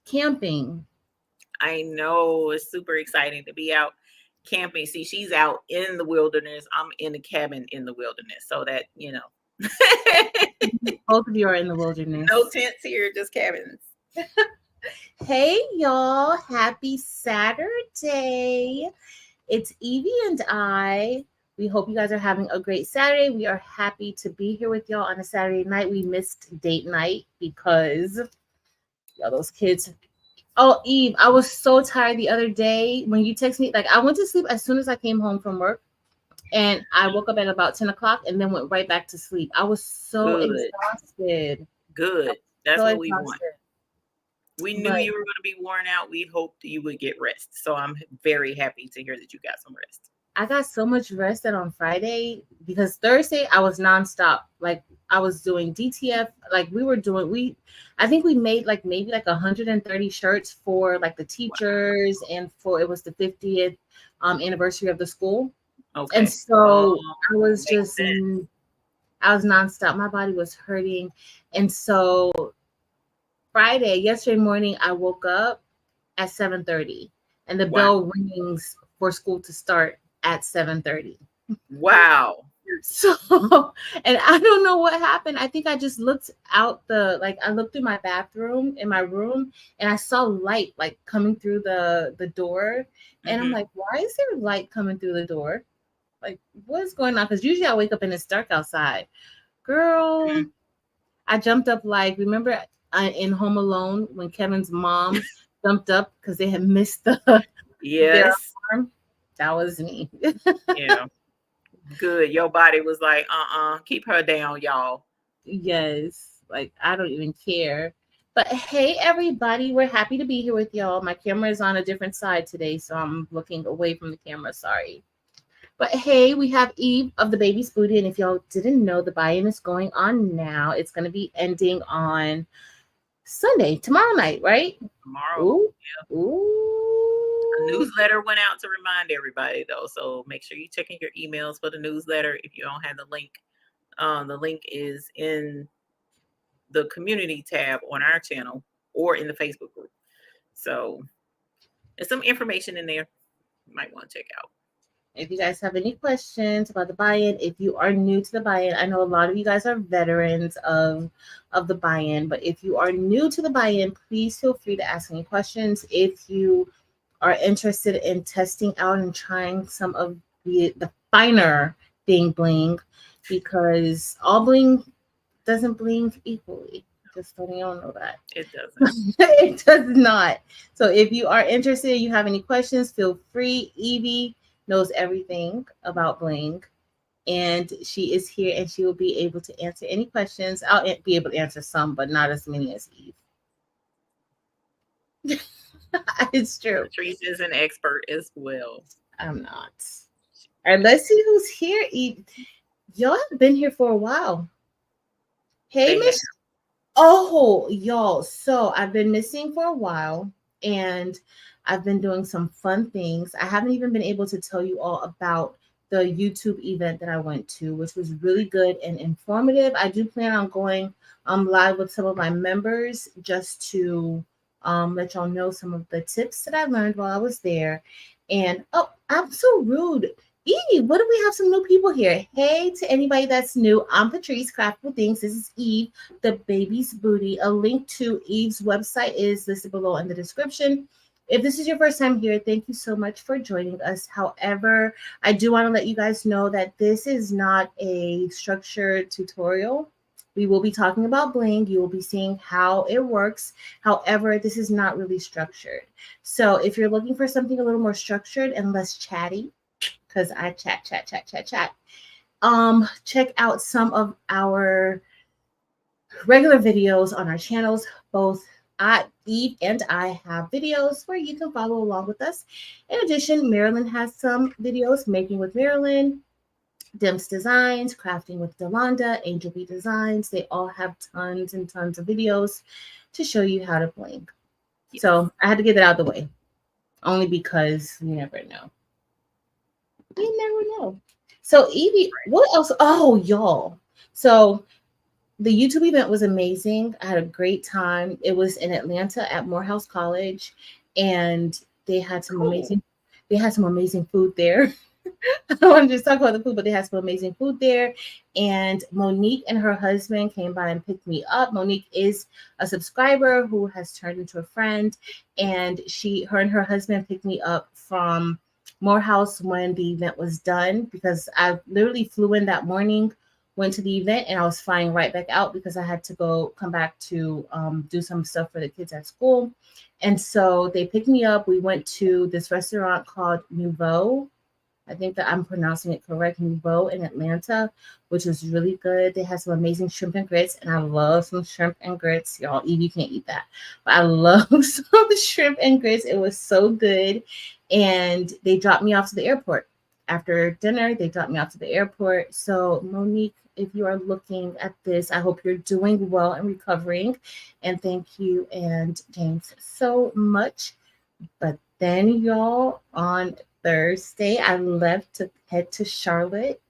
camping. I know, it's super exciting to be out camping. See, she's out in the wilderness. I'm in a cabin in the wilderness. So that, Both of you are in the no wilderness. tents here, just cabins. Hey, y'all. Happy Saturday. It's Evie and I. We hope you guys are having a great Saturday. We are happy to be here with y'all on a Saturday night. We missed date night because y'all, those kids. Oh, Eve, I was so tired the other day when you text me. Like, I went to sleep as soon as I came home from work, and I woke up at about 10 o'clock and then went right back to sleep. I was so Good. exhausted. Good. That's So what we want. exhausted. We knew But you were going to be worn out. We hoped you would get rest. So I'm very happy to hear that you got some rest. I got so much rest that on Friday, because Thursday I was nonstop. Like, I was doing DTF. Like, I think we made like maybe like 130 shirts for like the teachers, and for it was the 50th anniversary of the school. Okay. And so I was makes sense. I was nonstop. My body was hurting. And so yesterday morning, I woke up at 7:30, and the Wow. bell rings for school to start at 7:30. Wow. So, and I don't know what happened. I think I just looked out I looked through my bathroom in my room, and I saw light like coming through the door. And I'm like, why is there light coming through the door? Like, what's going on? Because usually I wake up and it's dark outside. Girl, I jumped up, like, remember in Home Alone when Kevin's mom jumped up because they had missed their alarm? That was me. Yeah. Good. Your body was like, keep her down, y'all. Yes. Like, I don't even care. But hey, everybody, we're happy to be here with y'all. My camera is on a different side today, so I'm looking away from the camera. Sorry. But hey, we have Eve of the Baby's Booty. And if y'all didn't know, the buy-in is going on now. It's going to be ending on Sunday, tomorrow night, right? Tomorrow. Ooh. Yeah. Ooh. A newsletter went out to remind everybody, though. So make sure you're checking your emails for the newsletter. If you don't have the link is in the community tab on our channel or in the Facebook group. So there's some information in there you might want to check out. If you guys have any questions about the buy-in, if you are new to the buy-in, I know a lot of you guys are veterans of the buy-in, but if you are new to the buy-in, please feel free to ask any questions. If you are interested in testing out and trying some of the finer thing bling, because all bling doesn't bling equally. Just letting y'all know that. It doesn't. It does not. So if you are interested, you have any questions, feel free. Evie knows everything about bling, and she is here, and she will be able to answer any questions. I'll be able to answer some, but not as many as Eve. It's true. Patrice is an expert as well. I'm not. All right, let's see who's here. Y'all have been here for a while. Hey, Miss. Oh, y'all. So I've been missing for a while, and I've been doing some fun things. I haven't even been able to tell you all about the YouTube event that I went to, which was really good and informative. I do plan on going live with some of my members just to let y'all know some of the tips that I learned while I was there. And oh, I'm so rude. Eve, what do we have some new people here? Hey, to anybody that's new, I'm Patrice, Craftful Things. This is Eve, the Baby's Booty. A link to Eve's website is listed below in the description. If this is your first time here, thank you so much for joining us. However, I do want to let you guys know that this is not a structured tutorial. We will be talking about bling. You will be seeing how it works. However, this is not really structured. So if you're looking for something a little more structured and less chatty, because I chat. Check out some of our regular videos on our channels. Both Eve and I have videos where you can follow along with us. In addition, Marilyn has some videos, Making with Marilyn, Dimps Designs, Crafting with Delonda, Angel Bee Designs. They all have tons and tons of videos to show you how to bling. So I had to get that out of the way, only because you never know. You never know. So Evie, what else? Oh, y'all. So The YouTube event was amazing. I had a great time. It was in Atlanta at Morehouse College, and they had some Cool. amazing they had some amazing food there. I don't want to just talk about the food, but they had some amazing food there. And Monique and her husband came by and picked me up. Monique is a subscriber who has turned into a friend, and her and her husband picked me up from Morehouse when the event was done because I literally flew in that morning, went to the event, and I was flying right back out because I had to come back to do some stuff for the kids at school. And so they picked me up. We went to this restaurant called Nouveau. I think that I'm pronouncing it correct, Nouveau in Atlanta, which was really good. They had some amazing shrimp and grits, and I love some shrimp and grits. Y'all, Evie can't eat that, but I love some of the shrimp and grits. It was so good. And they dropped me off to the airport. After dinner, they dropped me off to the airport. So, Monique, if you are looking at this, I hope you're doing well and recovering. And thank you and James so much. But then, y'all, on Thursday, I left to head to Charlotte.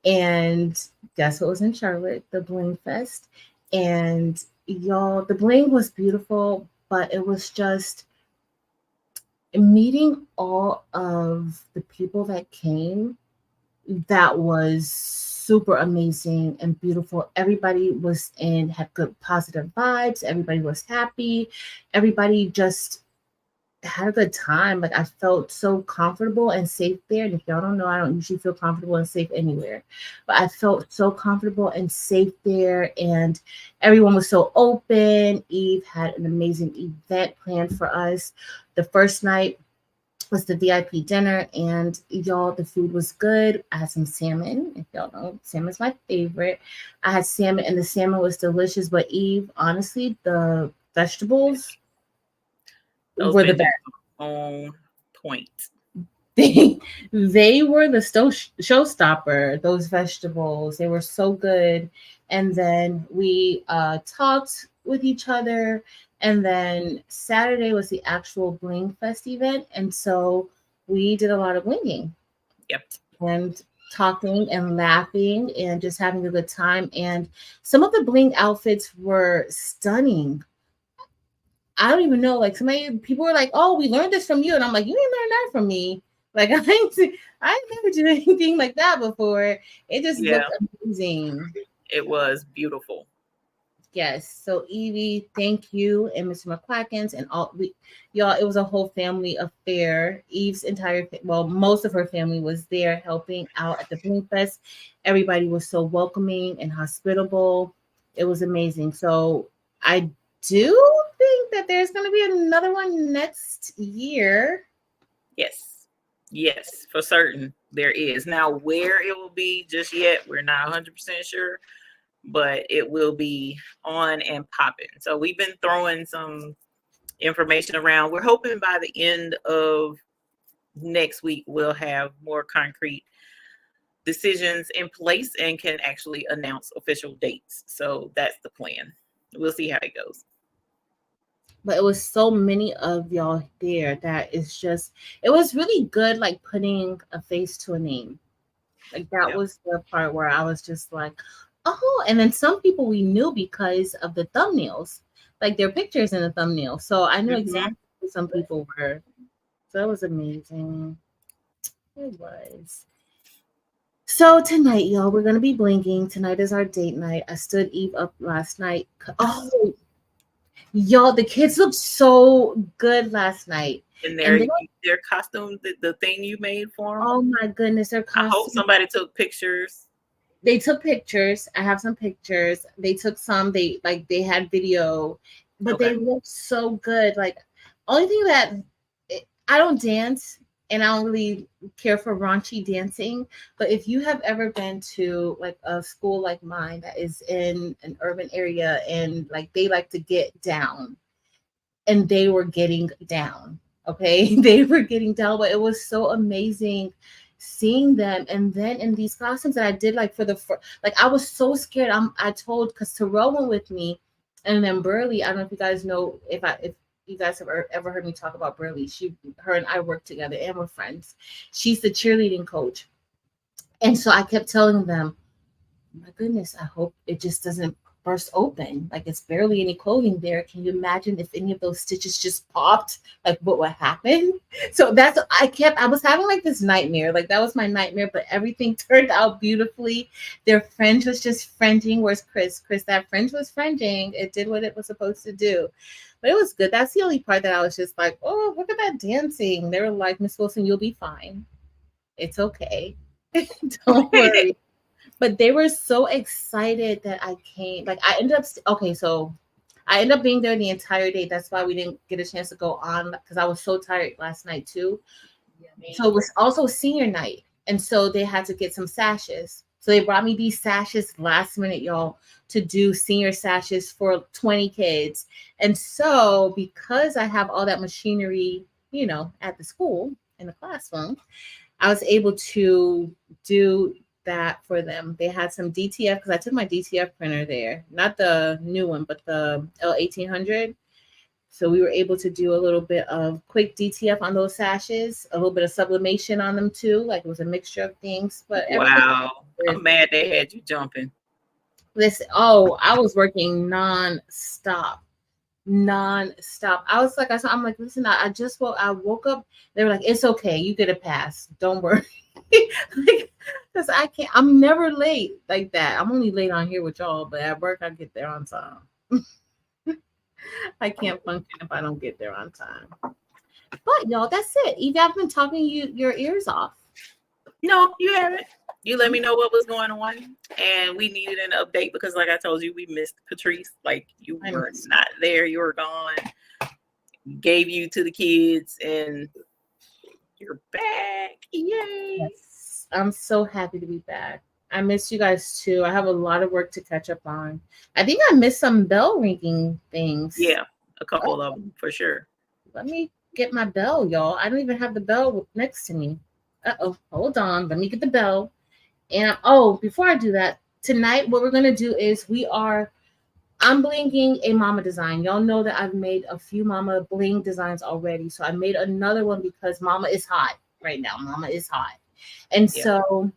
And guess what was in Charlotte? The Bling Fest. And y'all, the Bling was beautiful, but it was just meeting all of the people that came. That was super amazing and beautiful. Everybody had good positive vibes. Everybody was happy. Everybody just had a good time. Like I felt so comfortable and safe there. And if y'all don't know, I don't usually feel comfortable and safe anywhere, but I felt so comfortable and safe there. And everyone was so open. Eve had an amazing event planned for us. The first night was the VIP dinner, and y'all, the food was good. I had some salmon. If y'all know, salmon's my favorite. I had salmon, and the salmon was delicious. But Eve, honestly, the vegetables Those were the veggies best. on point. They were the showstopper. Those vegetables, they were so good. And then we talked with each other. And then Saturday was the actual Bling Fest event, and so we did a lot of blinging Yep. and talking and laughing and just having a good time. And some of the bling outfits were stunning. I don't even know. Like people were like, "Oh, we learned this from you," and I'm like, "You didn't learn that from me. Like I never did anything like that before. It just Yeah, looked amazing." it was beautiful. Yes. So Evie, thank you, and Mr. McQuackins, and y'all. It was a whole family affair. Eve's most of her family was there helping out at the Bling Fest. Everybody was so welcoming and hospitable. It was amazing. So I do think that there's going to be another one next year. Yes. Yes, for certain there is. Now, where it will be just yet, we're not 100% sure, but it will be on and popping. So we've been throwing some information around. We're hoping by the end of next week we'll have more concrete decisions in place and can actually announce official dates. So that's the plan. We'll see how it goes. But it was so many of y'all there that it was really good, like putting a face to a name. Like that Yeah. was the part where I was just like, oh, and then some people we knew because of the thumbnails, like their pictures in the thumbnail. So I knew Mm-hmm. exactly who some people were. So it was amazing. It was. So tonight, y'all, we're gonna be blinking. Tonight is our date night. I stood Eve up last night. Oh, y'all, the kids looked so good last night. And And their costume, the thing you made for them. oh my goodness, their I hope costume. somebody took pictures. They took pictures. I have some pictures. They took some. They had video, but Okay. they looked so good. Like only thing that I don't dance, and I don't really care for raunchy dancing. But if you have ever been to like a school like mine that is in an urban area and like they like to get down, and they were getting down. Okay, they were getting down, but it was so amazing seeing them. And then in these costumes that I did, like like I was so scared. I told because Terrell went with me, and then Burley. I don't know if you guys know if you guys have ever heard me talk about Burley. Her and I work together, and we're friends. She's the cheerleading coach, and so I kept telling them, my goodness, I hope it just doesn't burst open. Like it's barely any clothing there. Can you imagine if any of those stitches just popped? Like what would happen? So that's I was having like this nightmare. Like that was my nightmare, but everything turned out beautifully. Their fringe was just fringing. Where's Chris? Chris, that fringe was fringing. It did what it was supposed to do. But it was good. That's the only part that I was just like, oh, look at that dancing. They were like, Miss Wilson, you'll be fine. It's okay. Don't worry. But they were so excited that I came. Like I ended up okay, so I ended up being there the entire day. That's why we didn't get a chance to go on because I was so tired last night too. So it was also senior night, and so they had to get some sashes. So they brought me these sashes last minute, y'all, to do senior sashes for 20 kids. And so because I have all that machinery, at the school in the classroom, I was able to do that for them. They had some DTF because I took my DTF printer there, not the new one, but the L1800. So we were able to do a little bit of quick DTF on those sashes, a little bit of sublimation on them too. Like it was a mixture of things, but wow, I'm mad they had you jumping. Listen, I was working non-stop. I was like, I'm like, listen, I woke up. They were like, it's okay, you get a pass. Don't worry. Like, because I'm never late like that. I'm only late on here with y'all, but at work I get there on time. I can't function if I don't get there on time. But y'all, that's it. Eve, I've been talking your ears off. No, you haven't. You let me know what was going on, and we needed an update because, like I told you, we missed Patrice. Like you were not there; you were gone. Gave you to the kids, and you're back. Yay! Yes, I'm so happy to be back. I miss you guys too. I have a lot of work to catch up on. I think I missed some bell ringing things. Yeah, a couple of them for sure. Let me get my bell, y'all. I don't even have the bell next to me. Hold on. Let me get the bell. And before I do that, tonight what we're gonna do is I'm blinging a mama design. Y'all know that I've made a few mama bling designs already. So I made another one because mama is hot right now. Mama is hot. And so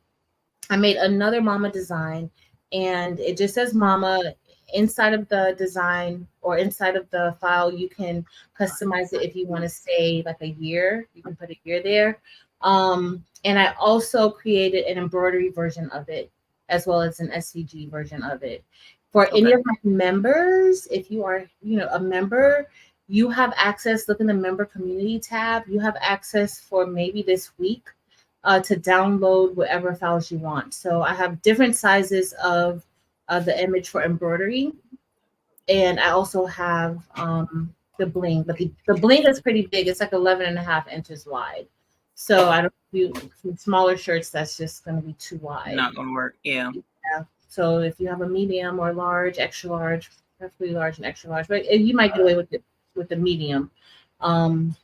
I made another mama design, and it just says mama. Inside of the design or inside of the file, you can customize it if you want to say like a year. You can put a year there. And I also created an embroidery version of it, as well as an SVG version of it. For any of my members, if you are, a member, you have access. Look in the member community tab. You have access for maybe this week to download whatever files you want. So I have different sizes of the image for embroidery, and I also have the bling. But the bling is pretty big. It's like 11.5 inches wide. So I don't do smaller shirts. That's just going to be too wide. Not going to work. Yeah. So if you have a medium or large, extra large, preferably large and extra large, but you might get away with the medium. But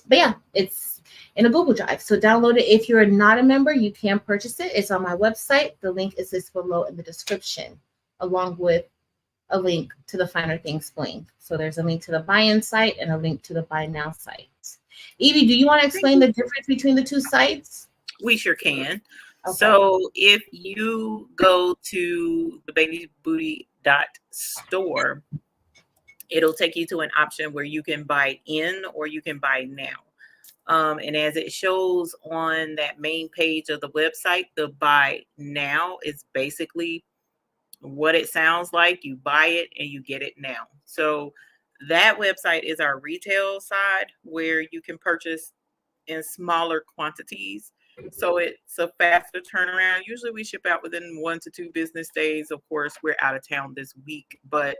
yeah, it's in a Google Drive. So download it. If you're not a member, you can purchase it. It's on my website. The link is listed below in the description, along with a link to the Finer Things Bling. So there's a link to the buy-in site and a link to the buy now site. Evie, do you want to explain the difference between the two sites? We sure can. Okay. So if you go to the babysbooty.store, it'll take you to an option where you can buy in or you can buy now. And as it shows on that main page of the website, the buy now is basically what it sounds like. You buy it and you get it now. So that website is our retail side where you can purchase in smaller quantities. So it's a faster turnaround. Usually we ship out within 1 to 2 business days. Of course, we're out of town this week, but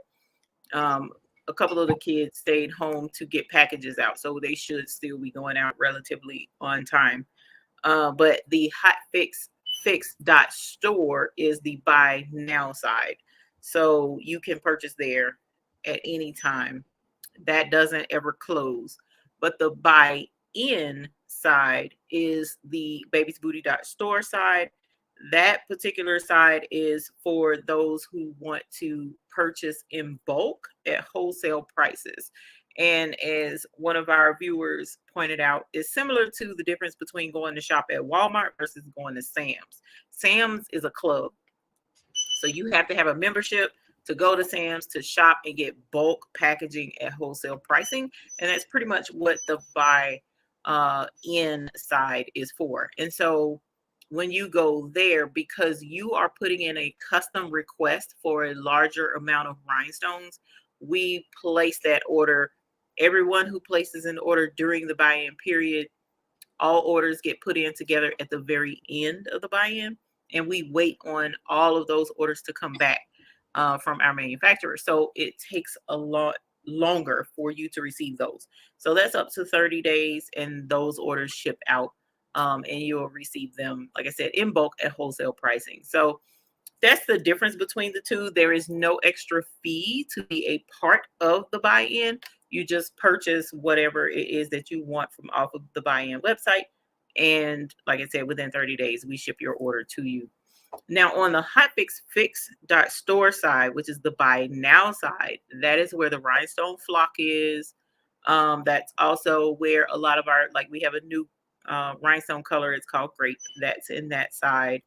a couple of the kids stayed home to get packages out. So they should still be going out relatively on time. But the Hotfix.store is the buy now side. So you can purchase there at any time. That doesn't ever close. But the buy in side is the babysbooty.store side. That particular side is for those who want to purchase in bulk at wholesale prices. And as one of our viewers pointed out, it's similar to the difference between going to shop at Walmart versus going to Sam's. Sam's is a club. So you have to have a membership to go to Sam's to shop and get bulk packaging at wholesale pricing. And that's pretty much what the buy in side is for. And so when you go there, because you are putting in a custom request for a larger amount of rhinestones, we place that order. Everyone who places an order during the buy-in period, all orders get put in together at the very end of the buy-in, and we wait on all of those orders to come back from our manufacturer. So it takes a lot longer for you to receive those. So that's up to 30 days, and those orders ship out, and you'll receive them, like I said, in bulk at wholesale pricing. So that's the difference between the two. There is no extra fee to be a part of the buy-in. You just purchase whatever it is that you want from off of the buy-in website. And like I said, within 30 days, we ship your order to you. Now on the Hotfix Fix.store side, which is the buy now side, that is where the rhinestone flock is. That's also where a lot of our, like we have a new rhinestone color. It's called grape. That's in that side.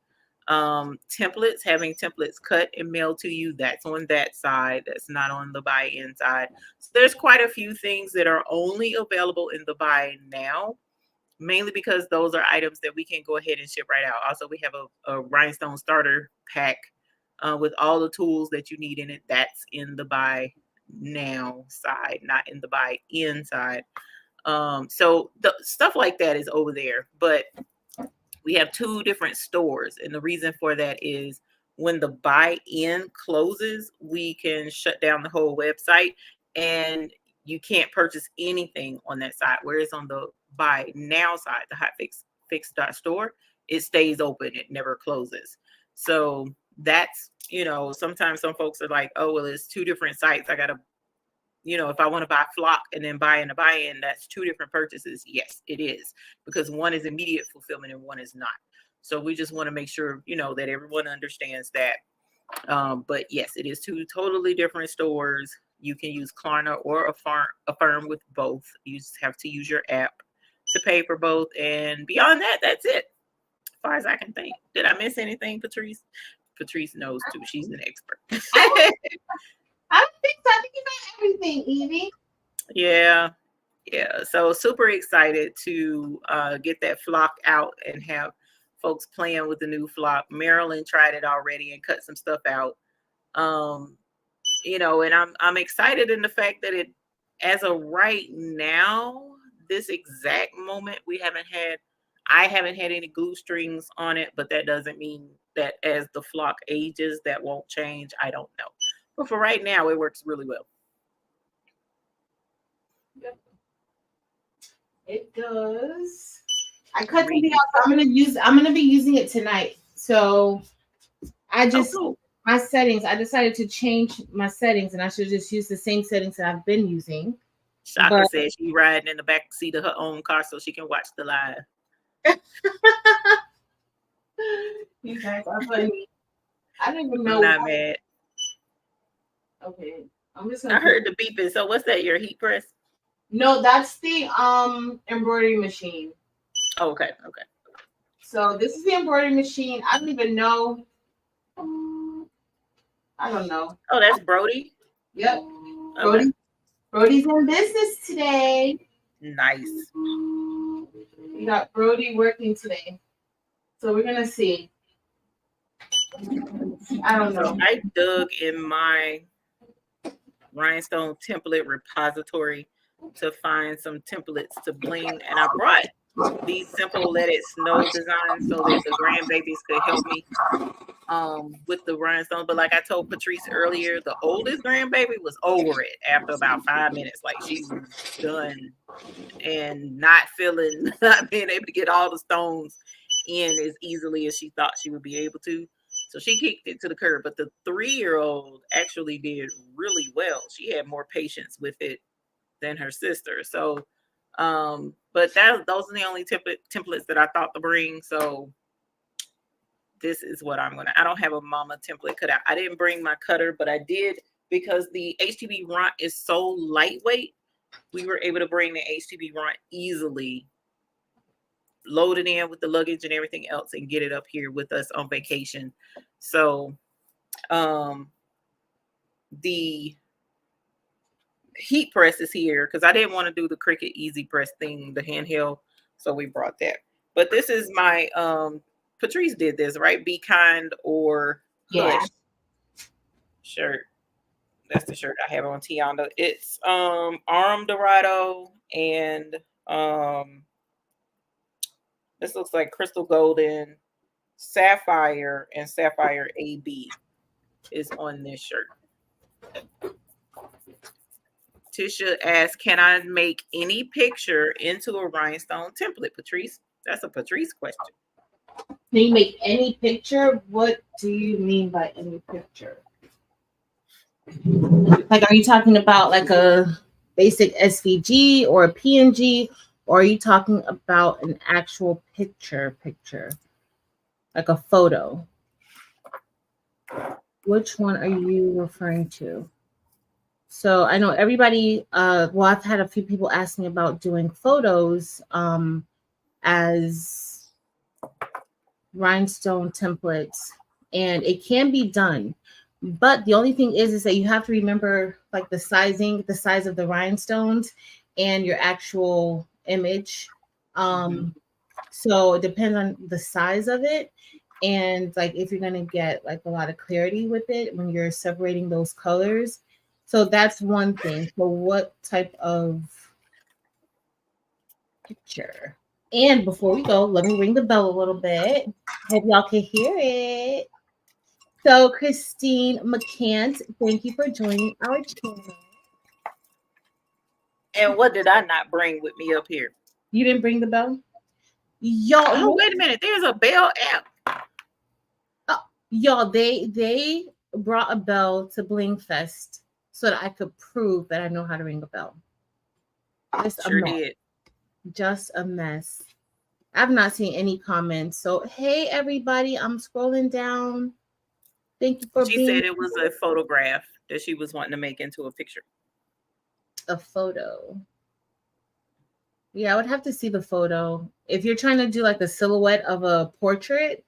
Templates, having templates cut and mailed to you, that's on that side. That's not on the buy-in side. So there's quite a few things that are only available in the buy now, mainly because those are items that we can go ahead and ship right out. Also, we have a rhinestone starter pack with all the tools that you need in it. That's in the buy now side, not in the buy in side. So the stuff like that is over there, but we have two different stores. And the reason for that is when the buy-in closes, we can shut down the whole website and you can't purchase anything on that side. Whereas on the buy now side, the Hotfix.store, it stays open. It never closes. So that's, sometimes some folks are like, oh, well, it's two different sites. I got to, if I want to buy flock and then buy in a buy-in, that's two different purchases. Yes, it is, because one is immediate fulfillment and one is not. So we just want to make sure, that everyone understands that. But yes, it is two totally different stores. You can use Klarna or Affirm with both. You just have to use your app to pay for both. And beyond that, that's it, as far as I can think. Did I miss anything, Patrice? Patrice knows too. She's an expert. I think so. I think you got everything, Evie. Yeah. So super excited to get that flock out and have folks playing with the new flock. Marilyn tried it already and cut some stuff out. And I'm excited in the fact that it, as of right now, this exact moment, I haven't had any glue strings on it, but that doesn't mean that as the flock ages, that won't change. I don't know. But for right now, it works really well. Yep. It does. I cut something out. So I'm gonna be using it tonight. So I just my settings. I decided to change my settings, and I should just use the same settings that I've been using. Shaka said she's riding in the back seat of her own car so she can watch the live. You guys are funny. I don't even know. I'm not mad. Okay, I'm just. I heard the beeping. So what's that? Your heat press? No, that's the embroidery machine. Oh, okay. So this is the embroidery machine. I don't even know. I don't know. Oh, that's Brody. Yep. Okay. Brody's in business today. Nice. We got Brody working today. So we're gonna see. I don't know. So I dug in my rhinestone template repository to find some templates to bling, and I brought these simple Let It Snow designs so that the grandbabies could help me with the rhinestone. But like I told Patrice earlier, the oldest grandbaby was over it after about 5 minutes. Like she was done and not being able to get all the stones in as easily as she thought she would be able to. So she kicked it to the curb. But the 3-year-old actually did really well. She had more patience with it than her sister. So but those are the only templates that I thought to bring. So this is what I don't have a mama template cut out. I didn't bring my cutter, but I did, because the HTB runt is so lightweight, we were able to bring the HTB runt easily, load it in with the luggage and everything else, and get it up here with us on vacation. So The heat press is here because I didn't want to do the Cricut Easy Press thing, the handheld, so we brought that. But this is my Patrice did this, right? Be Kind or Hush shirt. That's the shirt I have on Tiana. It's Arm Dorado and this looks like Crystal Golden, Sapphire, and Sapphire AB is on this shirt. Tisha asks, can I make any picture into a rhinestone template, Patrice? That's a Patrice question. Can you make any picture? What do you mean by any picture? Like, are you talking about like a basic SVG or a PNG, or are you talking about an actual picture, like a photo? Which one are you referring to? So I know everybody, well, I've had a few people ask me about doing photos as rhinestone templates, and it can be done. But the only thing is that you have to remember like the size of the rhinestones and your actual image. So it depends on the size of it. And like if you're gonna get like a lot of clarity with it when you're separating those colors. So that's one thing. So what type of picture? And before we go, let me ring the bell a little bit. Hope y'all can hear it. So Christine McCant, thank you for joining our channel. And what did I not bring with me up here? You didn't bring the bell? Y'all, oh, wait a minute. There's a bell app. Y'all, they brought a bell to Bling Fest so that I could prove that I know how to ring a bell. Sure did. Just a mess. I've not seen any comments. So hey everybody, I'm scrolling down. Thank you for being. She said it was a photograph that she was wanting to make into a picture. A photo. Yeah, I would have to see the photo. If you're trying to do like a silhouette of a portrait,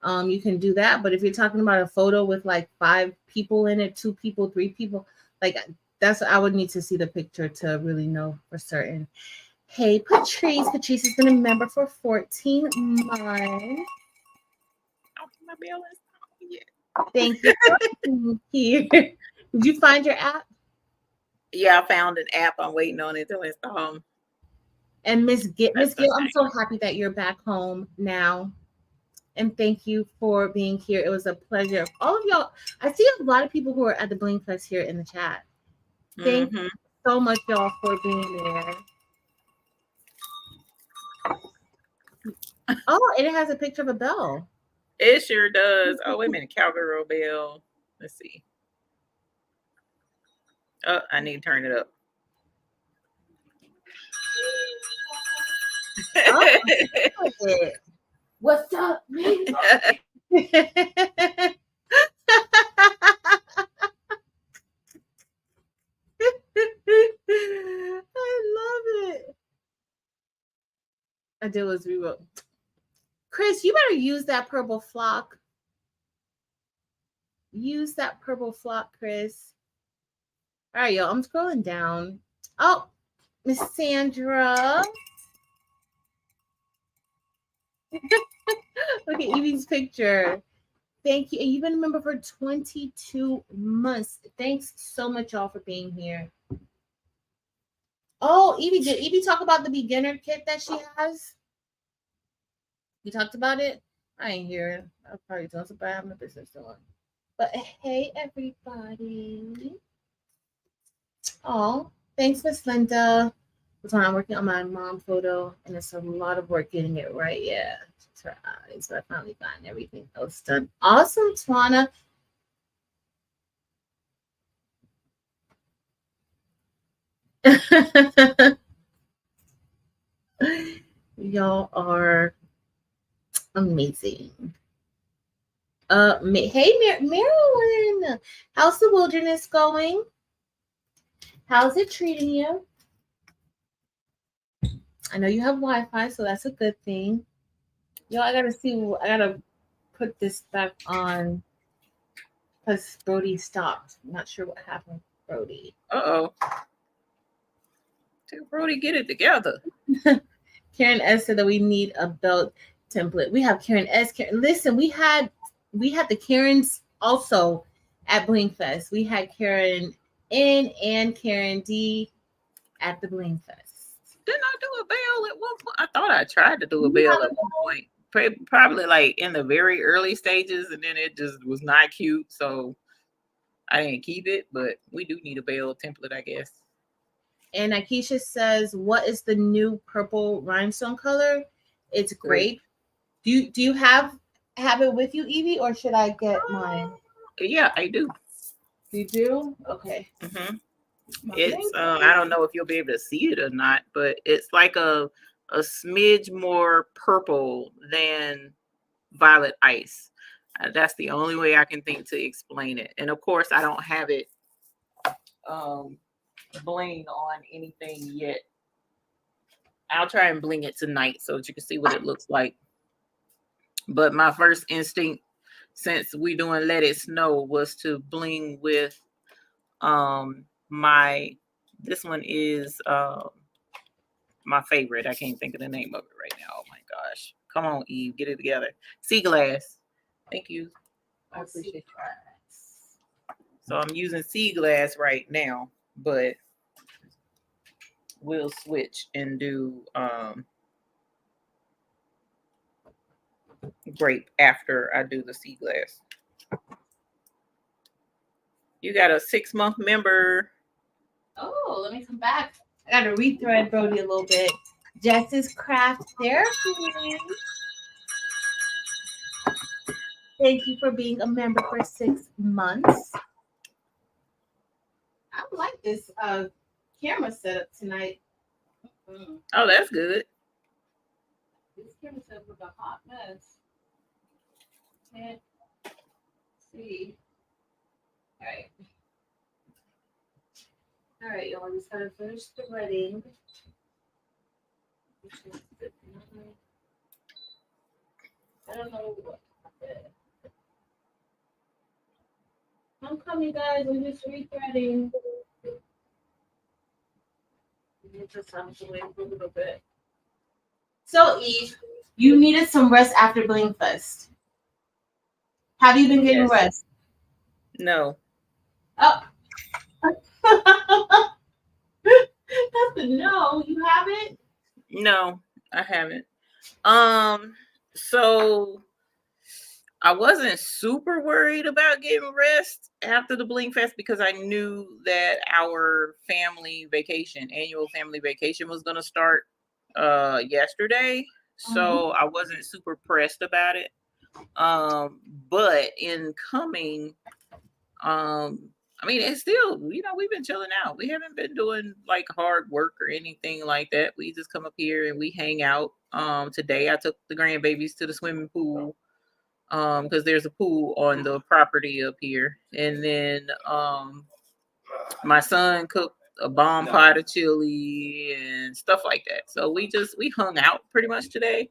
you can do that. But if you're talking about a photo with like 5 people in it, 2 people, 3 people, like that's, I would need to see the picture to really know for certain. Hey, Patrice. Patrice has been a member for 14 months. Oh, my bill is yet. Thank you for being here. Did you find your app? Yeah, I found an app. I'm waiting on it to install. And Miss Gill, I'm so happy that you're back home now. And thank you for being here. It was a pleasure. All of y'all, I see a lot of people who are at the Bling Fest here in the chat. Thank you so much, y'all, for being there. Oh, and it has a picture of a bell. It sure does. Oh, wait a minute. Cowgirl bell. Let's see. Oh, I need to turn it up. Oh, what's up, man? I love it. I did was rewrote. Chris, you better use that purple flock. Use that purple flock, Chris. All right, y'all. I'm scrolling down. Oh, Miss Sandra. Look at Evie's picture. Thank you. And you've been a member for 22 months. Thanks so much, y'all, for being here. Oh, Evie, did Evie talk about the beginner kit that she has? You talked about it? I ain't hear it. I'll probably doing something I have no business doing. But hey, everybody. Oh, thanks, Miss Linda. I'm working on my mom photo, and it's a lot of work getting it right. Yeah, it's her eyes, but I finally gotten everything else done. Awesome, Twana. Y'all are amazing. Hey, Marilyn, how's the wilderness going? How's it treating you? I know you have Wi-Fi, so that's a good thing. Yo, I gotta put this back on. because Brody stopped. I'm not sure what happened, Brody. Uh-oh. Tell Brody get it together. Karen S said that we need a belt template. We have Karen S. Listen, we had the Karens also at Bling Fest. We had Karen N and Karen D at the Bling Fest. Didn't I do a bell at one point? I thought I tried to do a bell at one point. Probably like in the very early stages, and then it just was not cute, so I didn't keep it. But we do need a bell template, I guess. And Akeisha says, "What is the new purple rhinestone color? It's grape. Do you have it with you, Evie, or should I get mine?" Yeah, I do. You do? Okay. Mm-hmm. It's I don't know if you'll be able to see it or not, but it's like a smidge more purple than violet ice. That's the only way I can think to explain it. And of course, I don't have it bling on anything yet. I'll try and bling it tonight so that you can see what it looks like. But my first instinct, since we doing Let It Snow, was to bling with this one is my favorite. I can't think of the name of it right now. Oh my gosh. Come on, Eve, get it together. Sea glass. Thank you. I appreciate you. So I'm using sea glass right now, but we'll switch and do grape after I do the sea glass. You got a 6-month member. Oh, let me come back. I got to rethread Brody a little bit. Jess's Craft Therapy. Thank you for being a member for 6 months. I like this camera setup tonight. Oh, that's good. This camera setup was a hot mess. Can't see. All right, y'all. Just gotta finish the wedding. I don't know what. I'm coming, guys. We're just rethreading. You just have to wait for a little bit. So, Eve, you needed some rest after Bling Fest. Have you been getting rest? No. Oh. That's a no. You haven't? No, I haven't. So I wasn't super worried about getting rest after the Bling Fest because I knew that our annual family vacation was going to start yesterday. So I wasn't super pressed about it. But in coming, I mean, it's still, we've been chilling out. We haven't been doing like hard work or anything like that. We just come up here and we hang out. Today I took the grandbabies to the swimming pool because there's a pool on the property up here. And then my son cooked a bomb pot of chili and stuff like that. So we hung out pretty much today.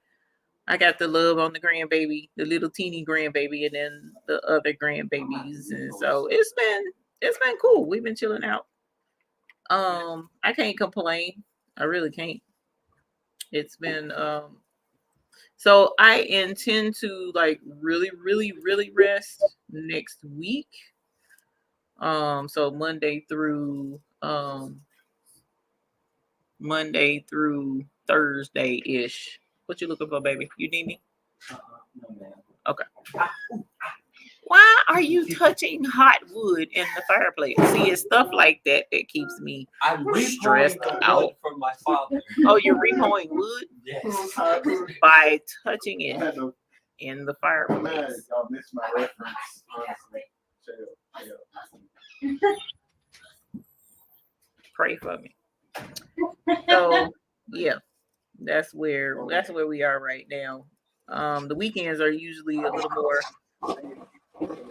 I got the love on the grandbaby, the little teeny grandbaby, and then the other grandbabies. And so it's been cool. We've been chilling out. I can't complain. I really can't. It's been so I intend to like really, really, really rest next week. So Monday through Thursday-ish. What you looking for, baby? You need me? No, ma'am. Okay. Why are you touching hot wood in the fireplace? See, it's stuff like that that keeps me stressed out. From my father. Oh, you're rehoing wood? Yes. By touching it in the fireplace. Y'all missed my reference, honestly. Pray for me. So yeah, that's where we are right now. The weekends are usually a little more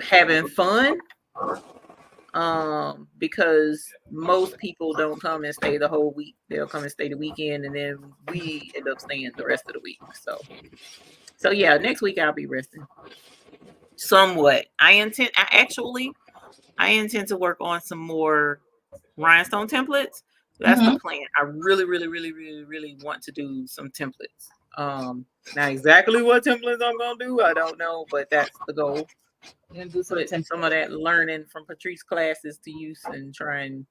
having fun. Because most people don't come and stay the whole week. They'll come and stay the weekend, and then we end up staying the rest of the week. So yeah, next week I'll be resting. Somewhat. I intend to work on some more rhinestone templates. That's the plan. I really, really, really, really, really want to do some templates. Now exactly what templates I'm gonna do, I don't know, but that's the goal. I'm gonna do some Put some of that learning from Patrice classes to use and try and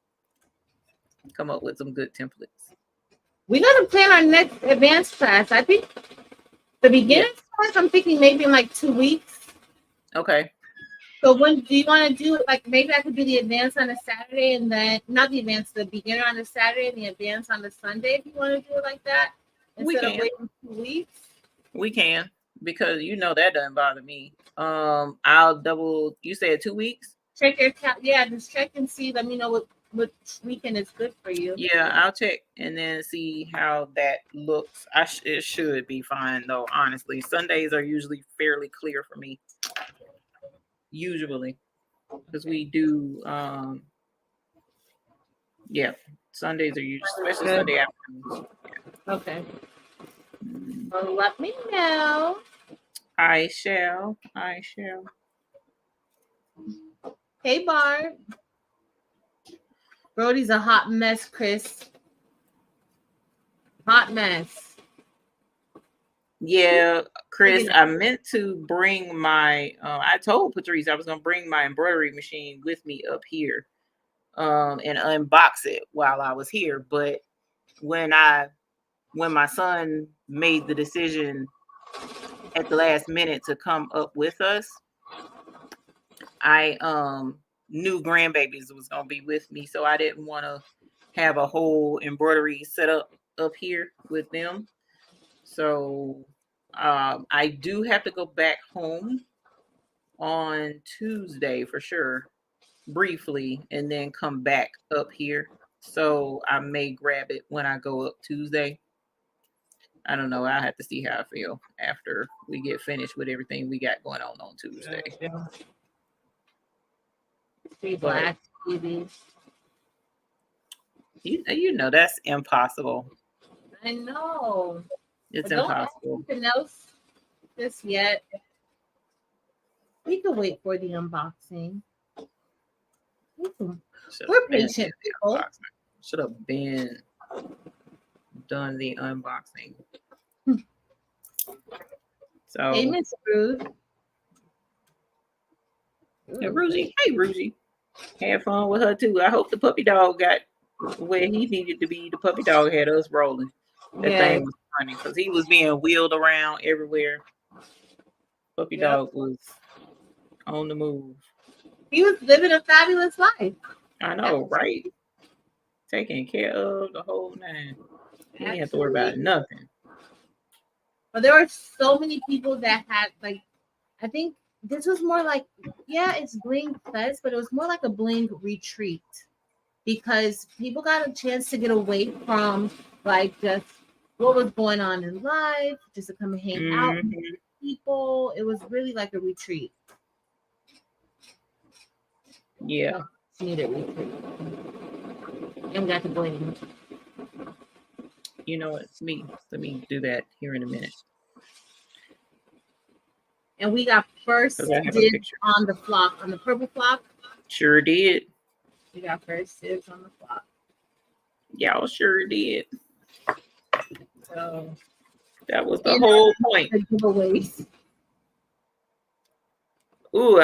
come up with some good templates. We gotta plan our next advanced class. I think the beginning class, I'm thinking maybe in like 2 weeks. Okay. So when do you want to do it? Like maybe I could do the advance on a Saturday and then not the advance, the beginner on a Saturday and the advance on the Sunday. If you want to do it like that, instead of waiting 2 weeks. We can, because that doesn't bother me. I'll double. You said 2 weeks. Check your yeah, just check and see. Let me know what weekend is good for you. Yeah, I'll check and then see how that looks. It should be fine though. Honestly, Sundays are usually fairly clear for me. Usually, because we do. Yeah, Sundays are usually, especially Sunday afternoons. Okay. Well, let me know. I shall. Hey, Barb. Brody's a hot mess, Chris. Hot mess. Yeah, Chris, I meant to bring my, I told Patrice I was going to bring my embroidery machine with me up here and unbox it while I was here. But when my son made the decision at the last minute to come up with us, I knew grandbabies was going to be with me. So I didn't want to have a whole embroidery set up here with them. So I do have to go back home on Tuesday for sure, briefly, and then come back up here. So I may grab it when I go up Tuesday. I don't know. I'll have to see how I feel after we get finished with everything we got going on Tuesday. Black TVs. That's impossible. I know. It's impossible. Nothing else just yet. We can wait for the unboxing. We're patient people. Should have been done the unboxing. So hey, Miss Ruth. Hey, Rugie. Had fun with her too. I hope the puppy dog got where he needed to be. The puppy dog had us rolling. That thing was funny because he was being wheeled around everywhere. Puppy dog was on the move. He was living a fabulous life. I know, right? Taking care of the whole nine. He didn't have to worry about nothing. But there were so many people that had, like, I think this was more like, it's Bling Fest, but it was more like a Bling retreat because people got a chance to get away from, like, just what was going on in life, just to come and hang out with people. It was really like a retreat. Yeah. Needed retreat. And got to Bling. You know what? Let me do that here in a minute. And we got first dibs on the flock, on the purple flock. Sure did. We got first dibs on the flock. Y'all sure did. So that was the whole point. Giveaways. Ooh,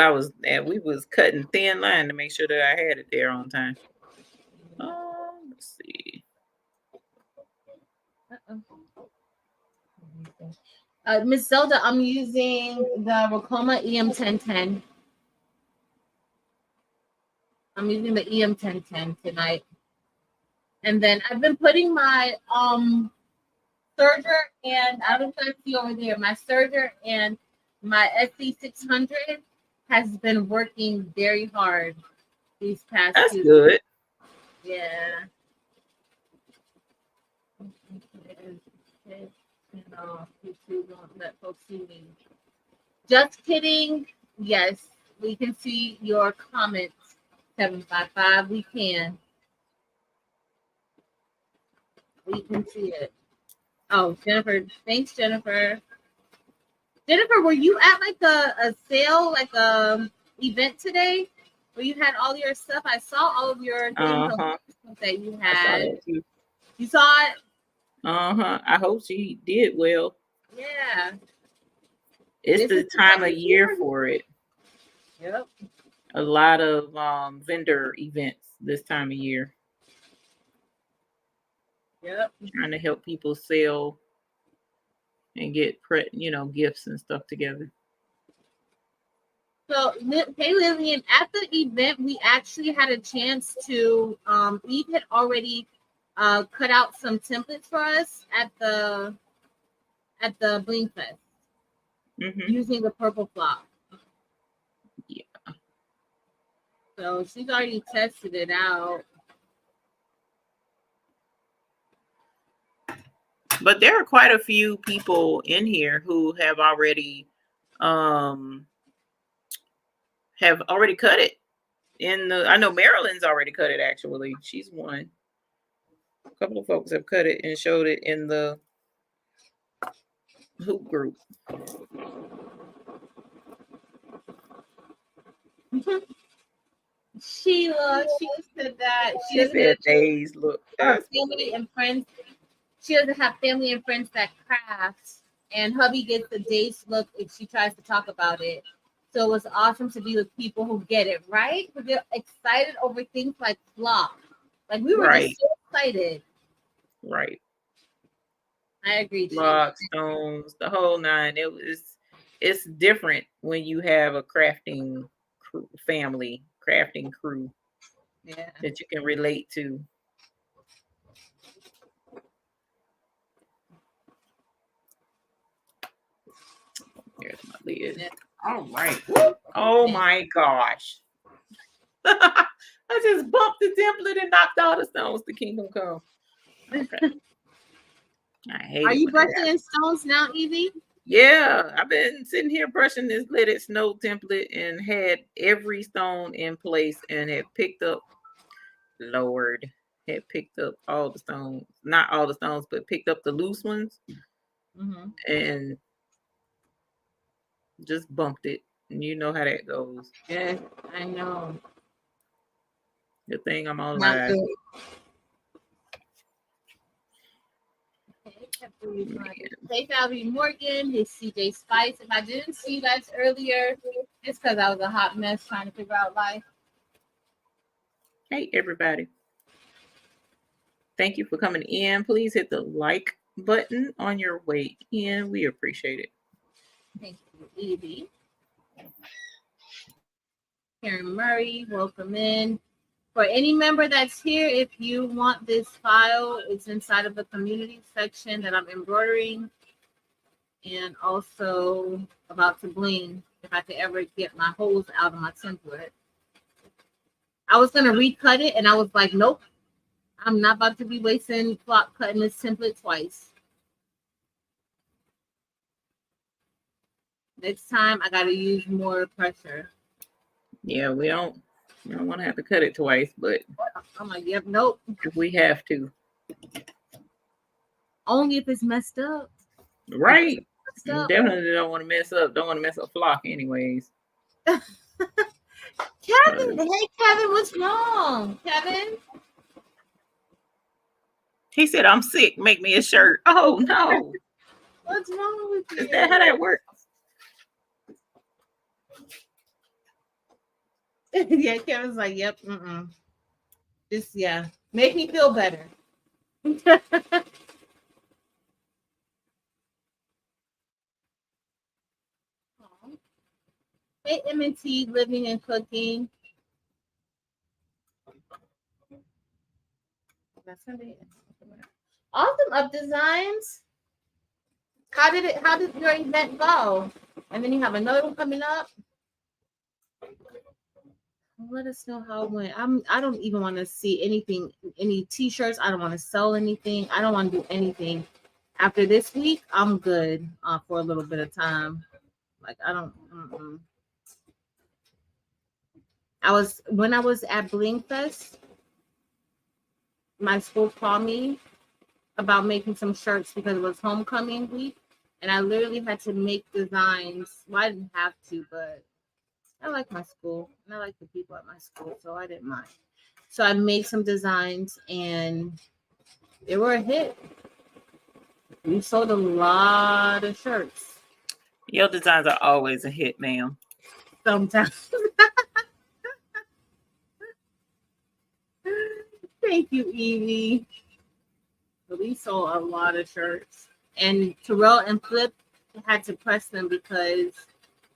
we was cutting thin line to make sure that I had it there on time. Let's see. Miss Zelda, I'm using the Ricoma em1010. I'm using the em1010 tonight. And then I've been putting my serger, and I don't know if you see over there, my serger and my SC600 has been working very hard these past That's 2 good. weeks. Yeah. Don't let folks see me. Just kidding. Yes, we can see your comments. 755. We can. We can see it. Oh, Jennifer. Thanks, Jennifer. Jennifer, were you at like a sale, like a event today, where you had all your stuff? I saw all of your things that you I saw had. that too. You saw it? I hope she did well. Yeah. It's This the is the time time of of year year. for it. Yep. A lot of vendor events this time of year. Yep. Trying to help people sell and get gifts and stuff together. So, hey Lillian, at the event, we actually had a chance to. Eve had already cut out some templates for us at the Bling Fest using the purple flock. Yeah. So she's already tested it out. But there are quite a few people in here who have already cut it. I know Marilyn's already cut it, actually. She's one. A couple of folks have cut it and showed it in the hoop group. Sheila, she said that she said days look. Her family and friends. She doesn't have family and friends that craft, and hubby gets the days look if she tries to talk about it. So it was awesome to be with people who get it, right? Because they're excited over things like flock. Like we were just so excited. Right. I agree. Block, stones, the whole nine. It's different when you have a crafting crew, crafting crew that you can relate to. There's my lid. Yeah. All right. Oh my gosh. I just bumped the template and knocked all the stones to Kingdom Come. Okay. I hate Are you brushing in stones now, Evie? Yeah, I've been sitting here brushing this Let It Snow template and had every stone in place and had picked up, had picked up all the stones. Not all the stones, but picked up the loose ones and just bumped it. And you know how that goes. Yeah, I know. Good thing I'm on live. Hey, Valerie Morgan. Hey, CJ Spice. If I didn't see you guys earlier, it's because I was a hot mess trying to figure out life. Hey, everybody. Thank you for coming in. Please hit the like button on your way in. We appreciate it. Thank you, Evie. Karen Murray, welcome in. For any member that's here, if you want this file, it's inside of the community section that I'm embroidering and also about to bling if I could ever get my holes out of my template. I was going to recut it and I was like, nope, I'm not about to be wasting flock cutting this template twice. Next time I got to use more pressure. Yeah, we don't want to have to cut it twice, but I'm like, yep, nope. If we have to. Only if it's messed up. Right. Definitely don't want to mess up. Don't want to mess up flock anyways. Kevin, hey Kevin, what's wrong? Kevin? He said, I'm sick. Make me a shirt. Oh no. What's wrong with you? Is that how that works? Yeah, Kevin's like, yep, just make me feel better. Hey, M&T, living and cooking. That's gonna be awesome. Up designs. How did your event go? And then you have another one coming up. Let us know how it went. I don't even want to see anything, any t-shirts. I don't want to sell anything. I don't want to do anything. After this week, I'm good for a little bit of time. Like I don't. When I was at Bling Fest, my school called me about making some shirts because it was homecoming week. And I literally had to make designs. Well, I didn't have to, but I like my school and I like the people at my school, so I didn't mind. So I made some designs and they were a hit. We sold a lot of shirts. Your designs are always a hit, ma'am. Sometimes. Thank you, Evie. So we sold a lot of shirts. And Terrell and Flip had to press them because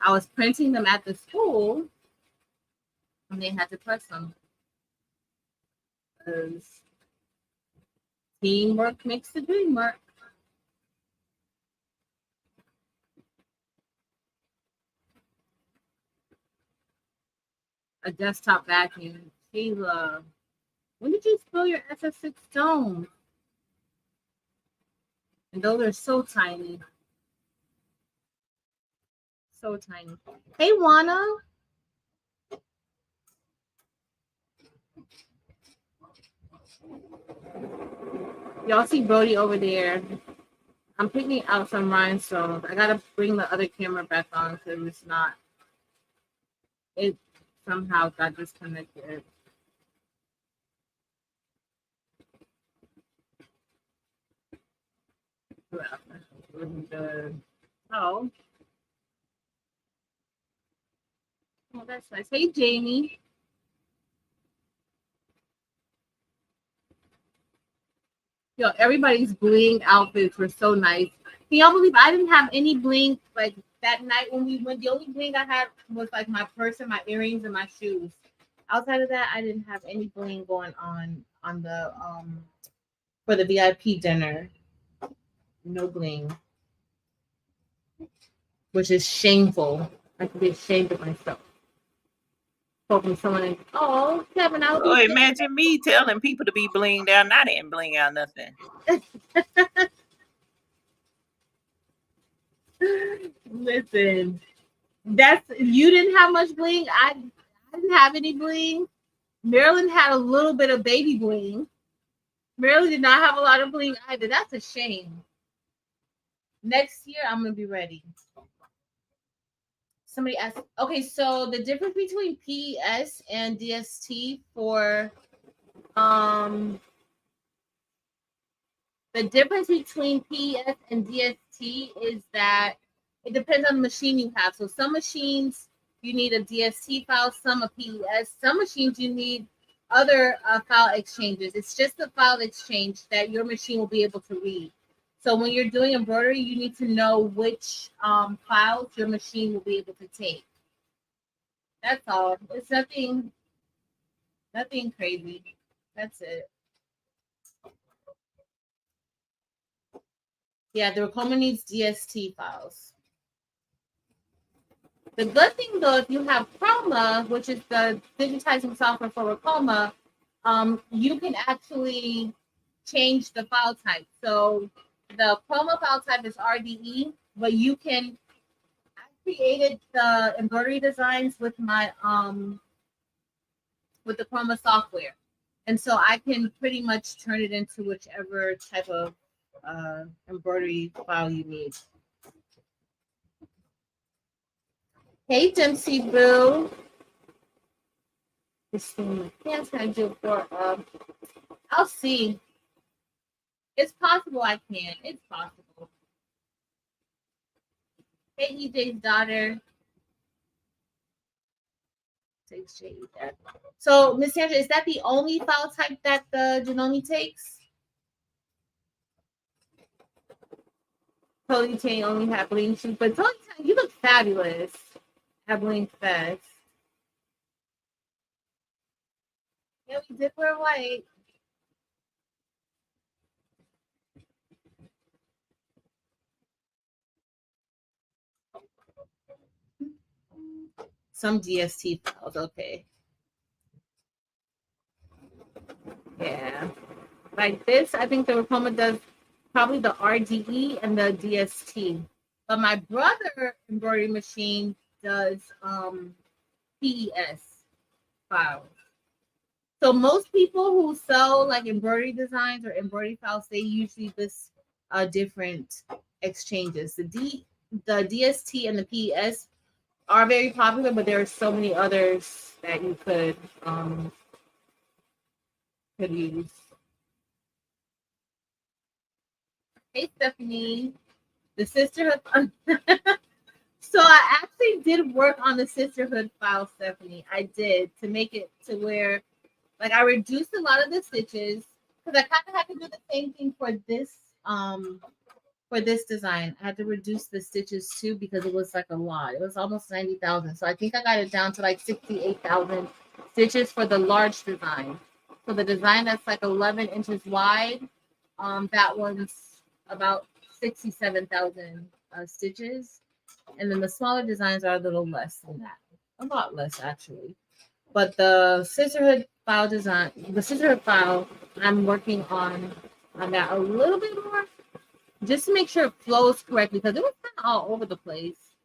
I was printing them at the school and they had to press them. Because teamwork makes the dream work. A desktop vacuum. Sheila, when did you spill your SF6 dome? And those are so tiny. So tiny. Hey, Juana. Y'all see Brody over there. I'm picking out some rhinestones. I gotta bring the other camera back on because it's not. It somehow got disconnected. Oh. Oh, that's nice. Hey, Jamie. Yo, everybody's bling outfits were so nice. Can y'all believe I didn't have any bling like that night when we went? The only bling I had was like my purse and my earrings and my shoes. Outside of that, I didn't have any bling going on the for the VIP dinner. No bling, which is shameful. I could be ashamed of myself. Hoping someone, oh, Kevin, Oh, imagine me telling people to be blinged out, and I didn't bling out nothing. Listen, that's you didn't have much bling. I didn't have any bling. Marilyn had a little bit of baby bling. Marilyn did not have a lot of bling either. That's a shame. Next year, I'm gonna be ready. Somebody asked, okay, so the difference between PES and DST for the difference between PES and DST is that it depends on the machine you have. So some machines you need a DST file, some a PES, some machines you need other file exchanges. It's just the file exchange that your machine will be able to read. So when you're doing embroidery, you need to know which files your machine will be able to take. That's all. It's nothing crazy. That's it. Yeah, the Ricoma needs DST files. The good thing, though, if you have Chroma, which is the digitizing software for Ricoma, you can actually change the file type. So the Chroma file type is RDE, but you can. I created the embroidery designs with my with the Chroma software, and so I can pretty much turn it into whichever type of embroidery file you need. Hey, Dempsey Boo. This thing I can't send you for I'll see. It's possible I can. It's possible. Hey, EJ's daughter. So, Miss Sandra, is that the only file type that the Janoni takes? Totally Tang only had Bling shoes, but Totally Tang, you look fabulous at Bling Fest. Yeah, we did wear white. Some DST files, okay. Yeah. Like this, I think the Ricoma does probably the RDE and the DST. But my brother embroidery machine does PES files. So most people who sell like embroidery designs or embroidery files, they usually list different exchanges. The DST and the PES are very popular, but there are so many others that you could use. Hey Stephanie, the sisterhood. So I actually did work on the sisterhood file, Stephanie. I did, to make it to where, like, I reduced a lot of the stitches because I kind of had to do the same thing for this design. I had to reduce the stitches too because it was like a lot. It was almost 90,000. So I think I got it down to like 68,000 stitches for the large design. So the design that's like 11 inches wide, that one's about 67,000 stitches. And then the smaller designs are a little less than that. A lot less, actually. But the sisterhood file design, the sisterhood file, I'm working on that a little bit more just to make sure it flows correctly because it was kind of all over the place.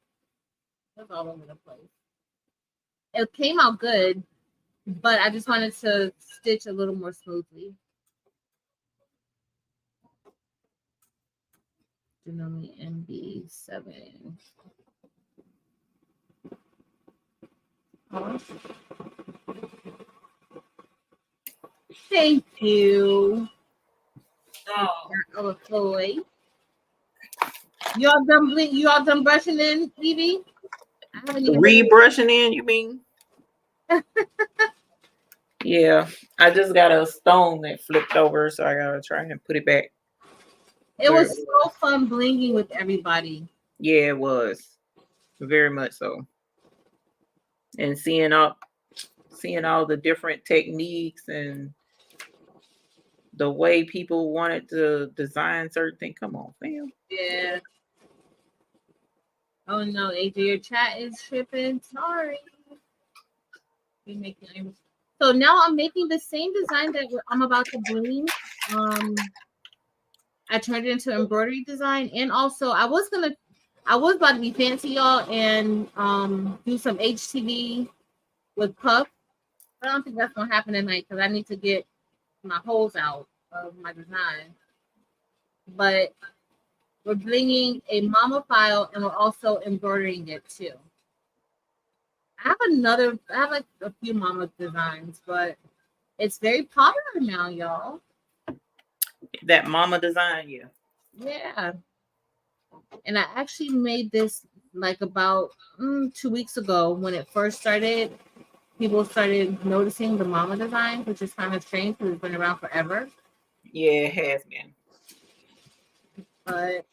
It was all over the place. It came out good, but I just wanted to stitch a little more smoothly. Rhinestone em1010. Thank you. Oh, Floyd. You all done Bling? You all done brushing in, Evie? I haven't even Rebrushing in, you mean? Yeah, I just got a stone that flipped over, so I gotta try and put it back. It was so fun blinging with everybody. Yeah, it was very much so. And seeing all the different techniques and the way people wanted to design certain things. Come on, fam. Yeah. Oh no, AJ, your chat is tripping. Sorry. So now I'm making the same design that I'm about to bling. I turned it into embroidery design, and also I was about to be fancy, y'all, and do some HTV with puff. I don't think that's gonna happen tonight because I need to get my holes out of my design. But we're blinging a mama file, and we're also embroidering it too. I have like a few mama designs, but it's very popular now, y'all. That mama design, yeah. Yeah. And I actually made this like about 2 weeks ago when it first started. People started noticing the mama design, which is kind of strange because it's been around forever. Yeah, it has been. But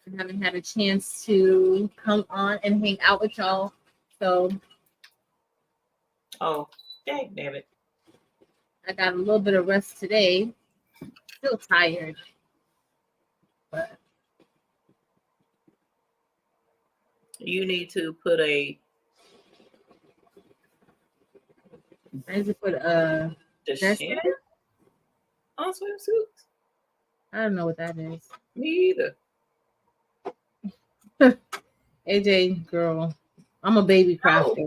I haven't had a chance to come on and hang out with y'all. So dang it. I got a little bit of rest today. Still tired. But You need to put I need to put the shin on swimsuits. I don't know what that is. Me either. AJ, girl, I'm a baby crafter.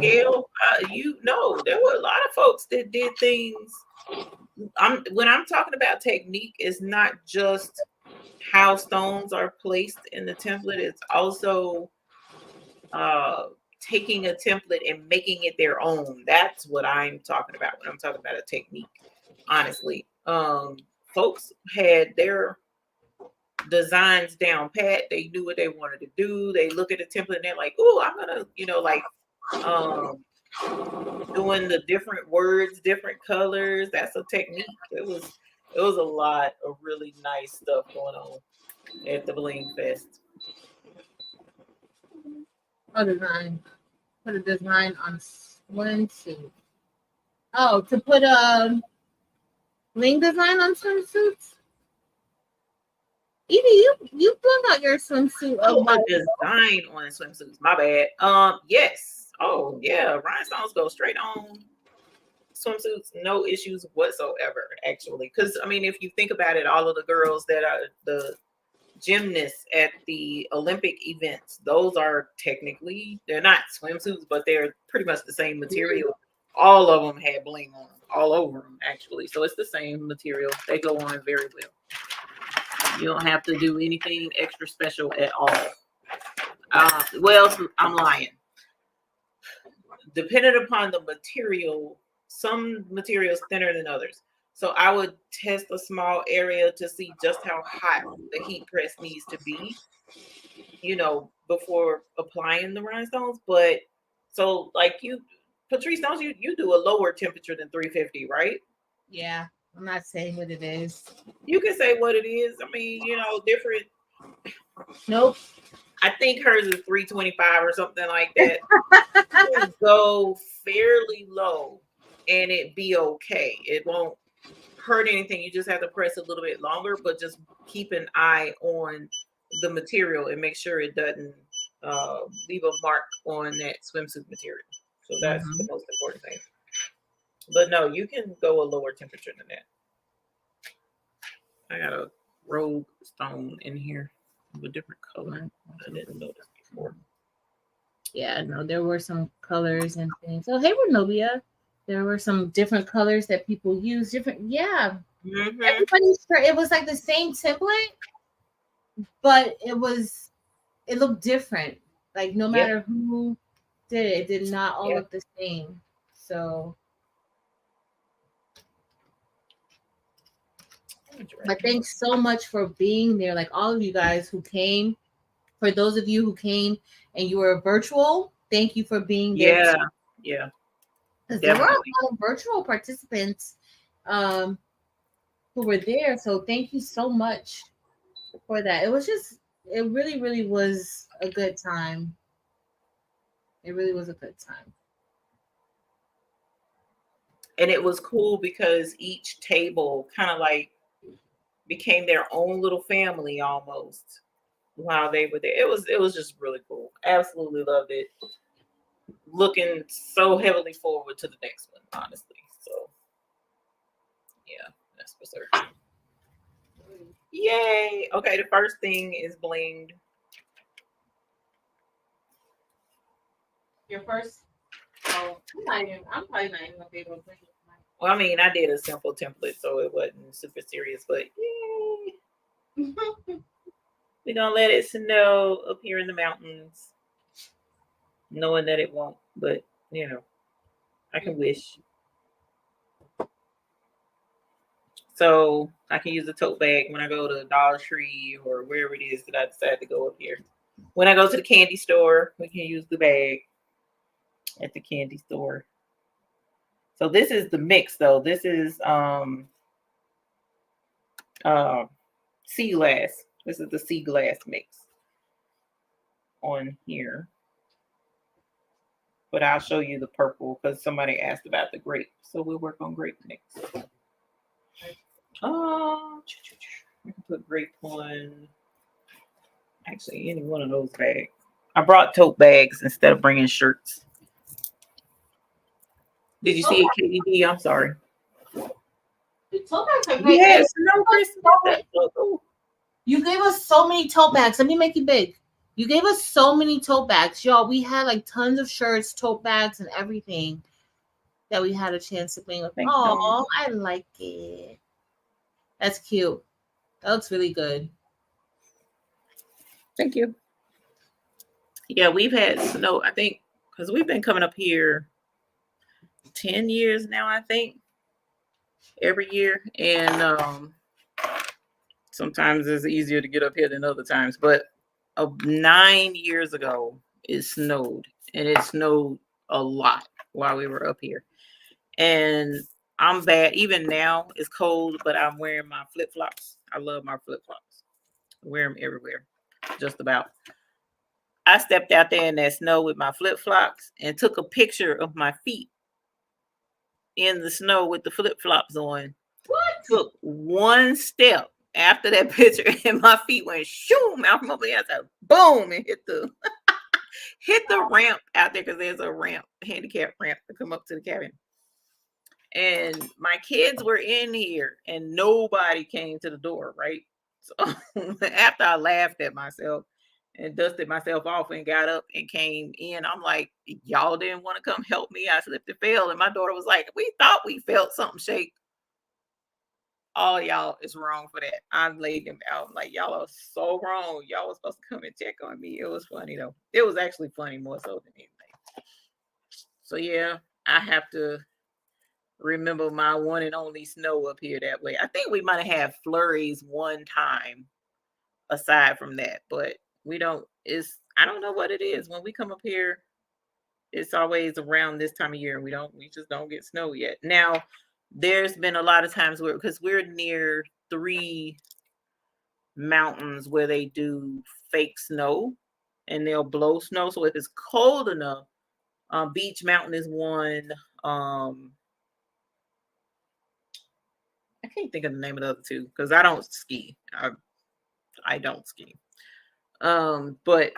Gail, you know, there were a lot of folks that did things. When I'm talking about technique, it's not just how stones are placed in the template. It's also taking a template and making it their own. That's what I'm talking about when I'm talking about a technique. Honestly, folks had their designs down pat. They knew what they wanted to do. They look at the template and they're like, "Oh, I'm gonna," like doing the different words, different colors. That's a technique. It was a lot of really nice stuff going on at the Bling Fest. Put a design on swimsuit. Oh, to put a bling design on swimsuits. Evie, you bring out your swimsuit. Oh, a design on swimsuits. My bad. Yes. Oh, yeah. Rhinestones go straight on swimsuits. No issues whatsoever, actually. Because, I mean, if you think about it, all of the girls that are the gymnasts at the Olympic events, those are technically, they're not swimsuits, but they're pretty much the same material. All of them had bling on them, all over them, actually. So it's the same material. They go on very well. You don't have to do anything extra special at all. Well, I'm lying. Depending upon the material, some materials thinner than others. So I would test a small area to see just how hot the heat press needs to be, before applying the rhinestones. But so like you, Patrice, don't you do a lower temperature than 350, right? Yeah, I'm not saying what it is. You can say what it is. I mean, different. Nope. I think hers is 325 or something like that. You can go fairly low and it be okay. It won't hurt anything. You just have to press a little bit longer, but just keep an eye on the material and make sure it doesn't leave a mark on that swimsuit material. So that's the most important thing. But no, you can go a lower temperature than that. I got a rogue stone in here of a different color. I didn't notice before. Yeah, no, there were some colors and things. Oh, hey, Renobia. There were some different colors that people use. Yeah. Mm-hmm. Everybody's it was like the same template, but it looked different. Like no matter who did it, it did not all look the same. So, but thanks so much for being there. Like all of you guys who came. For those of you who came and you were virtual, thank you for being there. Yeah. Because there were a lot of virtual participants who were there. So thank you so much for that. It really, really was a good time. It really was a good time. And it was cool because each table kind of like became their own little family almost while they were there. It was just really cool. Absolutely loved it. Looking so heavily forward to the next one, honestly. So yeah, that's for certain. Yay. Okay, the first thing is blinged. Your first? Oh, I'm probably not even gonna be able to bling. Well, I mean, I did a simple template, so it wasn't super serious, but yay. We're gonna let it snow up here in the mountains, knowing that it won't, but I can wish. So I can use a tote bag when I go to Dollar Tree or wherever it is that I decide to go up here. When I go to the candy store, we can use the bag at the candy store. So this is the mix though. This is sea glass. This is the sea glass mix on here. But I'll show you the purple because somebody asked about the grape. So we'll work on grape next. We can put grape on actually any one of those bags. I brought tote bags instead of bringing shirts. Did you see it, KDD? I'm sorry. The tote bags are great. Yes, no, Christmas. You gave us so many tote bags. Let me make it big. You gave us so many tote bags, y'all. We had like tons of shirts, tote bags, and everything that we had a chance to bring. Oh, I like it. That's cute. That looks really good. Thank you. Yeah, we've had snow, I think, because we've been coming up here 10 years now, I think, every year. And sometimes it's easier to get up here than other times. But 9 years ago, it snowed. And it snowed a lot while we were up here. And I'm bad. Even now, it's cold, but I'm wearing my flip-flops. I love my flip-flops. I wear them everywhere, just about. I stepped out there in that snow with my flip-flops and took a picture of my feet in the snow with the flip-flops on. What? Took one step after that picture and my feet went shoom out from over there. I said, boom, and hit the ramp out there because there's a ramp, handicap ramp to come up to the cabin. And my kids were in here and nobody came to the door, right? So after I laughed at myself and dusted myself off and got up and came in, I'm like, y'all didn't want to come help me. I slipped and fell. And my daughter was like, we thought we felt something shake. all y'all is wrong for that. I laid them out. Like, y'all are so wrong. Y'all was supposed to come and check on me. It was funny though. It was actually funny more so than anything. So yeah, I have to remember my one and only snow up here that way. I think we might have had flurries one time aside from that, but we don't, I don't know what it is. When we come up here, it's always around this time of year and we just don't get snow yet. Now, there's been a lot of times where, because we're near 3 mountains where they do fake snow and they'll blow snow. So if it's cold enough, Beach Mountain is one. I can't think of the name of the other 2 because I don't ski. I don't ski. But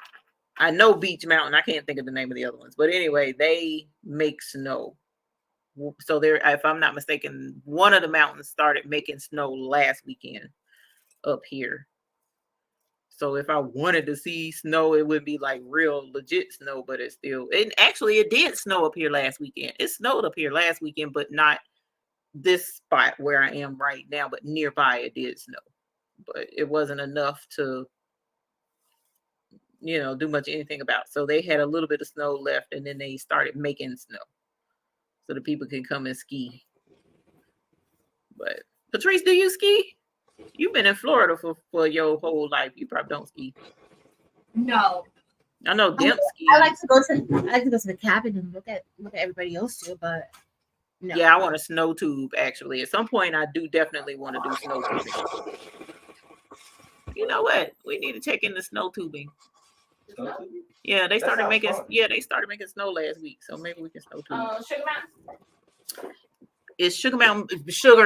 I know Beach Mountain. I can't think of the name of the other ones. But anyway, they make snow. So there, if I'm not mistaken, one of the mountains started making snow last weekend up here. So if I wanted to see snow, it would be like real legit snow, but it did snow up here last weekend. It snowed up here last weekend, but not this spot where I am right now, but nearby it did snow. But it wasn't enough to, do much anything about. So they had a little bit of snow left and then they started making snow so the people can come and ski. But Patrice, do you ski? You've been in Florida for your whole life. You probably don't ski. No. I know Demp ski. I like to go to the cabin and look at everybody else do, but no. Yeah, I want a snow tube actually. At some point I do definitely want to do snow tubing. You know what? We need to check into snow tubing. Yeah, they started making snow last week, so maybe we can snow tube. Sugar Mountain? It's Sugar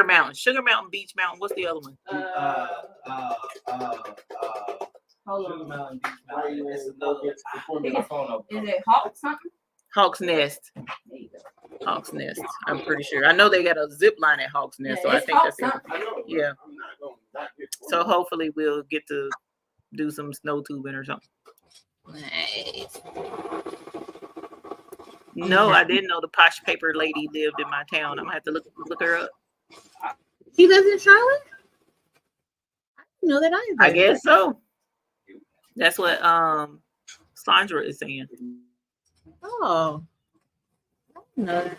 Mountain, Beach Mountain. What's the other one? Hold on. It's another. Is it Hawk something? Hawk's Nest. There you go. Hawk's Nest. I'm pretty sure. I know they got a zip line at Hawk's Nest, so I think that's it. Yeah. So hopefully we'll get to do some snow tubing or something. Nice. No, I didn't know the posh paper lady lived in my town. I'm gonna have to look her up. She lives in Charlotte? I didn't know that either. I guess so. That's what Sandra is saying. Oh. I didn't know that.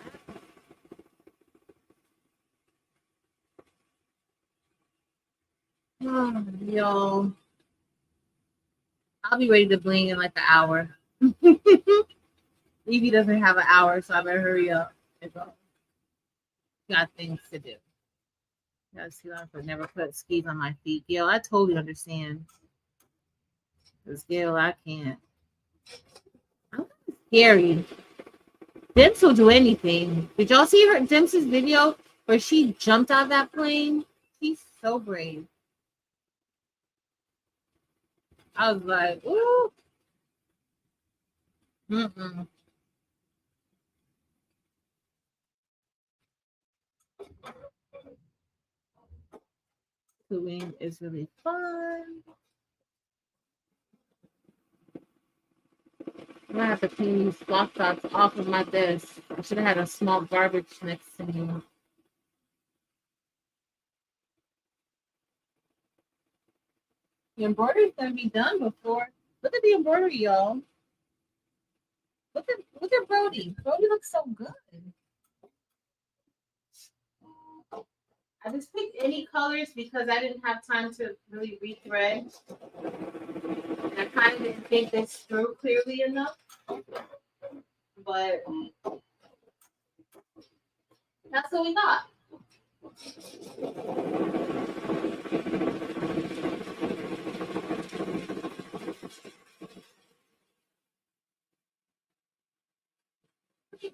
Oh, y'all. I'll be ready to bling in like an hour. Evie doesn't have an hour, so I better hurry up. Got things to do. Gotta see if I could never put skis on my feet. Gail, I totally understand. Because Gail, I can't. I'm scary. Dimps will do anything. Did y'all see her Dimps' video where she jumped out of that plane? She's so brave. I was like, ooh. Mm-mm. Doing is really fun. I'm gonna have to clean these block dots off of my desk. I should have had a small garbage next to me. The embroidery is gonna be done before. Look at the embroidery, y'all. Look at Brody. Brody looks so good. I just picked any colors because I didn't have time to really rethread. And I kind of didn't think this through clearly enough. But that's what we got.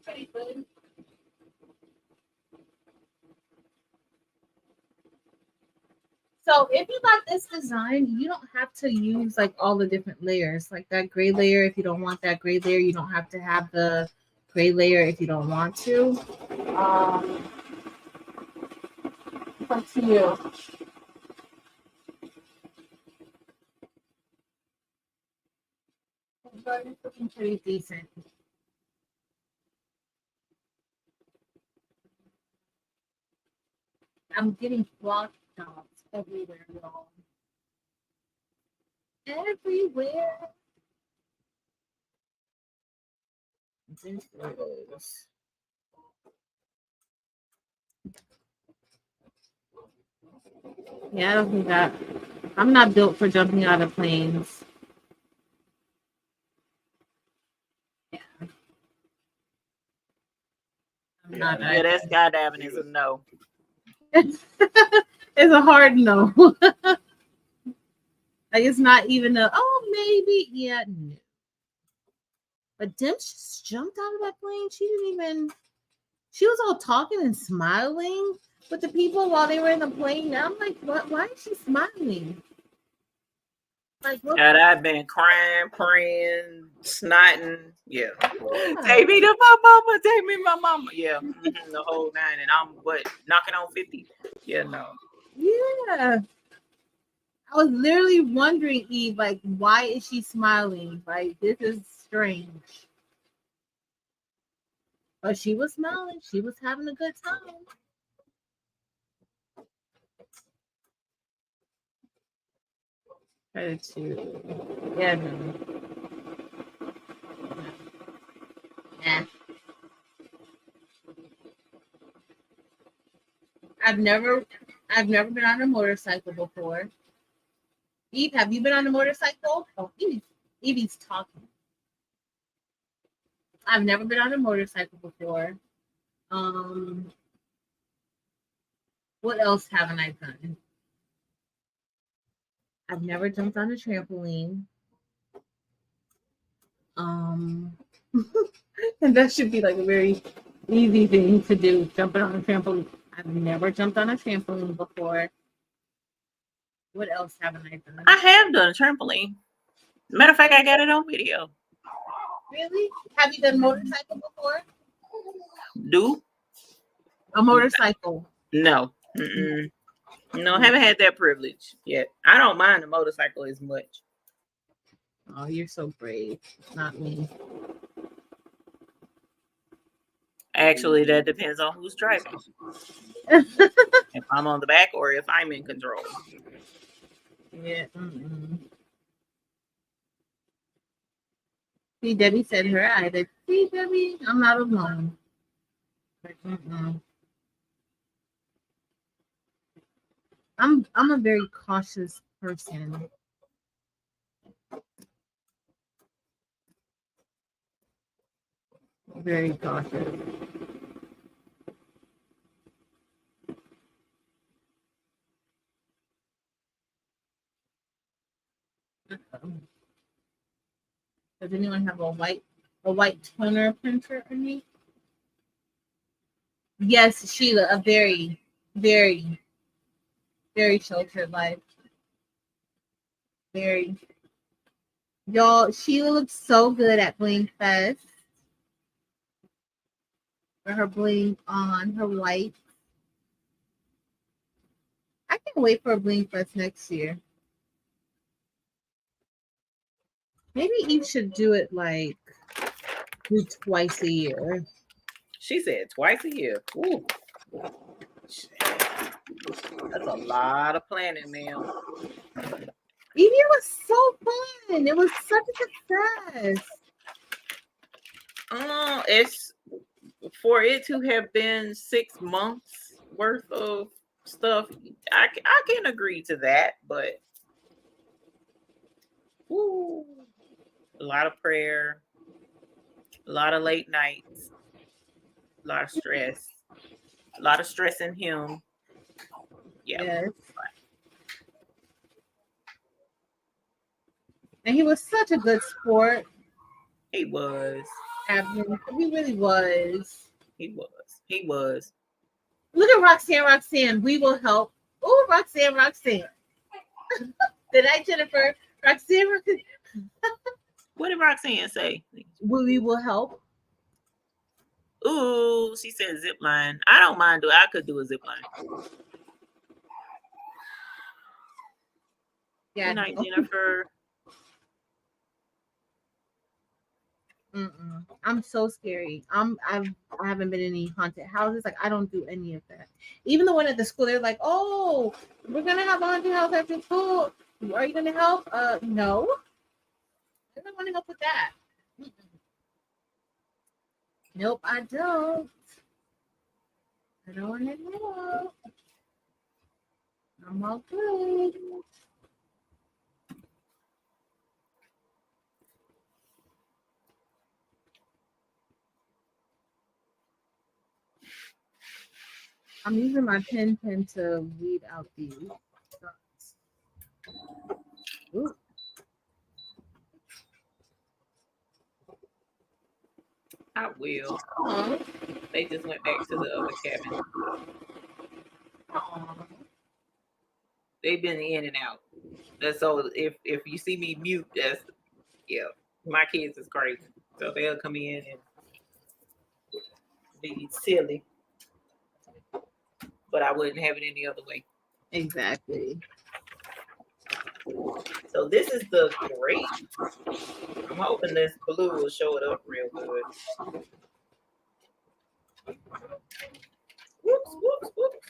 Pretty good. So if you got this design, you don't have to use like all the different layers. Like that gray layer, if you don't want that gray layer, you don't have to have the gray layer if you don't want to. It's up to you. But it's looking pretty decent. I'm getting blocked Everywhere, y'all. Everywhere. Yeah, I don't think that. I'm not built for jumping out of planes. Yeah. I'm not. Yeah, that skydiving is a no. It's a hard no. Like it's not even a maybe. Yeah, no. But Dim just jumped out of that plane. She didn't even. She was all talking and smiling with the people while they were in the plane. I'm like, what? Why is she smiling? Like, what? God, I've been crying, praying, snotting. Yeah. Yeah. Take me to my mama. Take me to my mama. Yeah. The whole nine. And I'm knocking on 50. Yeah, no. Yeah. I was literally wondering, Eve, like, why is she smiling? Like, this is strange. But she was smiling. She was having a good time. Yeah, no. Nah. I've never been on a motorcycle before. Eve, have you been on a motorcycle? Oh, Evie's talking. I've never been on a motorcycle before. What else haven't I done? I've never jumped on a trampoline. And that should be like a very easy thing to do, jumping on a trampoline. I've never jumped on a trampoline before. What else haven't I done? I have done a trampoline. Matter of fact, I got it on video. Really? Have you done motorcycle before? Do? A motorcycle? No. Mm-mm. No, I haven't had that privilege yet. I don't mind the motorcycle as much. Oh, you're so brave. Not me. Actually, that depends on who's driving. If I'm on the back or if I'm in control. Yeah. Mm-mm. See, Debbie said her either. See, Debbie, I'm not alone. Like, I'm a very cautious person. Very cautious. Does anyone have a white toner printer for me? Yes, Sheila, a very, very, very sheltered life. Very. Y'all, Sheila looks so good at Bling Fest. For her bling on, her white. I can't wait for Bling Fest next year. Maybe Eve should do it like do twice a year. She said twice a year. Ooh. That's a lot of planning, man. Evie, it was so fun. It was such a success. It's for it to have been 6 months worth of stuff. I can agree to that, but woo, a lot of prayer, a lot of late nights, a lot of stress, a lot of stress in him. Yeah. Yes. And he was such a good sport. He was. He really was. He was. Look at Roxanne. We will help. Oh, Roxanne. Did I, Jennifer? Roxanne. What did Roxanne say? We will help. Ooh, she said zip line. I don't mind I could do a zip line. Yeah. Good night, Jennifer. I'm so scary. I haven't been in any haunted houses. Like I don't do any of that. Even the one at the school, they're like, "Oh, we're gonna have a haunted house after school. Are you gonna help?" No. I don't want to help with that. Mm-mm. Nope, I don't. I don't want to help. I'm all good. I'm using my pen to read out these. Ooh. I will. Aw. They just went back to the other cabin. Aw. They've been in and out. That's so if you see me mute, that's yeah. My kids is crazy. So they'll come in and be silly. But I wouldn't have it any other way. Exactly. So this is the great. I'm hoping this blue will show it up real good. Whoops, whoops, whoops.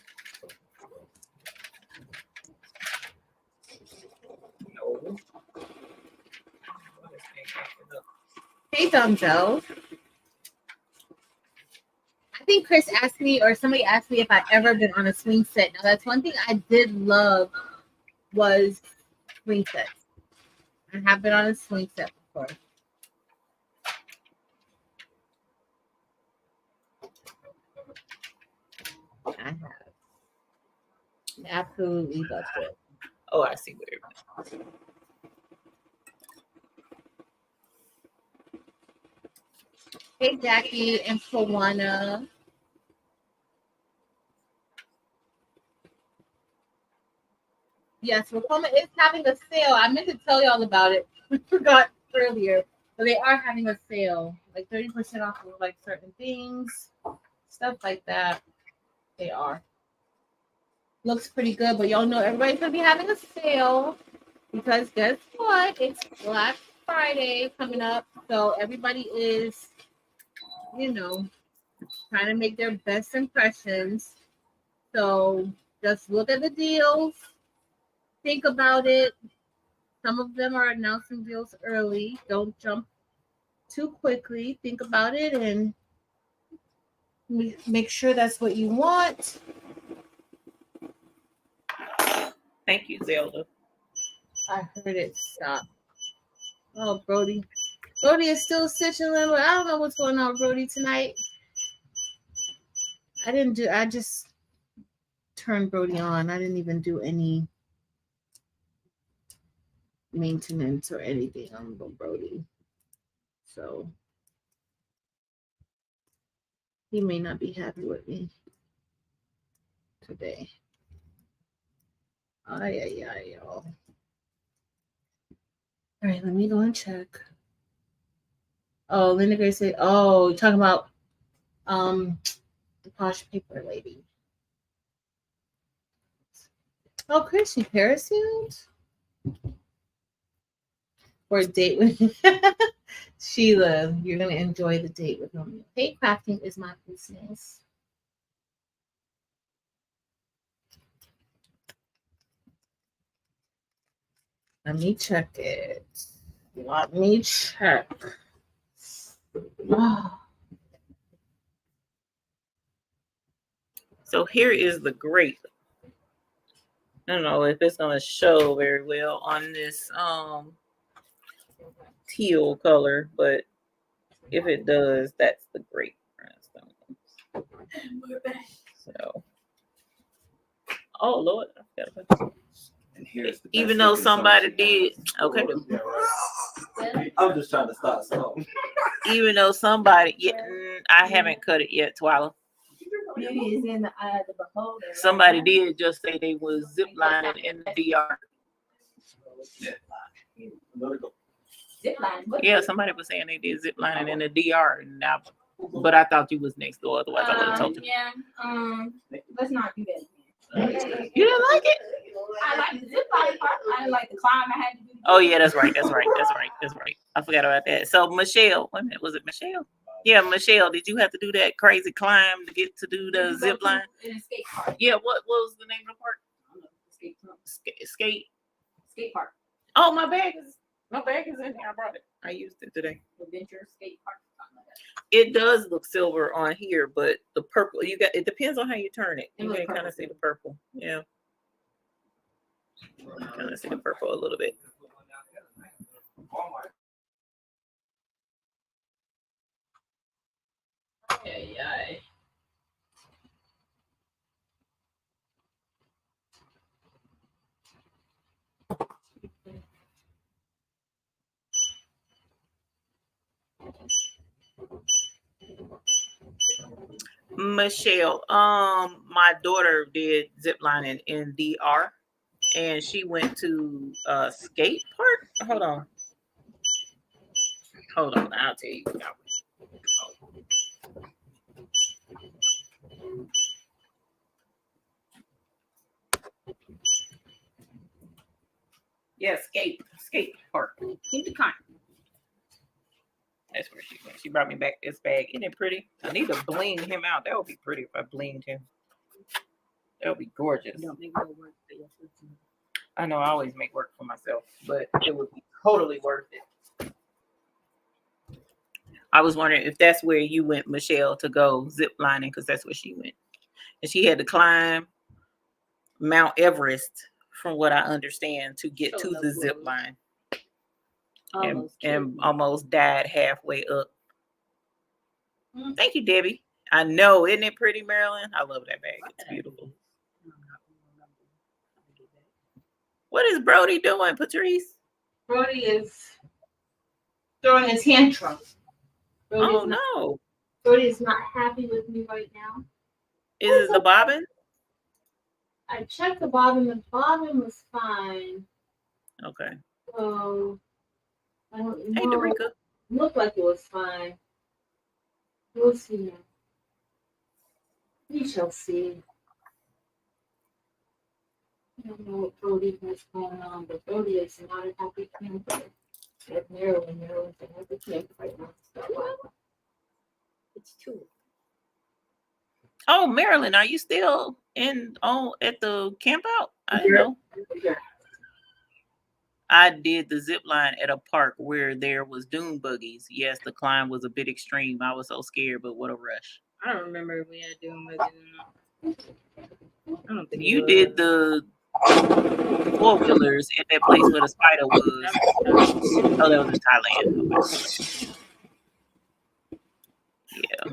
No. Hey, Dumzo. I think Chris asked me, or somebody asked me if I've ever been on a swing set. Now, that's one thing I did love was swing sets. I have been on a swing set before. I have. Absolutely loved it. Oh, I see where. Hey, Jackie and Tawana. Yes, Ricoma is having a sale. I meant to tell y'all about it. We forgot earlier. But they are having a sale. Like 30% off of like certain things. Stuff like that. They are. Looks pretty good, but y'all know everybody's gonna be having a sale because guess what? It's Black Friday coming up. So everybody is, you know, trying to make their best impressions. So just look at the deals, think about it. Some of them are announcing deals early. Don't jump too quickly. Think about it and make sure that's what you want. Thank you, Zelda. I heard it stop. Oh, Brody. Brody is still stitching them. I don't know what's going on, Brody, tonight. I just turned Brody on. I didn't even do any maintenance or anything on Brody. So he may not be happy with me today. Y'all. All right, let me go and check. Oh, Linda Grace said, oh, you're talking about the posh paper lady. Oh, Christian Parachute for a date with Sheila. You're gonna enjoy the date with Romeo. Hey, crafting is my business. Let me check it. Let me check. So here is the great. I don't know if it's gonna show very well on this teal color, but if it does, that's the great Rhinestone. So, oh Lord, I forgot about this. And here's the Even though somebody did, okay. I'm just trying to start something. Even though somebody, I haven't cut it yet, Twila. Beauty is in the eye of the beholder. Somebody did just say they was ziplining in the DR. Zipline. Yeah, somebody was saying they did ziplining in the DR now, but I thought you was next door. Otherwise, I would have told you. Yeah. Let's not do that. You didn't like it? I like the zipline part. I didn't like the climb I had to do. Oh yeah, that's right. That's right. That's right. That's right. I forgot about that. So Michelle, wait a minute, was it Michelle? Yeah, Michelle, did you have to do that crazy climb to get to do the zip line? In a skate park. Yeah, what was the name of the park? I don't know, Skate. skate park. Oh, my bag is in here. I brought it. I used it today. Adventure skate park. Something like that. It does look silver on here, but the purple, it depends on how you turn it. It You looks can kind purple of see too. the purple. Yeah. Kind of see the purple a little bit. Yeah. Michelle, my daughter did zip lining in DR, and she went to a skate park. Hold on, I'll tell you. Yeah, skate park. Keep the kind. That's where she went. She brought me back this bag. Isn't it pretty? I need to bling him out. That would be pretty if I blinged him. That would be gorgeous. Don't make no work for your sister. I know I always make work for myself, but it would be totally worth it. I was wondering if that's where you went, Michelle, to go zip lining, because that's where she went. And she had to climb Mount Everest, from what I understand, to get to the zip line. And almost died halfway up. Thank you, Debbie. I know, isn't it pretty, Marilyn? I love that bag. It's beautiful. What is Brody doing, Patrice? Brody is throwing a tantrum. Oh no. Brody is not happy with me right now. Is it the bobbin? I checked the bobbin. The bobbin was fine. Okay. So I don't know. Hey, Dorica. Looked like it was fine. We'll see now. We shall see. I don't know what Brody has going on, but Brody is not a happy camper. Like Maryland's a happy camper right now. So, It's two. Oh, Marilyn, are you still at the camp out? I didn't know. yeah. I did the zip line at a park where there was dune buggies. Yes, the climb was a bit extreme. I was so scared, but what a rush. I don't remember if we had doing buggies. I don't think You did the four-wheelers at that place where the spider was. Oh, that was in Thailand. Yeah.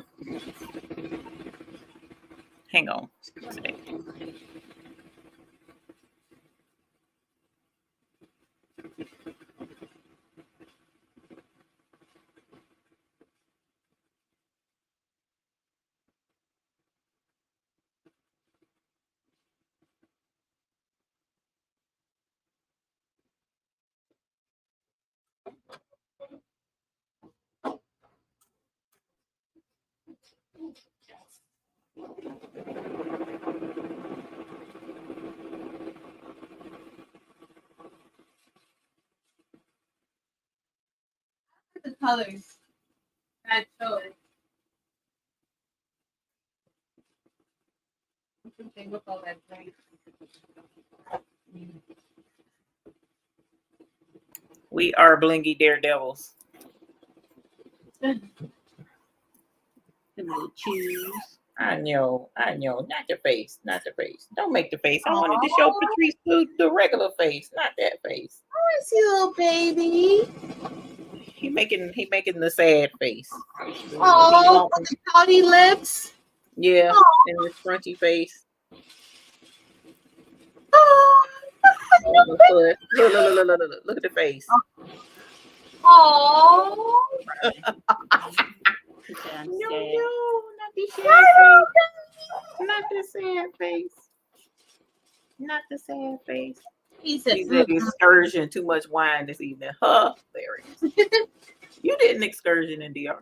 Hang on. The colors. I chose. They look all that great. We are blingy daredevils. Choose. I know. Not your face. Don't make the face. I wanted to show Patrice the regular face, not that face. I see, little baby. He making the sad face. Oh, with the pouty lips. Yeah, and the scrunchy face. Oh, Look at the face. oh. No, not the sad face. Not the sad face. Not the sad face. He said, He's at excursion. Too much wine this evening. Hilarious. You did an excursion in DR.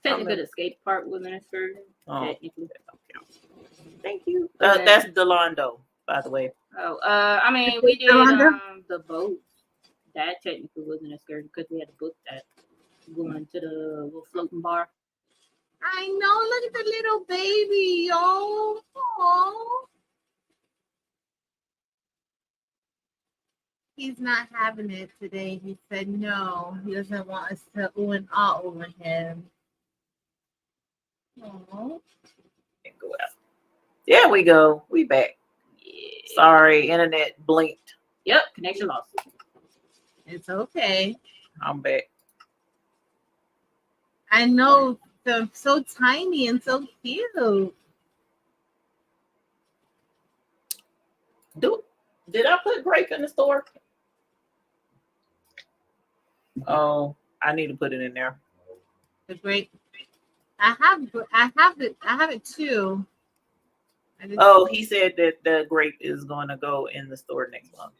Technically, the skate park was an excursion. Oh, Technically. Thank you. That's Delando, by the way. Oh, I mean, we did the boat. That technically wasn't as scary because we had to book that going to the little floating bar. I know. Look at the little baby, yo. Aww. He's not having it today. He said no. He doesn't want us to ooh and ah over him. Aww. And go out. There we go. We back. Yeah. Sorry, internet blinked. Yep, connection lost. It's okay. I'm back. I know. They're so tiny and so cute. Did I put grape in the store? Oh, I need to put it in there. The grape. I have it too. Oh, he said that the grape is going to go in the store next month.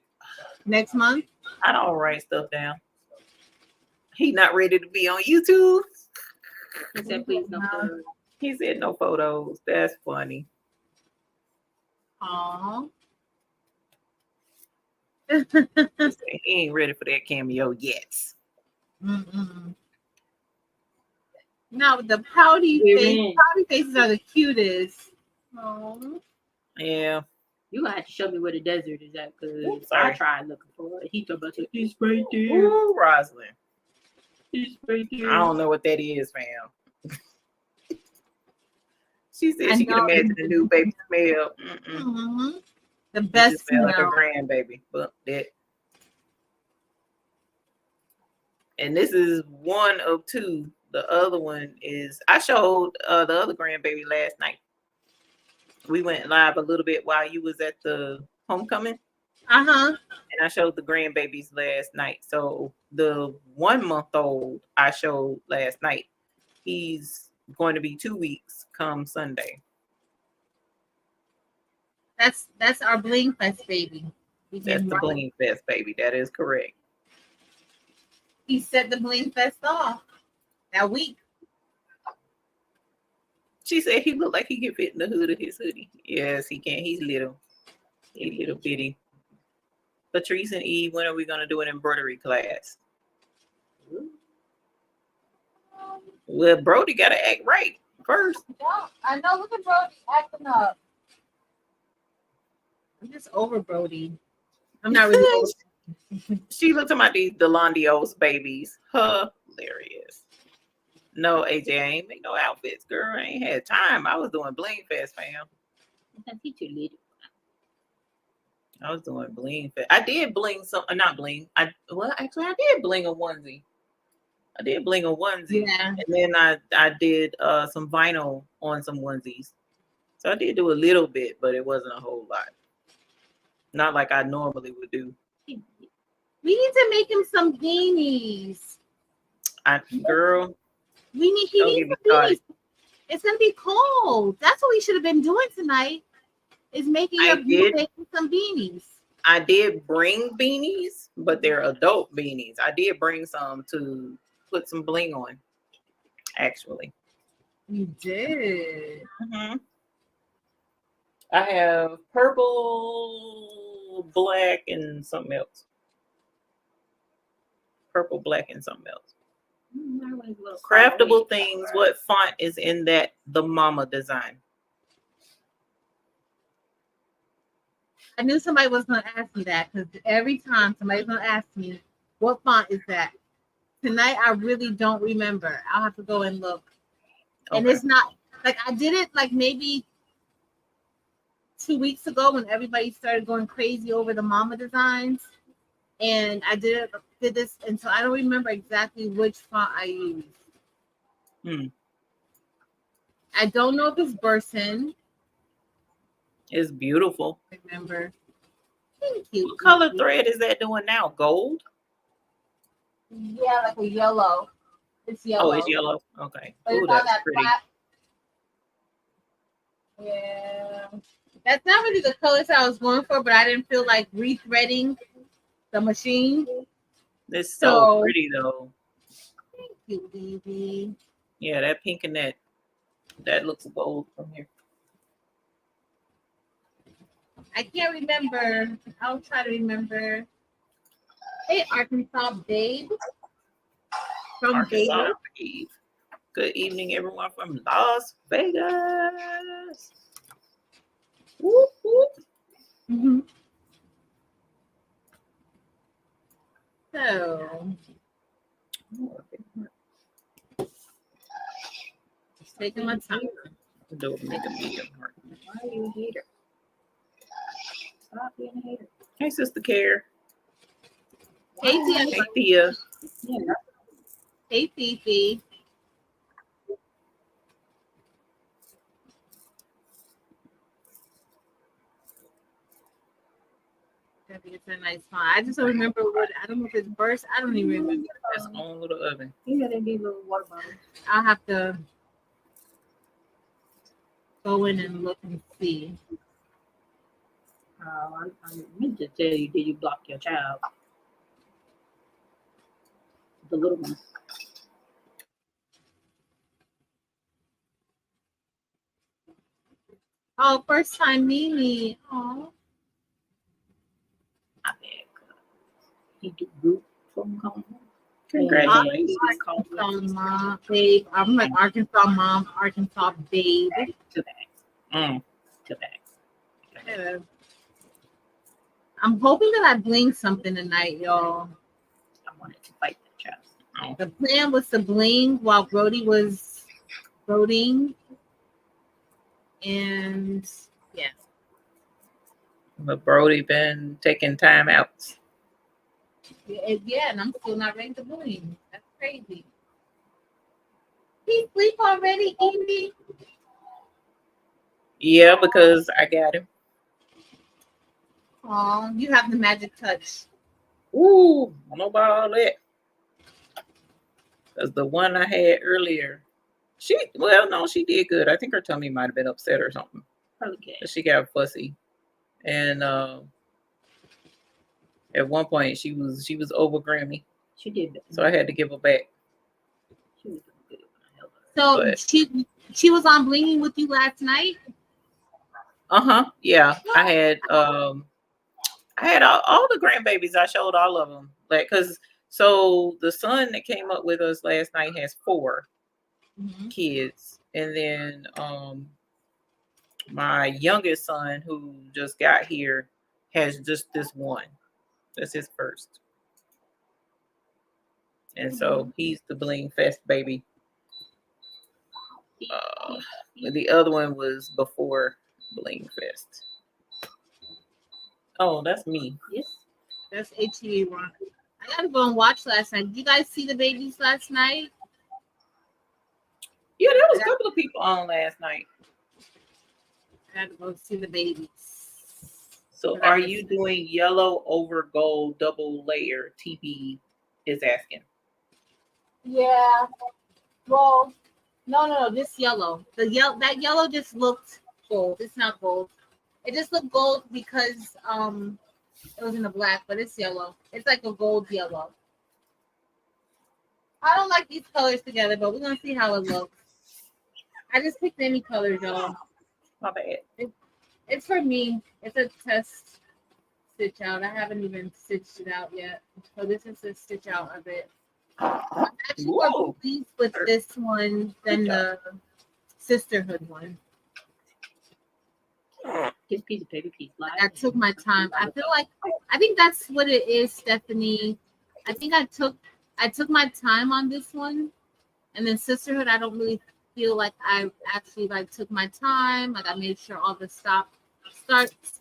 Next month? I don't write stuff down. He not ready to be on YouTube. He said, please no photos. He said no photos. That's funny. Aww. He said he ain't ready for that cameo yet. Mm-mm. No, the pouty faces are the cutest. Aww. Yeah. You gonna have to show me where the desert is at because Sorry. I tried looking for it. He talking about it's right there. Ooh, Rosalind. It's right there. I don't know what that is, fam. She said I she can know. imagine the new baby smell. Mm-hmm. The It best just smell like a smell. grandbaby, but that. And this is one of two. The other one is I showed the other grandbaby last night. We went live a little bit while you was at the homecoming, Uh-huh. and I showed the grandbabies last night. So the 1 month old I showed last night. He's going to be 2 weeks come Sunday. That's our Bling Fest baby. That's the Bling Fest baby. That is correct. He set the Bling Fest off that week. She said he looked like he could fit in the hood of his hoodie. Yes, he can. He's little. He's little bitty. Patrice and Eve, when are we going to do an embroidery class? Well, Brody got to act right first. Yeah, I know. Look at Brody acting up. I'm just over Brody. I'm not really over. She looked at my the Londios babies. Hilarious. No, AJ, I ain't make no outfits, girl. I ain't had time. I was doing Bling Fest, fam. He too little. I was doing Bling Fest. I did bling some, not bling. I did bling a onesie. Yeah. And then I did some vinyl on some onesies. So I did do a little bit, but it wasn't a whole lot. Not like I normally would do. We need to make him some beanies. Girl. He needs some beanies. It's gonna be cold. That's what we should have been doing tonight. Is making some beanies. I did bring beanies, but they're adult beanies. I did bring some to put some bling on. Actually, You did. Mm-hmm. I have purple, black, and something else. Purple, black, and something else. Craftable things. What font is in that? The Mama design. I knew somebody was going to ask me that because every time somebody's going to ask me, what font is that? Tonight, I really don't remember. I'll have to go and look. Okay. And it's not, like, I did it, like, maybe 2 weeks ago when everybody started going crazy over the Mama designs. And I did this, and so I don't remember exactly which font I used. I don't know if it's Burson. It's beautiful. Remember. Thank you. What color thread is that doing now? Gold? Yeah, like a yellow. It's yellow. Oh, it's yellow. Okay. But Ooh, it's on that's that pretty. flat. Yeah. That's not really the colors I was going for, but I didn't feel like rethreading the machine. It's so pretty though. Thank you, baby. Yeah, that pink and that looks gold from here. I can't remember. I'll try to remember. Hey, Arkansas babe. From Arkansas Babe. Eve. Good evening, everyone from Las Vegas. Whoop, whoop. Mm-hmm. So, just taking my time. Do it, make a medium heart. Why are you a hater? Stop being a hater. Hey, Sister Care. Hey, Tia. Hey, Thea. Yeah. Hey, Fifi. It's a nice font. I just don't remember what. I don't know if it's burst. I don't even remember. That's own little oven. You got that big little water bottle. I'll have to go in and look and see. I meant to tell you, did you block your child? The little one. Oh, first time Mimi. Oh, I bet. He do group from home. Congratulations. Arkansas mom, babe. I'm like Arkansas mom, Arkansas babe. To back. To back. Yeah. I'm hoping that I bling something tonight, y'all. I wanted to fight that child. The plan was to bling while Brody was voting. And yeah. But Brody been taking time out. Yeah, and I'm still not ready to bling. That's crazy. He sleep already, Evie? Yeah, because I got him. Oh, you have the magic touch. Ooh, I don't know about all that. Because the one I had earlier, she did good. I think her tummy might have been upset or something. Okay. But she got fussy. And at one point she was over Grammy. She did. So I had to give her back. She was doing good when I held her. So she was on blinging with you last night? Yeah. I had all the grandbabies. I showed all of them. So the son that came up with us last night has 4 kids. And then my youngest son, who just got here, has just this one. That's his first. And so he's the Bling Fest baby. The other one was before Bling Fest. Oh, that's me. Yes. That's HEA Ron. I gotta go and watch last night. Did you guys see the babies last night? Yeah, there was a couple of people on last night. I gotta go see the babies. So are you doing yellow over gold double layer? TB is asking. Yeah. Well, no, this yellow. That yellow just looked gold. It's not gold. It just looked gold because it was in the black, but it's yellow. It's like a gold yellow. I don't like these colors together, but we're gonna see how it looks. I just picked any colors, y'all. My bad. It's for me. It's a test stitch out. I haven't even stitched it out yet. So this is a stitch out of it. I'm actually more pleased with this one than the sisterhood one. This piece of paper piece. I took my time. I think that's what it is, Stephanie. I think I took my time on this one, and then sisterhood. I don't really feel like I actually took my time. Like I made sure all the starts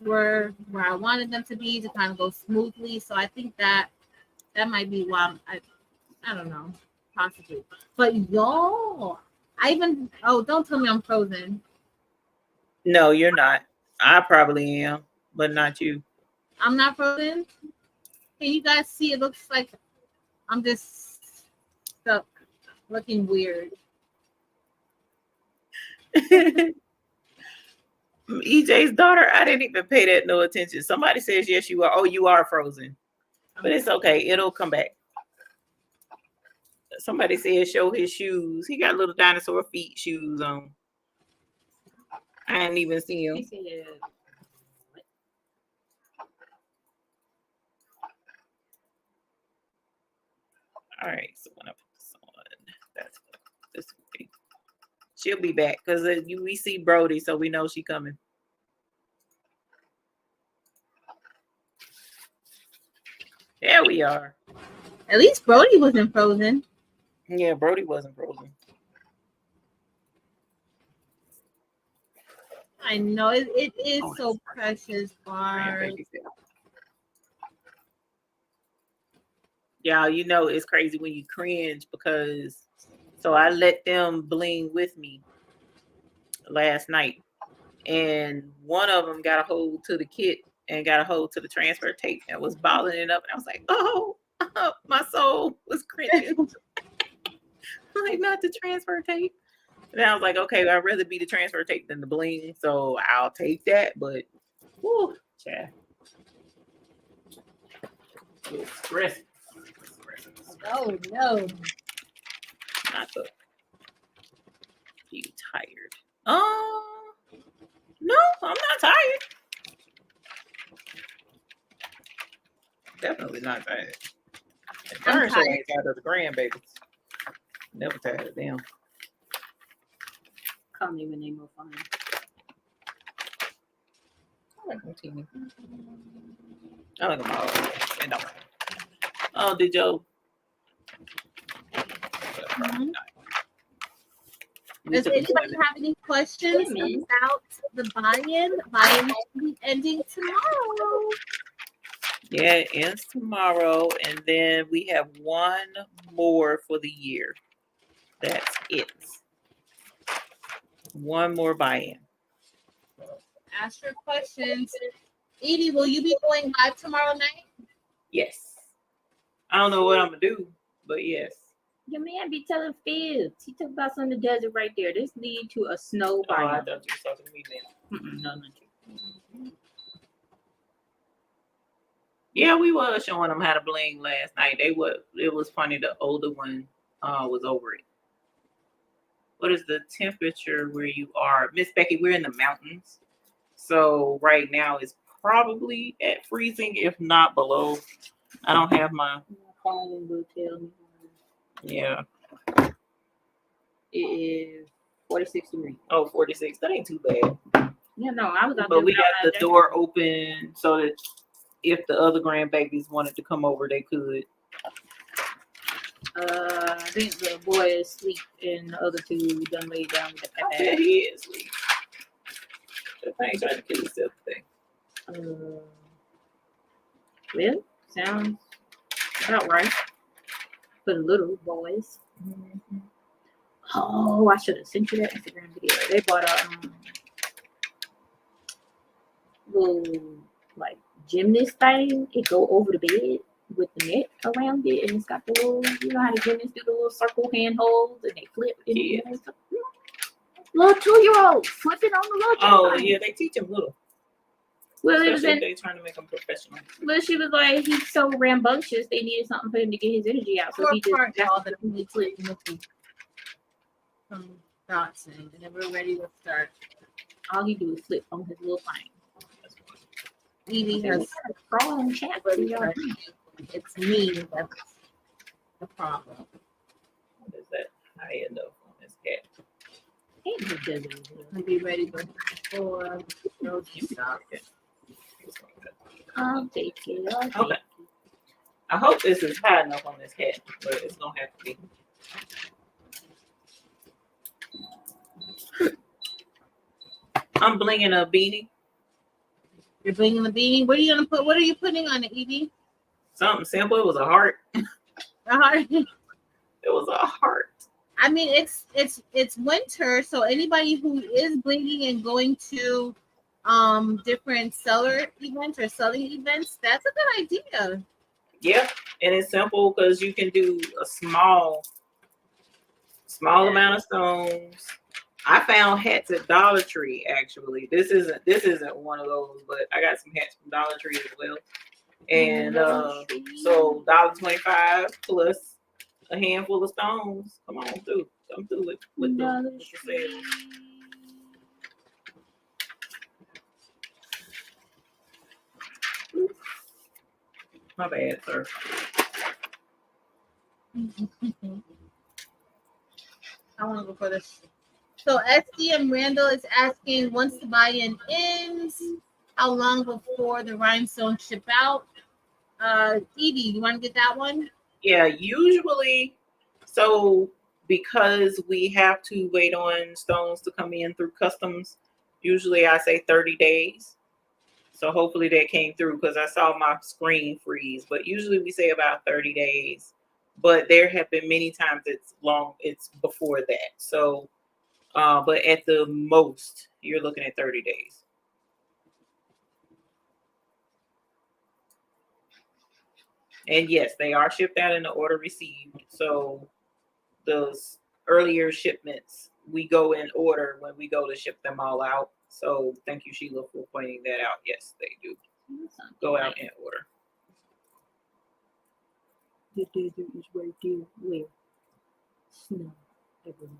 were where I wanted them to be to kind of go smoothly. So I think that might be why I don't know, possibly. But y'all, don't tell me I'm frozen. No, you're not. I probably am, but not you. I'm not frozen. Can you guys see? It looks like I'm just stuck, looking weird. EJ's daughter, I didn't even pay that no attention. Somebody says yes, you are. Oh, you are frozen, but it's okay. It'll come back. Somebody said show his shoes. He got little dinosaur feet shoes on. I didn't even see him. All right, so when I put this on, that's this week. She'll be back because we see Brody, so we know she coming. There we are. At least Brody wasn't frozen. Yeah, Brody wasn't frozen. I know it is so precious, Barb. Yeah, you know it's crazy when you cringe because so I let them bling with me last night, and one of them got a hold to the kit and got a hold to the transfer tape and was balling it up, and I was like, oh, my soul was cringing. Like, not the transfer tape. And I was like, okay, I'd rather be the transfer tape than the bling, so I'll take that. But, whoo, chat. Stress. Oh no. Not the. You tired? No, I'm not tired. Definitely not tired. And Darn sure ain't tired of the grandbabies. Never tired of them. Call me when they move on. I like them teeny. I like them all. And no. Oh, did Joe? Mm-hmm. Does anybody have any questions about the buy-in? Buy-in will be ending tomorrow. Yeah, it ends tomorrow, and then we have one more for the year. That's it. One more buy-in. Ask your questions. Edie, will you be going live tomorrow night? Yes. I don't know what I'm gonna do, but yes. Your man be telling fibs. He talked about some of the desert right there. This lead to a snow Oh, I biome. thought you were talking to me then. No, not you. Yeah, we was showing them how to bling last night. It was funny. The older one was over it. What is the temperature where you are, Miss Becky? We're in the mountains, so right now it's probably at freezing, if not below. I don't have my phone will tell me. Yeah. It is 46 degrees. Oh, 46. That ain't too bad. Yeah, no, I was out But there. we got the door open so that if the other grandbabies wanted to come over, they could. I think the boy is asleep and the other two done laid down with the I bet he is asleep. That thing trying to kill himself today. Well, sounds about right for the little boys. Mm-hmm. Oh, I should have sent you that Instagram video. They bought a little like gymnast thing. It go over the bed with the net around it, and it's got the little, you know how the gymnasts do the little circle handholds and they flip. Yeah. Little 2-year-old flipping on the little. Oh yeah, they teach them little. Well, it was they trying to make him professional. But she was like, he's so rambunctious. They needed something for him to get his energy out. So he just all that we flip from Dotson, and then we're ready to start. All he do is flip on his little thing. Edie has a strong chat. It's me that's the problem. What is that? I end up on this cat. I'll be ready for I'll take it. Okay. I hope this is high enough on this hat, but it's gonna have to be. I'm blinging a beanie. You're blinging the beanie. What are you gonna put? What are you putting on it, Edie? Something simple. It was a heart. A heart. It was a heart. I mean, it's winter, so anybody who is blinging and going to different seller events or selling events, that's a good idea. Yeah, and it's simple because you can do a small amount of stones. I found hats at Dollar Tree. Actually, this isn't one of those, but I got some hats from Dollar Tree as well. And so $1.25 plus a handful of stones. Come on through. Come through with the sales. My bad, sir. I want to go for this. So SDM Randall is asking, wants to buy in ends. How long before the rhinestone ship out? Edie, you want to get that one? Yeah, usually. So because we have to wait on stones to come in through customs, usually I say 30 days. So hopefully that came through because I saw my screen freeze. But usually we say about 30 days. But there have been many times it's before that. So but at the most, you're looking at 30 days. And yes, they are shipped out in the order received. So those earlier shipments, we go in order when we go to ship them all out. So thank you, Sheila, for pointing that out. Yes, they do go out in order. The desert is right there. Where? Snow everywhere.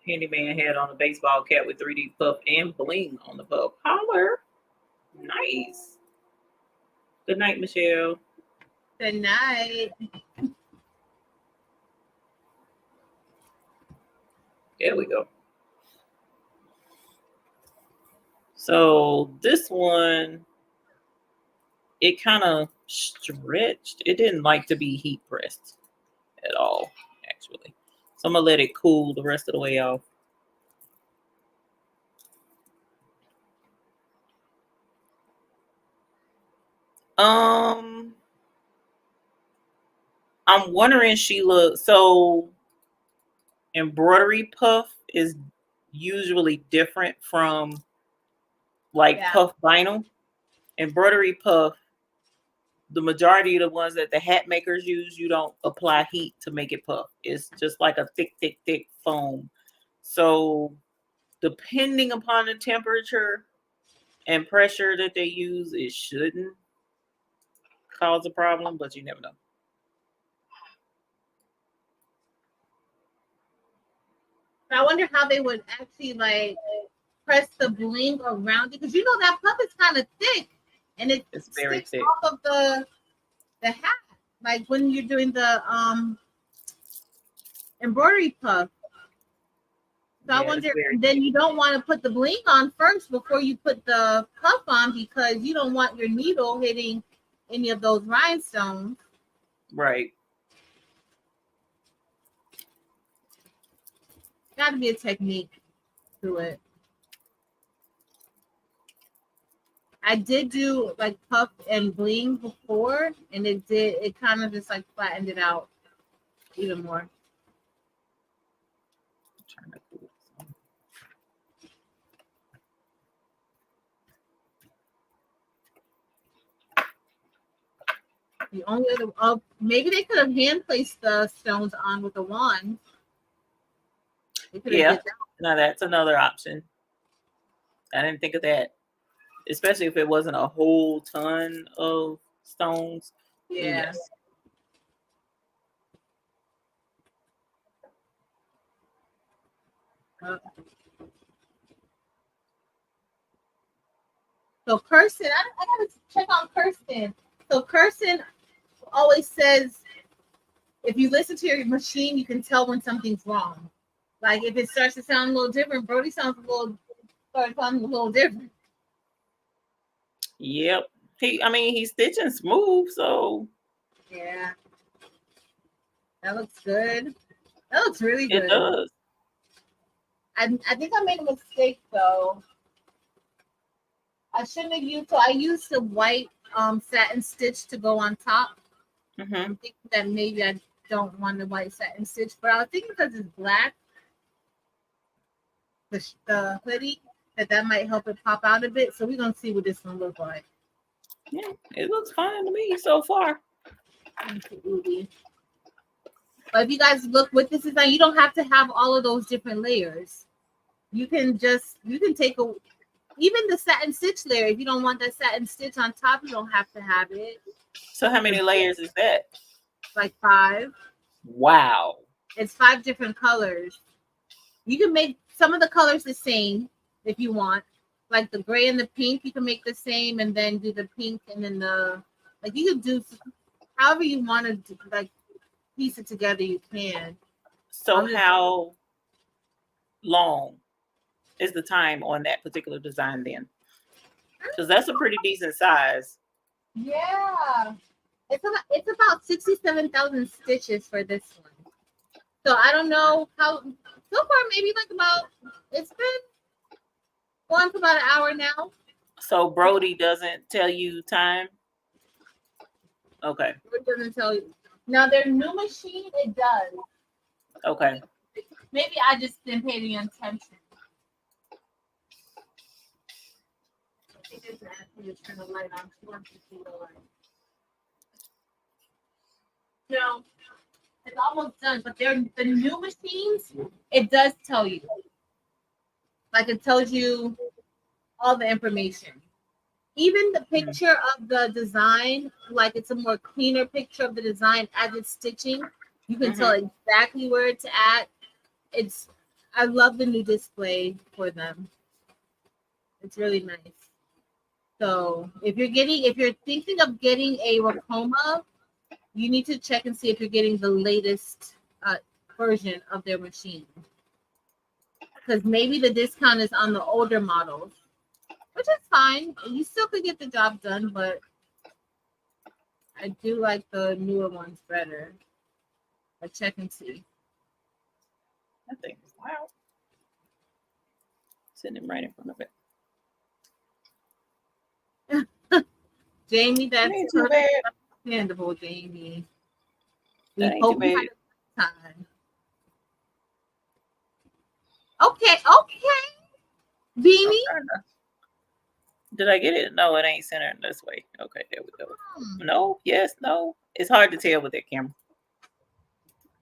Handyman had on a baseball cap with 3D puff and bling on the puff. Holler. Nice. Good night, Michelle. Good night. There we go. So this one, it kind of stretched. It didn't like to be heat pressed at all, actually. So I'm gonna let it cool the rest of the way off. I'm wondering, Sheila, so embroidery puff is usually different from like puff vinyl. Embroidery puff, the majority of the ones that the hat makers use, you don't apply heat to make it puff. It's just like a thick foam. So depending upon the temperature and pressure that they use, it shouldn't cause a problem, but you never know. I wonder how they would actually like press the bling around it, because you know that puff is kind of thick and it's very thick off of the hat. Like when you're doing the embroidery puff. So yeah, I wonder, then you don't want to put the bling on first before you put the puff on, because you don't want your needle hitting any of those rhinestones. Right. Got to be a technique to it. I did do like puff and bling before, and it kind of just like flattened it out even more. The only other, maybe they could have hand placed the stones on with a wand. Yeah, now that's another option. I didn't think of that, especially if it wasn't a whole ton of stones. Yeah. Yes. So Kirsten, I gotta check on Kirsten. So Kirsten always says, if you listen to your machine, you can tell when something's wrong. Like if it starts to sound a little different, Brody sounds a little different. Yep. He's stitching smooth, so yeah. That looks good. That looks really good. It does. I think I made a mistake though. I shouldn't have used, so I used the white satin stitch to go on top. Mm-hmm. I'm thinking that maybe I don't want the white satin stitch, but I was thinking because it's black, the hoodie, that might help it pop out a bit. So we're gonna see what this one looks like. Yeah, it looks fine to me so far. But if you guys look with this design, you don't have to have all of those different layers. You can take even the satin stitch layer. If you don't want that satin stitch on top, you don't have to have it. So how many layers is that? Like 5. Wow. It's 5 different colors. You can make some of the colors the same if you want. Like the gray and the pink, you can make the same and then do the pink and then you could do however you want to like piece it together, you can. So how long is the time on that particular design then? Because that's a pretty decent size. Yeah, it's about 67,000 stitches for this one. So I don't know how. So far, maybe like about it's been going for about an hour now. So Brody doesn't tell you time. Okay. It doesn't tell you. Now their new machine, it does. Okay. Maybe I just didn't pay the attention. I think it's actually turn the light on. No, it's almost done. But the new machines, it does tell you. Like it tells you all the information. Even the picture of the design, like it's a more cleaner picture of the design as it's stitching. You can tell exactly where it's at. I love the new display for them. It's really nice. So if you're thinking of getting a Ricoma, you need to check and see if you're getting the latest version of their machine. Because maybe the discount is on the older models, which is fine. You still could get the job done, but I do like the newer ones better. But check and see. That thing is loud. Sitting right in front of it. Jamie, that's Ain't too bad. understandable, Jamie. We That ain't hope too you bad. had a good time. Okay. Beanie. Did I get it? No, it ain't centered this way. Okay, there we go. No, yes, no. It's hard to tell with that camera.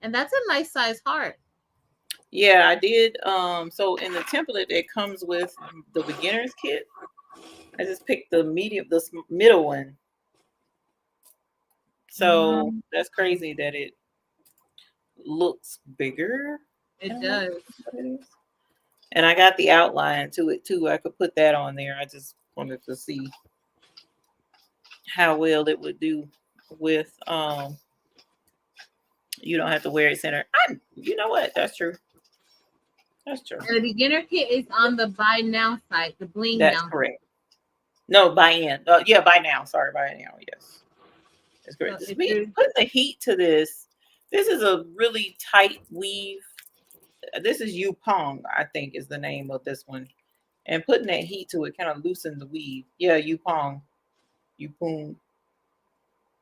And that's a nice size heart. Yeah, I did. So in the template that comes with the beginner's kit, I just picked the middle one. So that's crazy that it looks bigger. It does. And I got the outline to it too. I could put that on there. I just wanted to see how well it would do with you don't have to wear it centered. You know what? That's true. That's true. And the beginner kit is on the buy now site, the Bling That's now. correct. No, buy in. Yeah, buy now. Sorry, buy now. Yes. That's great. So Put the heat to this. This is a really tight weave. This is Yupong, I think, is the name of this one. And putting that heat to it kind of loosened the weave. Yeah, Yupong.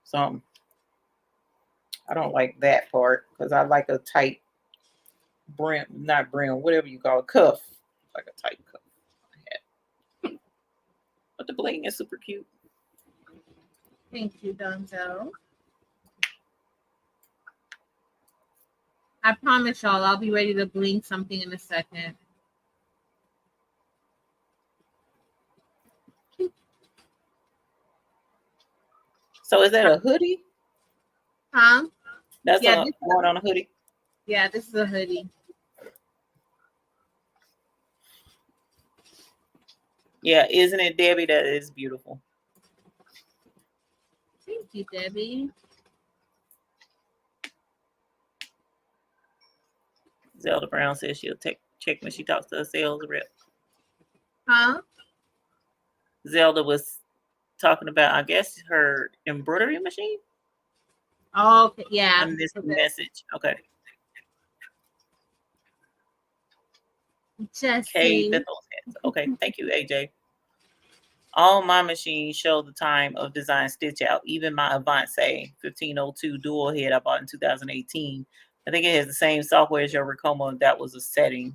Something. I don't like that part because I like a tight brim, not brim, whatever you call it, cuff. Like a tight cuff. But the bling is super cute. Thank you, Donzel. I promise y'all, I'll be ready to bling something in a second. So is that a hoodie? Huh? That's one on a hoodie. Yeah, this is a hoodie. Yeah, isn't it, Debbie? That is beautiful. Thank you, Debbie. Zelda Brown says she'll check when she talks to a sales rep. Huh? Zelda was talking about, I guess, her embroidery machine. Oh, okay. Yeah. I missed the message. Okay. Jesse. Okay, thank you, AJ. All my machines show the time of design stitch out. Even my Avance 1502 dual head I bought in 2018. I think it has the same software as your Ricoma. That was a setting.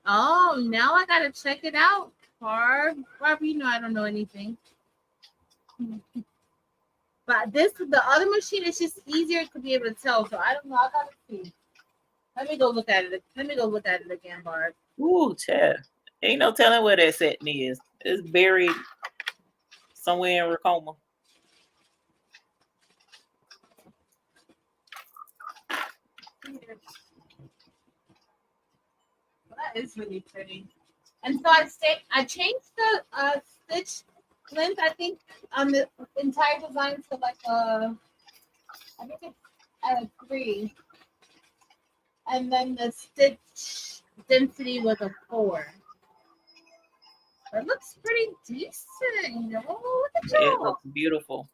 Oh, now I gotta check it out. Barb, you know I don't know anything. But the other machine is just easier to be able to tell. So I don't know. I gotta see. Let me go look at it. Let me go look at it again, Barb. Ooh, Chad. Ain't no telling where that setting is. It's buried somewhere in Ricoma. That is really pretty. And so I changed the stitch length, I think on the entire design to like I think it's at a 3. And then the stitch density was a 4. It looks pretty decent. Oh, look at It y'all. looks beautiful.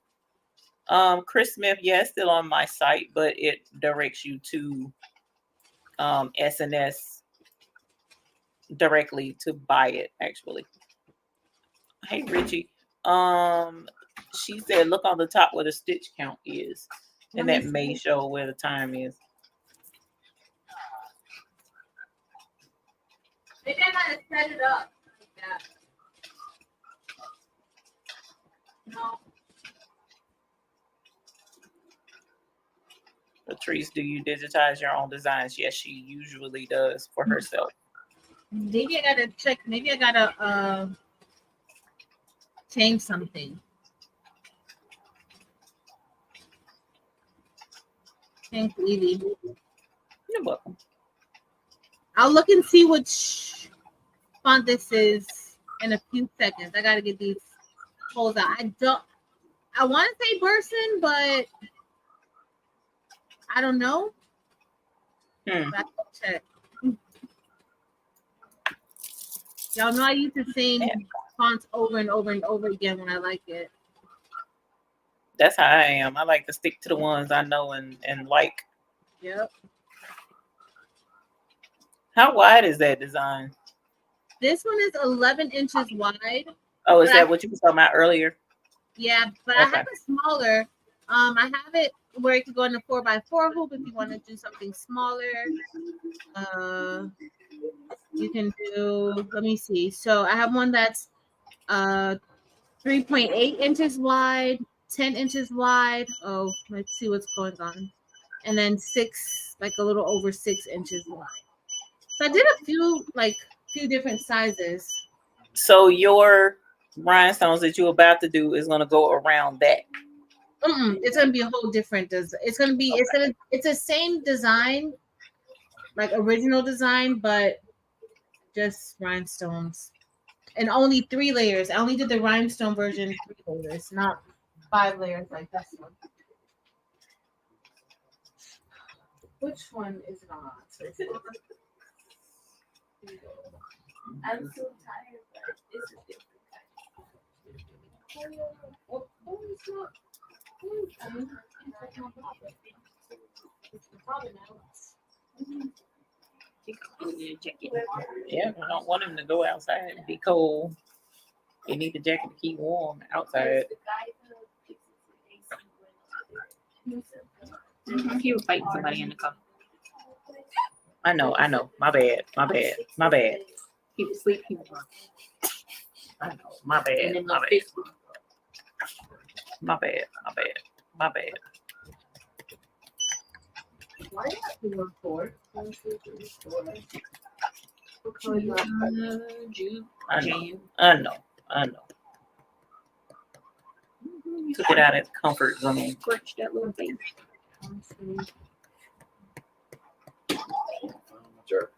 Chris Smith, yeah, it's still on my site, but it directs you to SNS directly to buy it, actually. Hey Richie. She said look on the top where the stitch count is. And that may show where the time is. Maybe I gotta set it up like that. No. Patrice, do you digitize your own designs? Yes, she usually does for herself. Maybe I gotta check. Maybe I gotta change something. Thanks, Lily. You're welcome. I'll look and see which font this is in a few seconds. I gotta get these holes out. I want to say Burson, but I don't know. I have to check. Y'all know I use the same fonts over and over and over again when I like it. That's how I am. I like to stick to the ones I know and like. Yep. How wide is that design? This one is 11 inches wide. Oh, is that what you were talking about earlier? Yeah, but I have it smaller. I have it where it could go in a 4x4 hoop if you want to do something smaller. You can do, let me see. So I have one that's 3.8 inches wide, 10 inches wide. Oh, let's see what's going on. And then 6, like a little over 6 inches wide. So I did a few different sizes. So your rhinestones that you're about to do is going to go around that. It's going to be a whole different design. It's going to be, it's the same design, like original design, but just rhinestones. And only 3 layers. I only did the rhinestone version 3 layers, not 5 layers like this one. Which one is not? I'm so tired, but it's a different Yeah, I don't want him to go outside and be cold. They need the jacket to keep warm outside. He was fighting somebody in the car. I know. My bad. He was asleep. He was wrong. I know. My bad. Why do you have to record? I know. Took it out of its comfort zone. Crunch that little baby. Sure.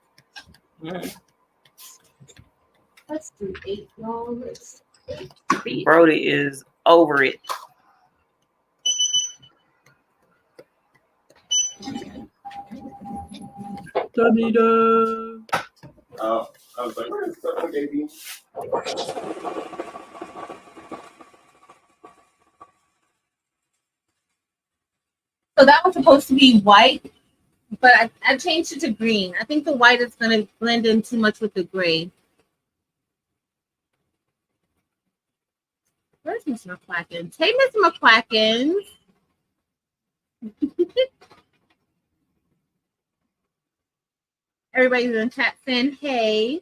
Let's do $8. Brody is over it. I was like, where's the baby? So that was supposed to be white, but I changed it to green. I think the white is going to blend in too much with the gray. Where's Mr. McQuackins? Hey, Mr. McQuackins. Everybody's in chat saying, hey.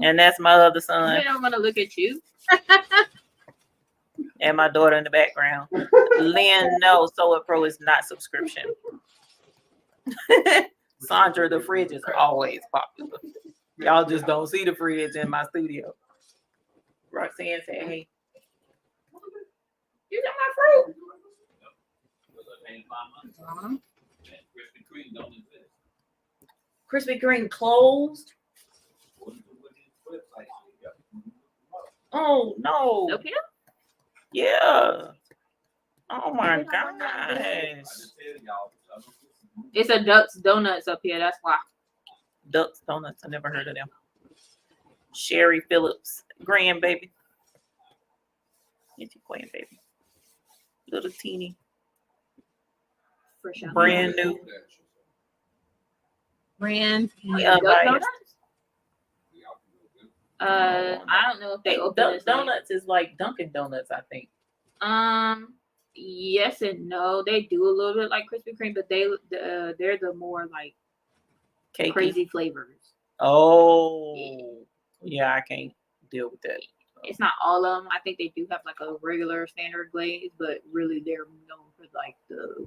And that's my other son. They don't want to look at you. And my daughter in the background. Lynn, no, Solar Pro is not subscription. Sandra, the fridge is always popular. Y'all just don't see the fridge in my studio. Roxanne said, hey, you got my fruit. Krispy Kreme closed. Oh no. Up here? Yeah. Oh my gosh. It's a Duck's Donuts up here. That's why. Ducks Donuts. I never heard of them. Sherry Phillips, grandbaby. It's your grandbaby. Little teeny, Fresh out. brand new. Brand new. Yeah, Duck biased. Donuts? I don't know if they open Duck this late. Donuts is like Dunkin' Donuts, I think. Yes and no. They do a little bit like Krispy Kreme, but they're the more like Cakey. crazy flavors. Oh, yeah, I can't deal with that. It's not all of them. I think they do have like a regular standard glaze, but really they're known for like the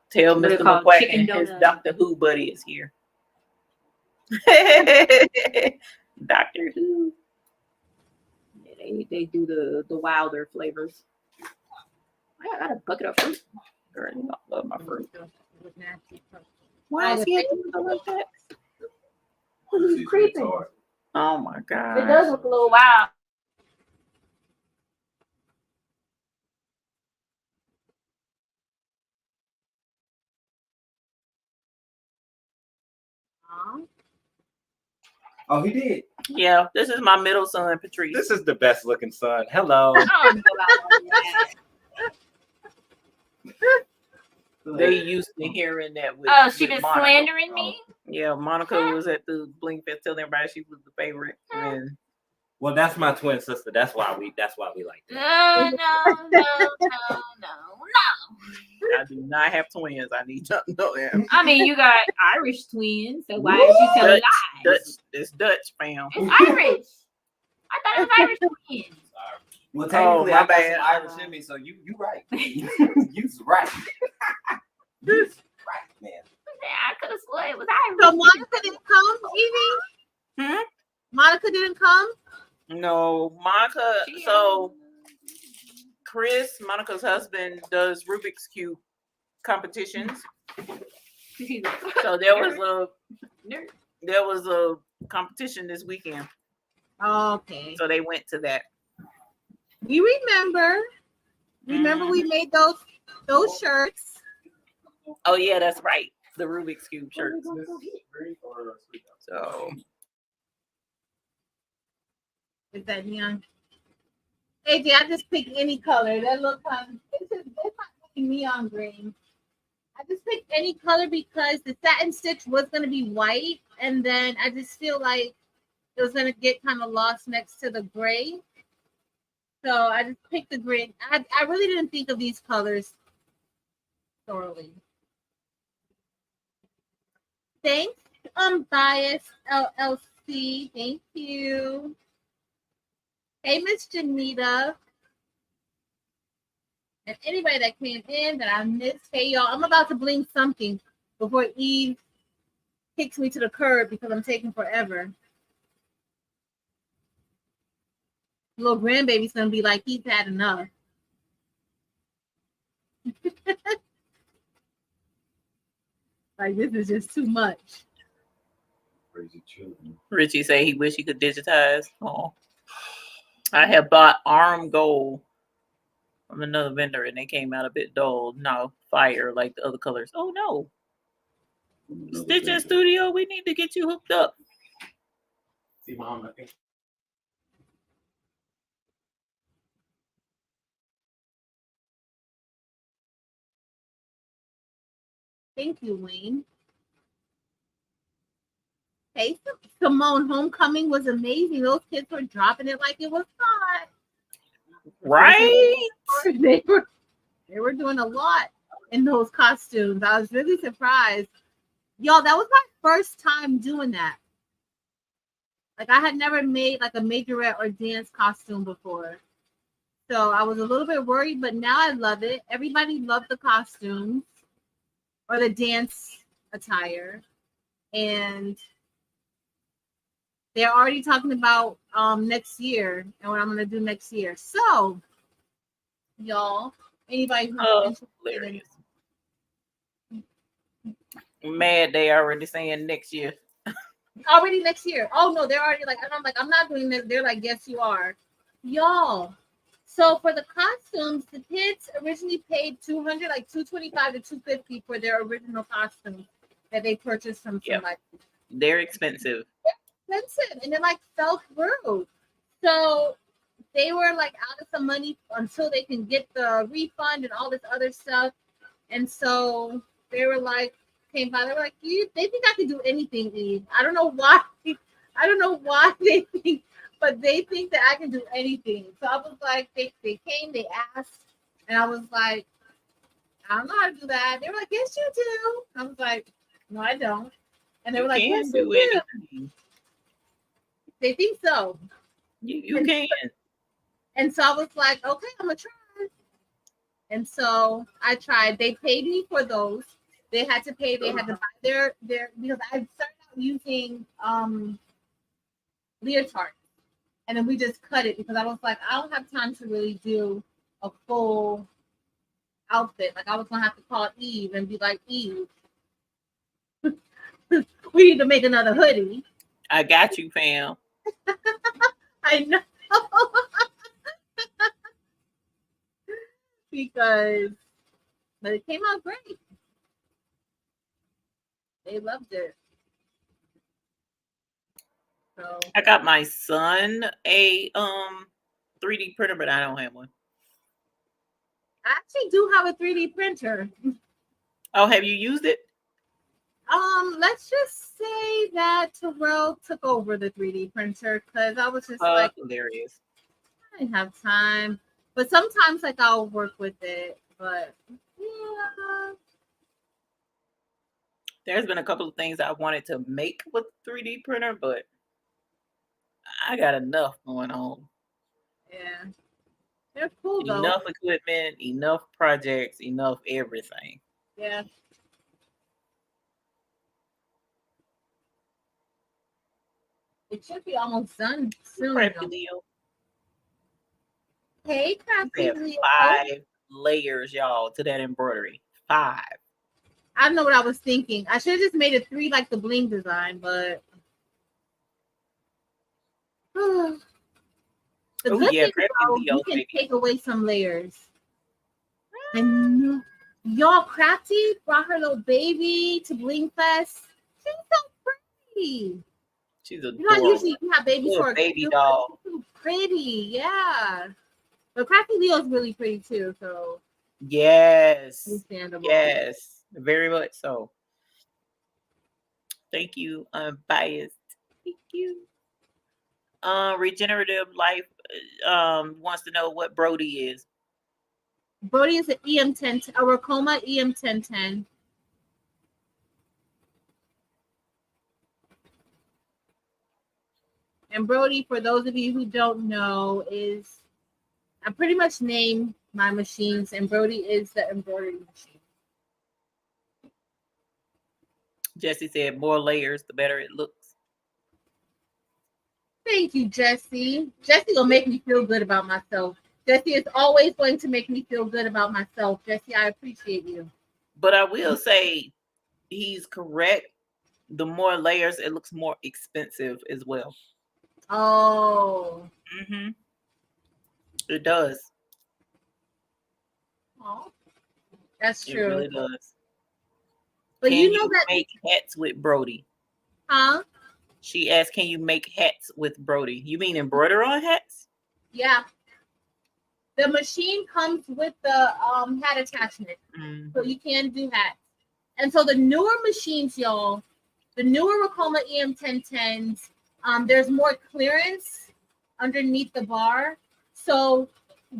Tell what they Mr. call it, chicken McQuacken his donut. Doctor Who buddy is here. Doctor Who. Yeah, they do the wilder flavors. I got a bucket of fruit. Girl, you don't love my fruit. Why Why is he doing like that? It's creeping. Oh my god. It does look a little wild. Oh, he did. Yeah, this is my middle son, Patrice. This is the best looking son. Hello. I don't know about that. They used to hearing that with. Oh, she with been Monica. slandering me? Yeah, Monica was at the Bling Fest telling everybody she was the favorite. And Well, that's my twin sister. That's why we like that. No. I do not have twins. I need to know that. I mean, you got Irish twins, so why did you tell lies? Dutch, it's Dutch, fam. It's Irish. I thought it was Irish twins. Well, technically, my I got bad. some Irish in me, so you right. You's right. You's right, man. I could have sworn it was So Irish. Monica didn't come, Evie? Monica didn't come? No, Monica. So Chris, Monica's husband, does Rubik's Cube competitions. So there was a competition this weekend. Okay. So they went to that. We remember. Remember we made those shirts. Oh yeah, that's right. The Rubik's Cube shirts. So Is that neon? AJ, I just picked any color. That look kind of, it's not really neon green. I just picked any color because the satin stitch was going to be white. And then I just feel like it was going to get kind of lost next to the gray. So I just picked the green. I really didn't think of these colors thoroughly. Thanks, Bias LLC. Thank you. Hey, Miss Janita. And anybody that came in that I missed, hey, y'all, I'm about to bling something before Eve kicks me to the curb because I'm taking forever. Little grandbaby's going to be like, he's had enough. Like, this is just too much. Crazy children. Richie say he wish he could digitize. Oh, I have bought arm gold from another vendor and they came out a bit dull. No, fire like the other colors. Oh no. Stitching Studio, we need to get you hooked up. See, Mom, I think. Thank you, Wayne. Hey, Simone, homecoming was amazing. Those kids were dropping it like it was hot. Right? They were doing a lot in those costumes. I was really surprised. Y'all, that was my first time doing that. Like, I had never made like a majorette or dance costume before. So I was a little bit worried, but now I love it. Everybody loved the costumes or the dance attire. And they're already talking about next year and what I'm going to do next year. So, y'all, anybody who's hilarious. Mad they already saying next year. Already next year. Oh no, they're already like, and I'm like, I'm not doing this. They're like, yes, you are, y'all. So for the costumes, the kids originally paid 200, like 225 to 250 for their original costumes that they purchased from Yep. somebody. They're expensive. Expensive, and it like fell through. So they were like out of some money until they can get the refund and all this other stuff. And so they were like, came by, they were like, they think I can do anything, Eve. I don't know why. I don't know why they think, but they think that I can do anything. So I was like, they came, they asked, and I was like, I don't know how to do that. They were like, yes, you do. I was like, no, I don't. And they were like, yes, you do. Anything. They think so. You And can. And so I was like, okay, I'm gonna try. And so I tried. They paid me for those. They had to pay. They had to buy their because I started out using leotard, and then we just cut it because I was like, I don't have time to really do a full outfit. Like I was gonna have to call Eve and be like, Eve, we need to make another hoodie. I got you, fam. I know. Because but it came out great. They loved it. So I got my son a 3D printer, but I don't have one. I actually do have a 3D printer. Oh, have you used it? Let's just say that Terrell took over the 3D printer because I was just like, Hilarious. I didn't have time. But sometimes like I'll work with it. But yeah. There's been a couple of things I wanted to make with 3D printer, but I got enough going on. Yeah. They're cool though. Enough equipment, enough projects, enough everything. Yeah. It should be almost done soon. Crafty Leo. Hey, Crafty Have Leo. 5 layers, y'all, to that embroidery. 5. I don't know what I was thinking. I should have just made it 3 like the bling design, but the Oh, good yeah, thing Crafty though, Leo, you can baby. take away some layers. And y'all, Crafty brought her little baby to Bling Fest. She's so pretty. She's adorable. You know, usually you have babies Little for a baby doll. She's so pretty, yeah. But Crafty Leo's really pretty too, so Yes. understandable. Yes. Very much so. Thank you, Unbiased. Thank you. Regenerative Life wants to know what Brody is. Brody is an em1010, a Ricoma em1010. And Brody, for those of you who don't know, is I pretty much name my machines, and Brody is the embroidery machine. Jesse said more layers, the better it looks. Thank you, Jesse. Jesse will make me feel good about myself. Jesse is always going to make me feel good about myself. Jesse, I appreciate you. But I will say he's correct. The more layers, it looks more expensive as well. Oh. Mm-hmm. It does. Oh. That's true. It really does. But can you know that make hats with Brody? Huh? She asked, can you make hats with Brody? You mean embroider on hats? Yeah. The machine comes with the hat attachment. So you can do hats. And so the newer machines, y'all, the newer Ricoma em1010s, there's more clearance underneath the bar. So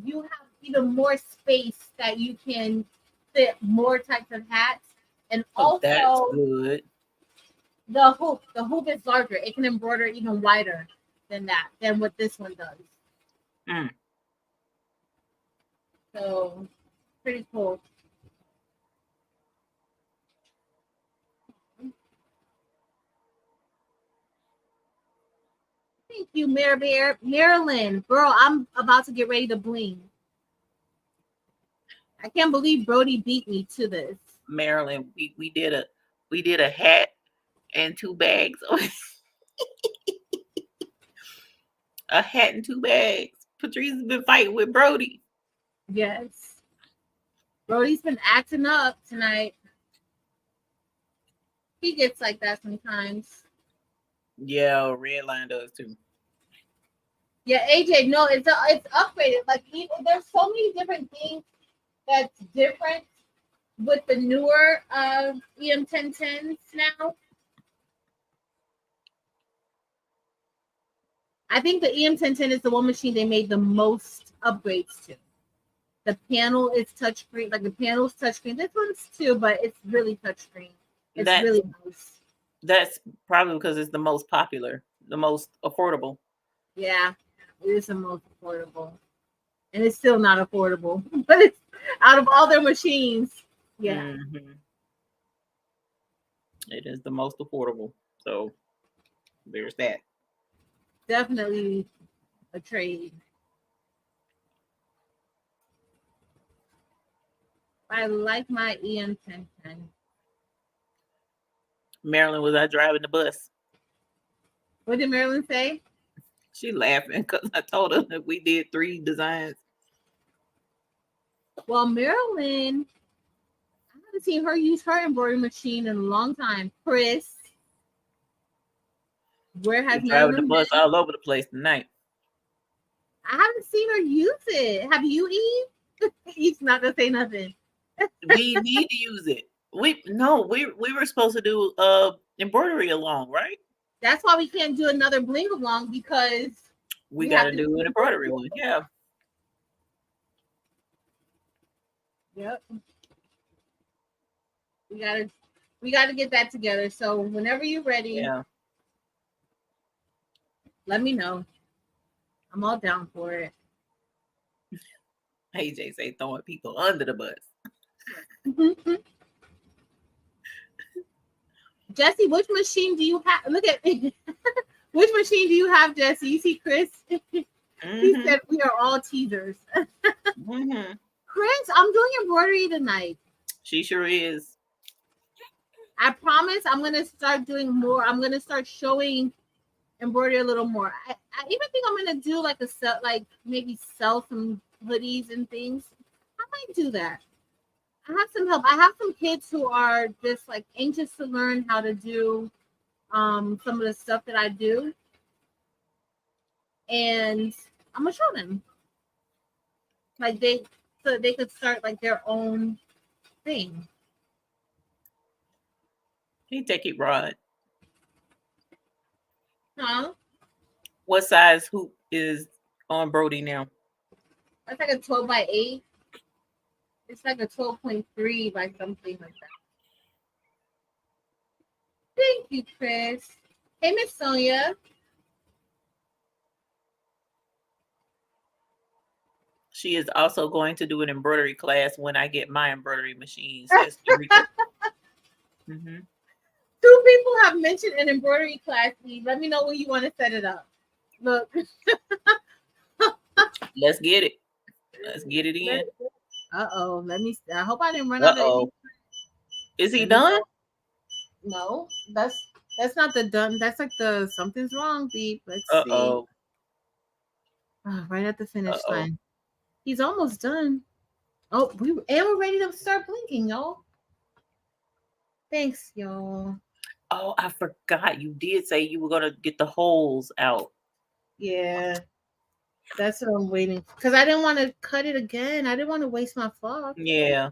you have even more space that you can fit more types of hats. And also that's good. The hoop is larger. It can embroider even wider than what this one does. So pretty cool. Thank you, Marilyn. Girl, I'm about to get ready to bling. I can't believe Brody beat me to this. Marilyn, we did a hat and 2 bags. A hat and 2 bags. Patrice has been fighting with Brody. Yes. Brody's been acting up tonight. He gets like that sometimes. Yeah, Redline does too. Yeah, AJ, no, it's upgraded. Like there's so many different things that's different with the newer em1010s now. I think the em1010 is the one machine they made the most upgrades to. The panel is touchscreen, like the panel's touchscreen. This one's too, but it's really touchscreen. It's really nice. That's probably because it's the most popular, the most affordable. Yeah, it is the most affordable. And it's still not affordable. But it's out of all their machines. Yeah. Mm-hmm. It is the most affordable. So there's that. Definitely a trade. I like my em1010. Marilyn was out driving the bus. What did Marilyn say? She laughing because I told her that we did 3 designs. Well, Marilyn, I haven't seen her use her embroidery machine in a long time. Chris, where has She's driving the Marilyn bus been? all over the place tonight. I haven't seen her use it. Have you, Eve? Eve's not gonna say nothing. We need to use it. We were supposed to do embroidery along, right? That's why we can't do another bling along because We have gotta to do an embroidery one. Yeah. Yep. We gotta get that together. So whenever you're ready, Yeah. let me know. I'm all down for it. AJ say throwing people under the bus. Jesse, which machine do you have? Look at which machine do you have, Jesse? You see Chris? He said we are all teasers. Chris, I'm doing embroidery tonight. She sure is. I promise I'm gonna start doing more. I'm gonna start showing embroidery a little more. I even think I'm gonna do like maybe sell some hoodies and things. I might do that. I have some help. I have some kids who are just like anxious to learn how to do some of the stuff that I do. And I'm gonna show them. Like so they could start like their own thing. Can you take it, Rod? Huh? What size hoop is on Brody now? That's like a 12 by 8. It's like a 12.3 by something like that. Thank you, Chris. Hey, Miss Sonia. She is also going to do an embroidery class when I get my embroidery machine. Says Rika. Mm-hmm. 2 people have mentioned an embroidery class. Let me know when you want to set it up. Look. Let's get it. Let's get it in. Uh-oh. I hope I didn't run out of it. Is he done? No, that's not the done. That's like the something's wrong beep. Let's see. Oh, right at the finish line. He's almost done. Oh, we're ready to start blinking, y'all. Thanks, y'all. Oh, I forgot. You did say you were gonna get the holes out. Yeah. That's what I'm waiting because I didn't want to cut it again. I didn't want to waste my flock. Yeah.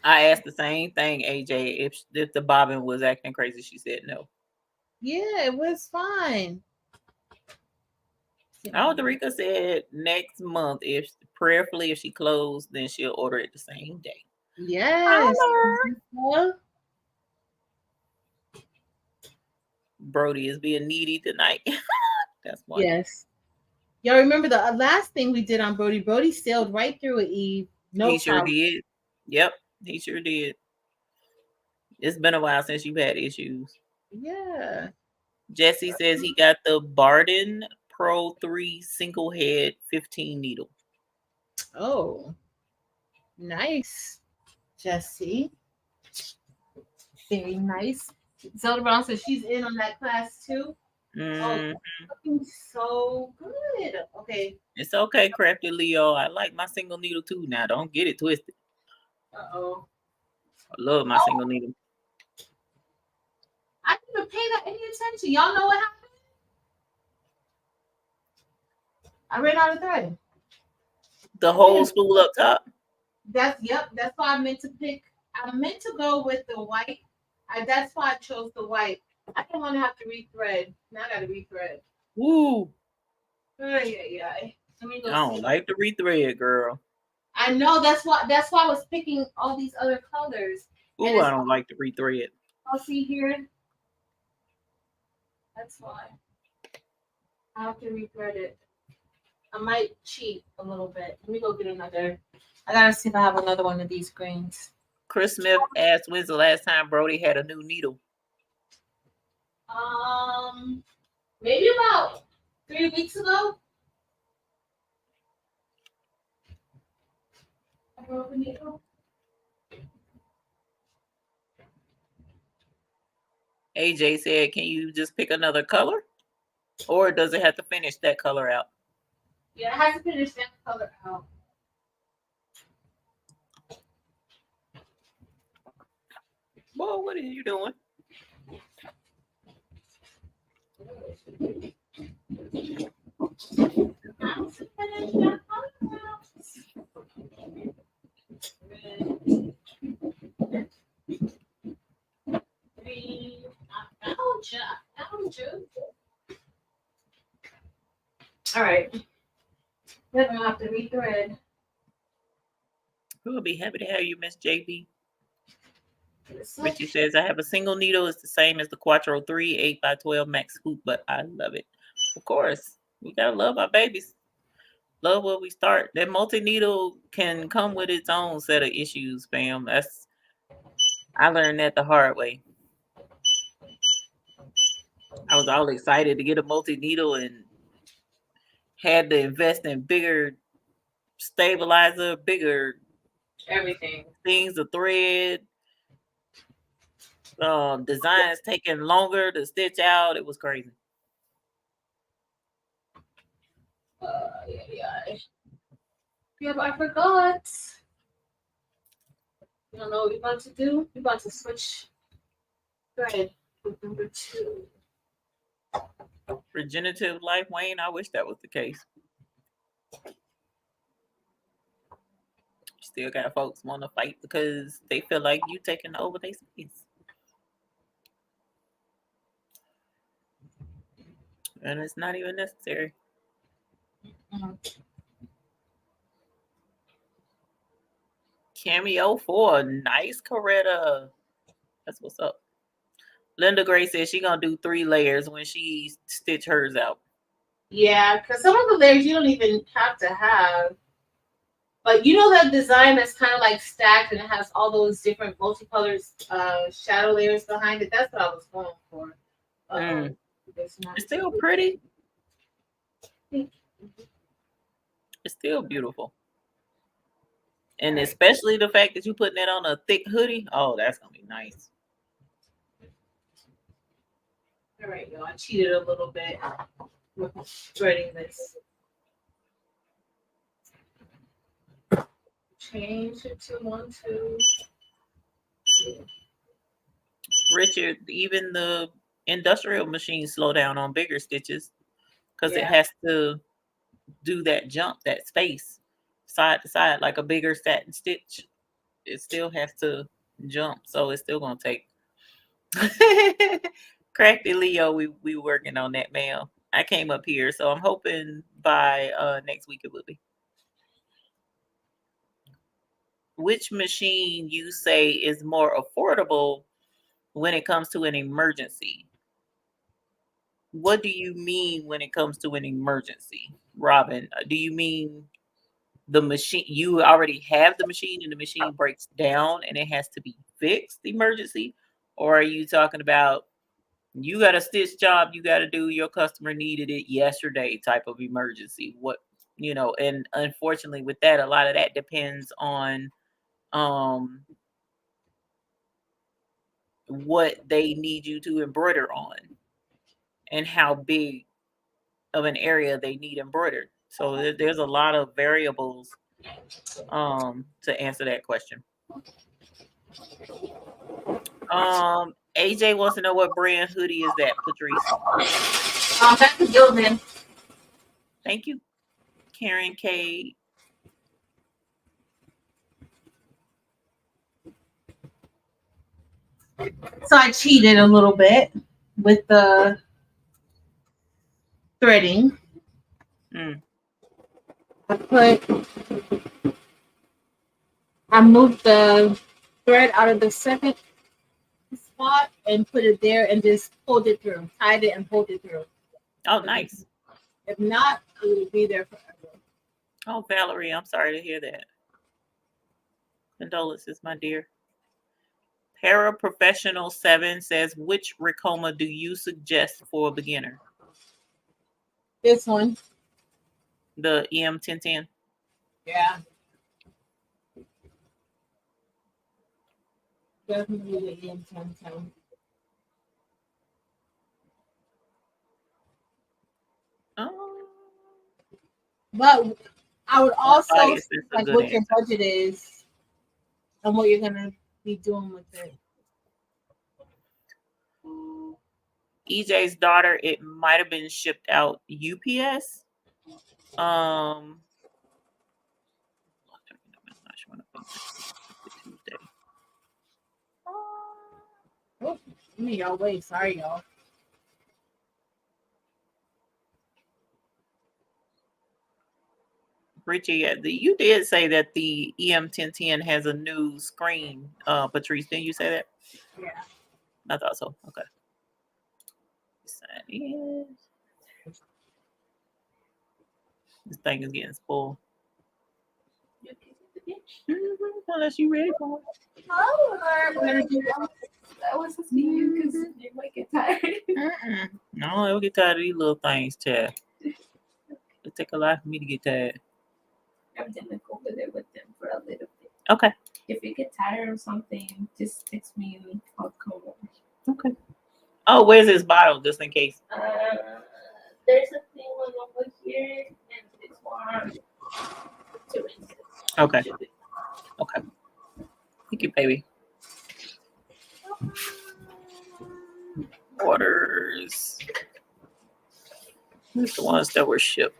I asked the same thing, AJ, if the bobbin was acting crazy. She said no. Yeah, it was fine. Oh, Dorica said next month, if prayerfully, if she closed, then she'll order it the same day. Yes. Brody is being needy tonight. That's why. Yes. Y'all remember the last thing we did on Brody? Brody sailed right through it, Eve. No He sure problem. did. Yep, he sure did. It's been a while since you've had issues. Yeah. Jesse says he got the Barden Pro 3 single head 15 needle. Oh, nice, Jesse. Very nice. Zelda Brown says she's in on that class too. Mm, Looking so good. Okay. it's okay, Crafty Leo. I like my single needle too. Now, don't get it twisted. Uh-oh. I love my single needle. I didn't even pay that any attention. Y'all know what happened? I ran out of thread. The whole spool up top. That's why I meant to go with the white. That's why I chose the white. I didn't want to have to rethread. Now I gotta rethread. Woo. Yeah. Let me go I don't see. like to rethread, girl. I know that's why I was picking all these other colors. Ooh, I don't like to rethread. I'll see here. That's why. I have to rethread it. I might cheat a little bit. Let me go get another. I gotta see if I have another one of these greens. Chris Smith asked, when's the last time Brody had a new needle? Maybe about 3 weeks ago. I broke a needle. AJ said, can you just pick another color? Or does it have to finish that color out? Yeah, I have to finish that color out. Boy, what are you doing? All right. We're gonna have to rethread. We'll be happy to have you, Miss JB. Richie says, I have a single needle. It's the same as the Quattro 3 8x12 max hoop, but I love it. Of course, we gotta love our babies. Love where we start. That multi-needle can come with its own set of issues, fam. I learned that the hard way. I was all excited to get a multi-needle and had to invest in bigger stabilizer, bigger Everything. things to thread. Designs taking longer to stitch out. It was crazy. Yeah, but I forgot. You don't know what we're about to do? We're about to switch thread with number 2. Regenerative life, Wayne. I wish that was the case. Still got folks want to fight because they feel like you taking over their space. And it's not even necessary. Cameo for a nice Coretta. That's what's up. Linda Gray says she gonna do 3 layers when she stitch hers out. Yeah, because some of the layers you don't even have to have. But you know that design that's kind of like stacked and it has all those different multicolored shadow layers behind it? That's what I was going for. It's still pretty. It's still beautiful. And especially the fact that you're putting it on a thick hoodie. Oh, that's going to be nice. All right, y'all. I cheated a little bit with threading this. Change it to 1, 2. Richard, even the industrial machines slow down on bigger stitches because it has to do that jump, that space, side to side, like a bigger satin stitch. It still has to jump, so it's still gonna take. Crafty Leo, we working on that, ma'am. I came up here, so I'm hoping by next week it will be. Which machine you say is more affordable when it comes to an emergency? What do you mean when it comes to an emergency, Robin? Do you mean the machine, you already have the machine and the machine breaks down and it has to be fixed emergency? Or are you talking about you got a stitch job you got to do, your customer needed it yesterday type of emergency? What, and unfortunately with that, a lot of that depends on what they need you to embroider on and how big of an area they need embroidered. So there's a lot of variables to answer that question. AJ wants to know what brand hoodie is that, Patrice? That's the Gilman. Thank you. Karen K. So I cheated a little bit with the threading. I moved the thread out of the second spot and put it there and just pulled it through, tied it and pulled it through. Oh, nice. If not, it would be there forever. Oh, Valerie, I'm sorry to hear that. Condolences, my dear. Paraprofessional 7 says, which Ricoma do you suggest for a beginner? This one. The em1010. Yeah. Definitely the em1010. Oh. But I would also like what your answer. budget is and what you're gonna be doing with it. EJ's daughter, it might have been shipped out UPS. Oh, Y'all wait, sorry y'all. Richie, you did say that the em1010 has a new screen. Patrice, didn't you say that? Yeah. I thought so. Okay. This thing is getting spoiled. Unless you ready for it. That was just you because you might get tired. No, I'll get tired of these little things, Chad. It take a lot for me to get tired. I'm gonna go over there with them for a little bit. Okay. If you get tired of something, just text me and I'll come over. Okay. Oh, where's this bottle, just in case? There's a thing over here, and this one to rinse it. Okay. Okay. Thank you, baby. Orders. Here's the ones that were shipped.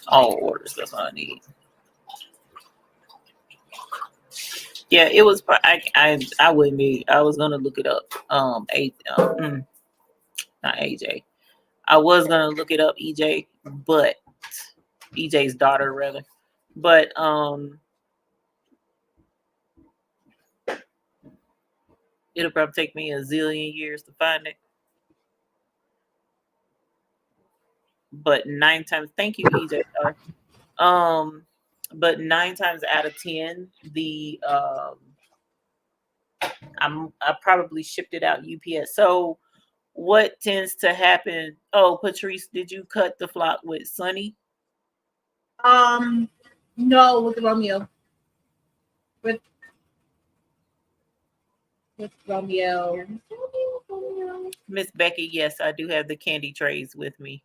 All orders. That's what I need. Yeah, it was. I wouldn't be. I was gonna look it up. Not AJ. I was gonna look it up, EJ, but EJ's daughter rather. But it'll probably take me a zillion years to find it. But 9 times, thank you, EJ. But 9 times out of 10, the I probably shipped it out UPS. So what tends to happen? Oh, Patrice, did you cut the flock with Sunny? No, with Romeo. With Romeo. Miss Becky, yes, I do have the candy trays with me.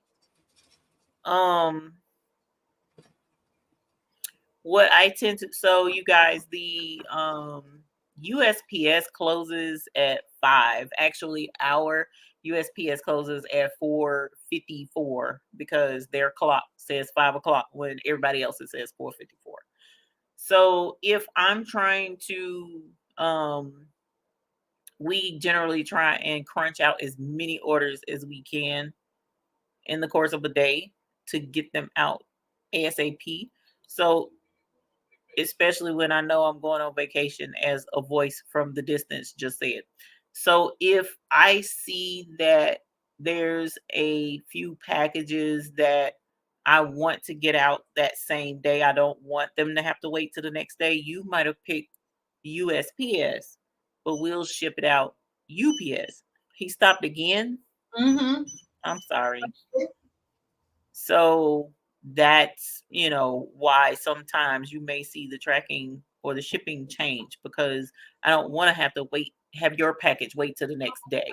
What I tend to, so you guys, the USPS closes at 5. Actually, our USPS closes at 4:54 because their clock says 5 o'clock when everybody else says 4:54. So if I'm trying to, we generally try and crunch out as many orders as we can in the course of a day to get them out ASAP. So especially when I know I'm going on vacation, as a voice from the distance just said. So if I see that there's a few packages that I want to get out that same day, I don't want them to have to wait till the next day. You might have picked USPS, but we'll ship it out UPS. He stopped again. I'm sorry. So that's, why sometimes you may see the tracking or the shipping change, because I don't want to have to wait have your package wait till the next day.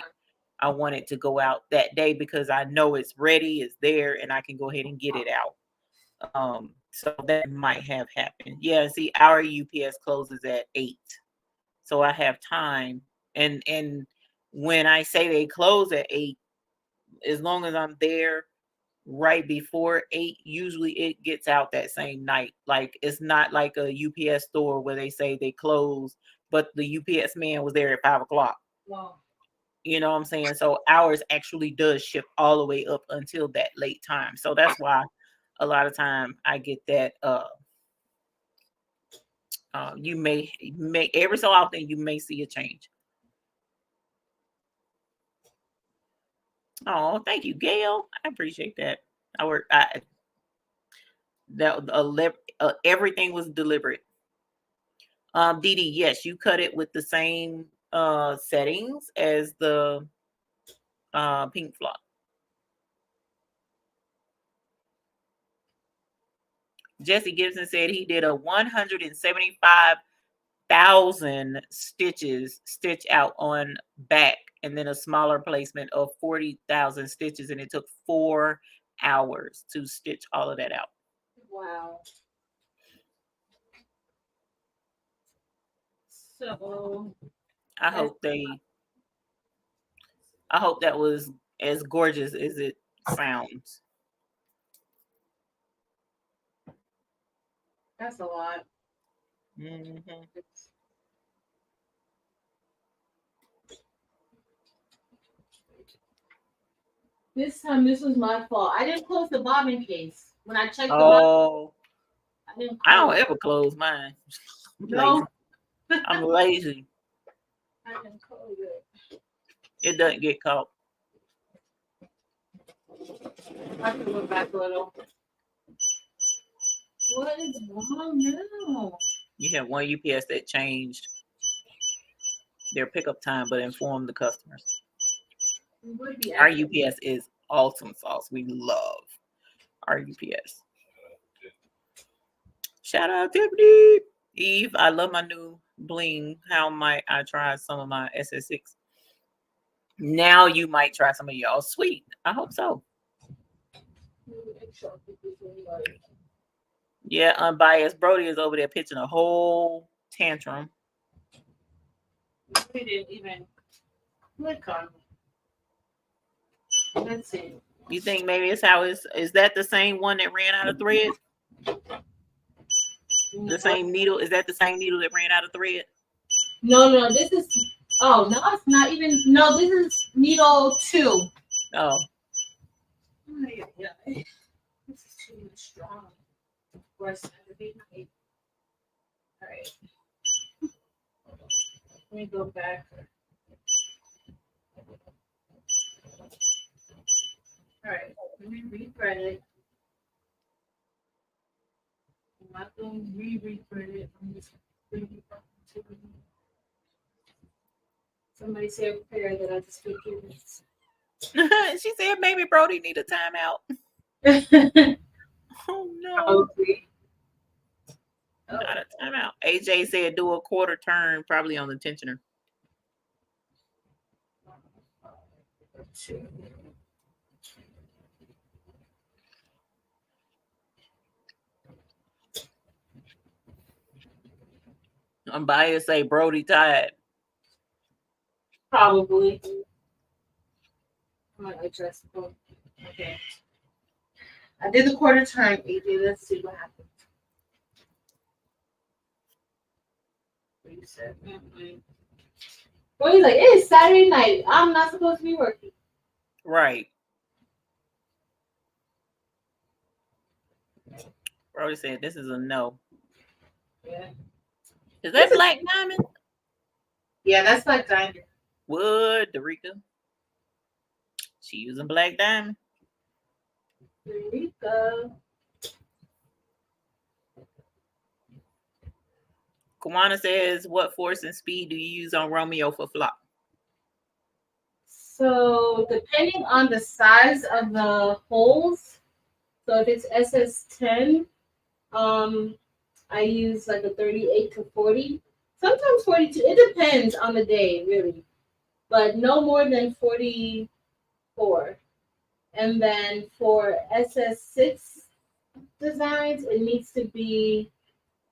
I want it to go out that day because I know it's ready, it's there, and I can go ahead and get it out. So that might have happened. Yeah, see, our UPS closes at 8, so I have time. And when I say they close at 8, as long as I'm there right before 8, usually it gets out that same night. Like, it's not like a UPS store where they say they close, but the UPS man was there at 5 o'clock. Wow. You know what I'm saying? So ours actually does ship all the way up until that late time. So that's why a lot of time I get that. You may every so often you may see a change. Oh, thank you, Gail. I appreciate that. Everything was deliberate. Dee Dee, yes, you cut it with the same settings as the pink flock. Jesse Gibson said he did a 175,000 stitch out on back, and then a smaller placement of 40,000 stitches, and it took 4 hours to stitch all of that out. Wow. So I hope that was as gorgeous as it sounds. that's a lot. Mm-hmm. This time, this was my fault. I didn't close the bobbin case when I checked the Oh, bobbin. I don't ever close mine. No. I'm lazy. I didn't close it. It doesn't get caught. I have to go back a little. What is wrong now? You have one UPS that changed their pickup time, but informed the customers. Our UPS is awesome sauce. We love our UPS. Shout out Tiffany. Eve, I love my new bling. How might I try some of my SS6? Now you might try some of y'all sweet. I hope so. Yeah, unbiased Brody is over there pitching a whole tantrum. We didn't even click on it. Let's see. You think maybe it's how is that the same one that ran out of thread? The same needle? Is that the same needle that ran out of thread? No, this is no, it's not even this is needle 2. Oh. Yeah. This is too strong. All right. Let me go back. All right. Let me re-thread it. I'm not going to re-thread it. I'm just somebody say a prayer that I just forgive this. She said maybe Brody need a timeout. Oh no. Not a timeout. AJ said do a quarter turn, probably on the tensioner. I'm biased, say Brody tired. Probably. I'm gonna adjust both. Okay. I did the quarter turn, AJ. Let's see what happens. What you said. Well, he's like, it's Saturday night. I'm not supposed to be working. Right. Brody said this is a no. Yeah. Is that Black Diamond? Yeah, that's Black Diamond. What, Derica? She using Black Diamond. Derica. Kawana says, what force and speed do you use on Romeo for flop? So depending on the size of the holes, so if it's SS10, I use like a 38 to 40. Sometimes 42. It depends on the day, really. But no more than 44. And then for SS6 designs, it needs to be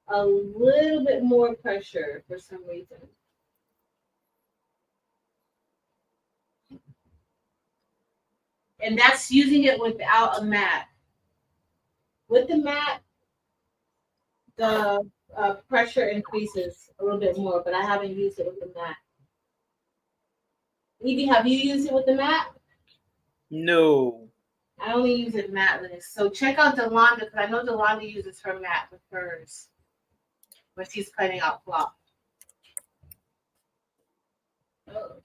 a little bit more pressure for some reason. And that's using it without a mat. With the mat, the pressure increases a little bit more, but I haven't used it with the mat. Evie, have you used it with the mat? No. I only use it matless. So check out Delonda, because I know Delonda uses her mat with hers when she's cutting out flop. Oh.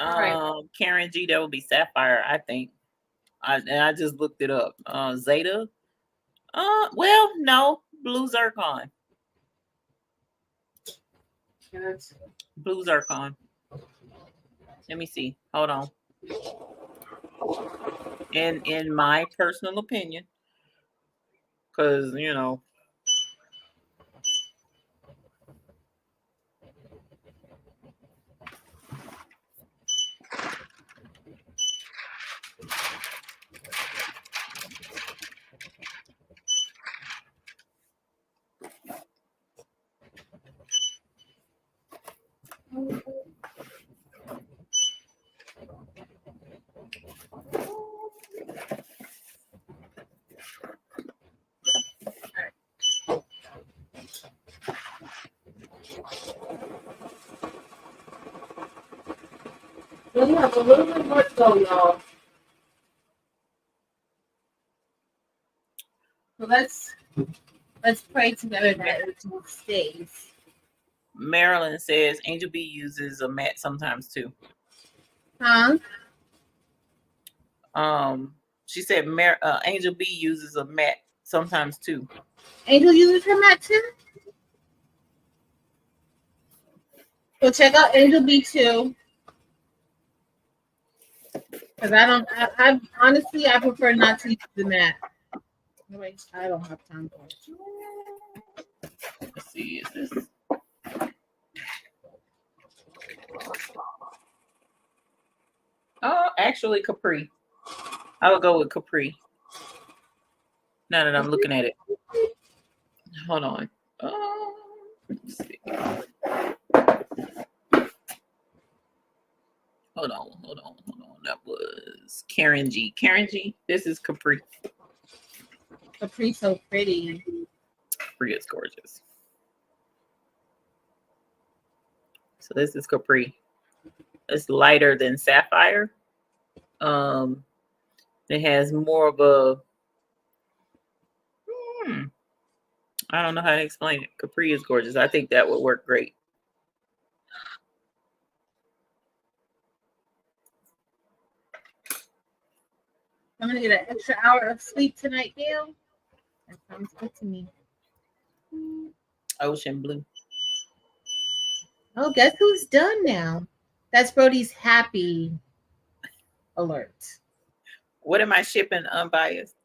Right. Karen G, that would be Sapphire, I think. I just looked it up. Zeta. Well, no, Blue Zircon. Blue Zircon. Let me see. Hold on. In my personal opinion, because you know. We have a little bit more to go, y'all. So let's pray together that it stays. Marilyn says Angel B uses a mat sometimes too. Huh? She said Angel B uses a mat sometimes too. Angel uses her mat too? So check out Angel B too. Because I honestly I prefer not to use the mat. Wait, I don't have time for it. Let's see, is this? Oh, actually Capri. I would go with Capri. Now that I'm looking at it. Hold on. Let's see. Hold on. That was Karen G. Karen G. This is Capri. Capri's so pretty. Capri is gorgeous. So this is Capri. It's lighter than Sapphire. It has more of a I don't know how to explain it. Capri is gorgeous. I think that would work great. I'm gonna get an extra hour of sleep tonight, Gail. That sounds good to me. Ocean blue. Oh, guess who's done now? That's Brody's happy alert. What am I shipping unbiased?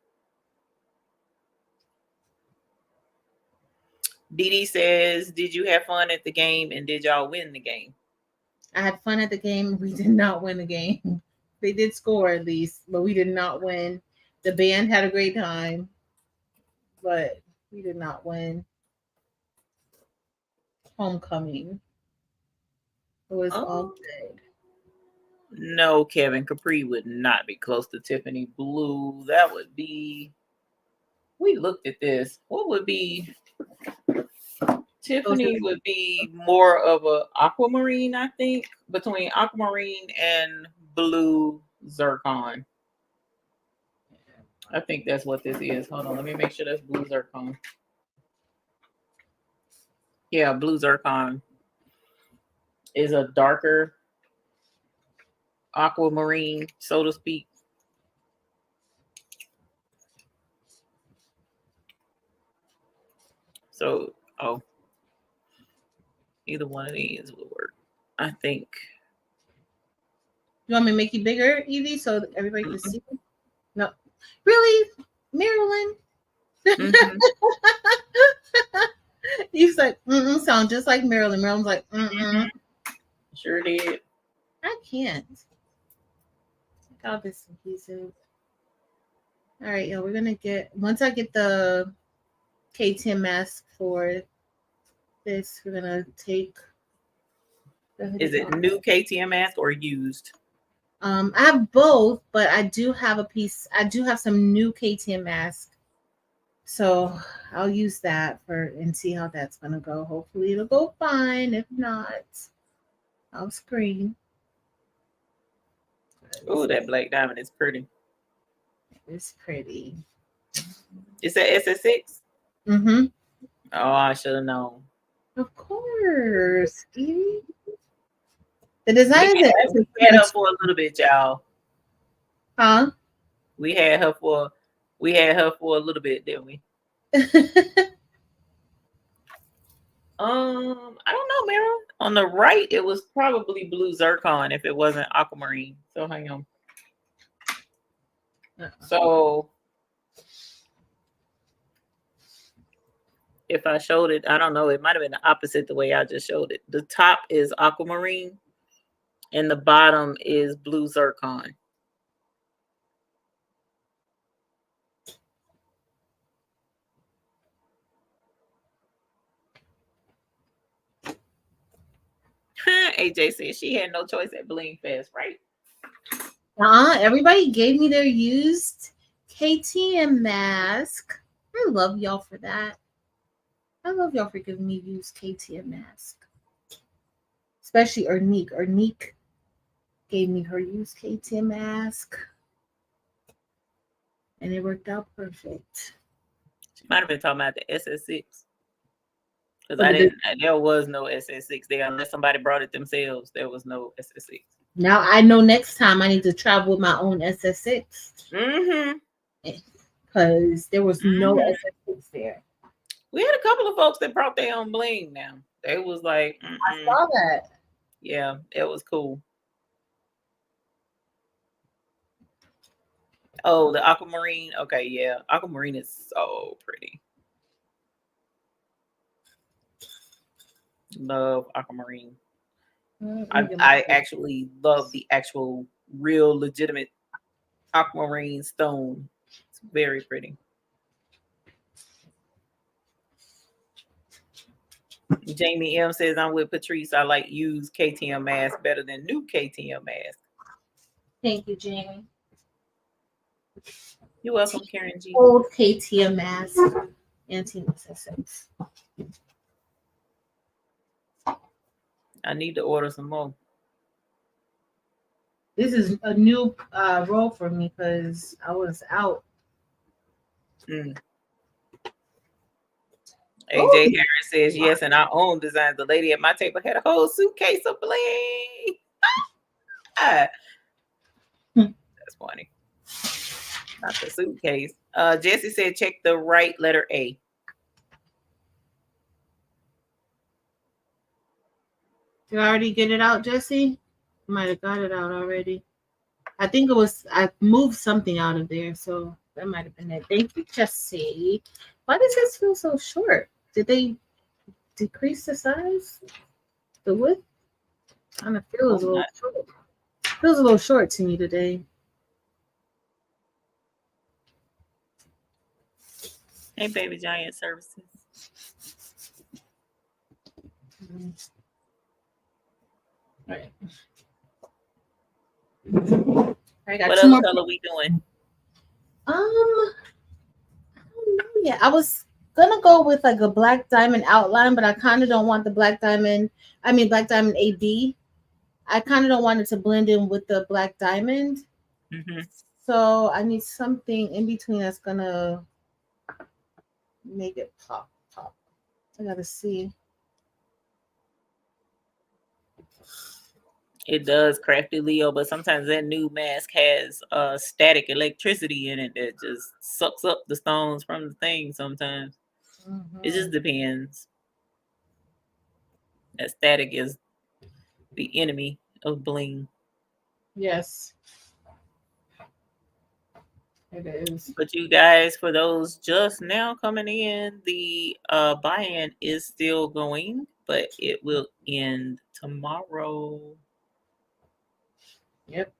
Dee says, did you have fun at the game and did y'all win the game? I had fun at the game. We did not win the game. They did score at least, but we did not win. The band had a great time, but we did not win. Homecoming. It was all good. No, Kevin, Capri would not be close to Tiffany Blue. That would be. We looked at this. What would be? Tiffany would be more of a aquamarine, I think, between aquamarine and blue zircon. I think that's what this is. Hold on, let me make sure that's blue zircon. Yeah, blue zircon is a darker aquamarine, so to speak. So, either one of these will work, I think. You want me to make you bigger, Evie, so everybody can see? No. Really? Marilyn. Mhm. He's like, sound just like Marilyn. Marilyn's like, Mhm. Sure did. I can't. Got this adhesive. All right, yo, we're gonna get once I get the KTM mask for this, we're gonna take the hoodie Is it off. new KTM mask or used? I have both, but I do have a piece. I do have some new KTM mask, so I'll use that for and see how that's gonna go. Hopefully, it'll go fine. If not, I'll scream. Oh, that black diamond is pretty. It's pretty. It's a SS6. Mm-hmm. Oh, I should have known. Of course, Edie. The design We is had her for a little bit, y'all. huh? We had her for a little bit, didn't we? I don't know, Meryl. On the right, it was probably blue zircon if it wasn't aquamarine. So hang on. So if I showed it, I don't know. It might have been the opposite the way I just showed it. The top is aquamarine, and the bottom is blue zircon. AJ said she had no choice at Bling Fest, right? Everybody gave me their used KTM mask. I love y'all for that. I love y'all for giving me used KTM mask. Especially Ernique. Ernique gave me her used KTM mask. And it worked out perfect. She might have been talking about the SS6. Because there was no SS6 there unless somebody brought it themselves. There was no SS6. Now I know next time I need to travel with my own SS6. Mm-hmm. Because there was no SS6 there. We had a couple of folks that brought their own bling now. They was like, I saw that. Yeah, it was cool. Oh, the aquamarine. Okay, yeah. Aquamarine is so pretty. Love aquamarine. I actually love the actual real legitimate aquamarine stone. It's very pretty. Jamie M says, I'm with Patrice. I like used KTM mask better than new KTM mask. Thank you, Jamie. You're welcome, Karen G. Old KTM mask. Anti-SS6. I need to order some more. This is a new role for me because I was out. AJ Harris says, yes, and our own designs. The lady at my table had a whole suitcase of bling. That's funny. Not the suitcase. Jesse said, check the right letter A. Did I already get it out, Jesse? Might have got it out already. I think it was, I moved something out of there, so that might have been it. Thank you, Jesse. Why does this feel so short? Did they decrease the size? The width? Kind of feels a little short. Feels a little short to me today. Hey, Baby Giant Services. All right. I got What two else more. color we doing? I don't know yet. I was gonna go with like a black diamond outline, but I kind of don't want the black diamond. I mean, black diamond AB. I kind of don't want it to blend in with the black diamond. Mm-hmm. So I need something in between that's gonna make it pop. I gotta see. It does, Crafty Leo, but sometimes that new mask has static electricity in it that just sucks up the stones from the thing sometimes. It just depends. That static is the enemy of bling. Yes. It is. But you guys, for those just now coming in, the buy-in is still going, but it will end tomorrow. Yep.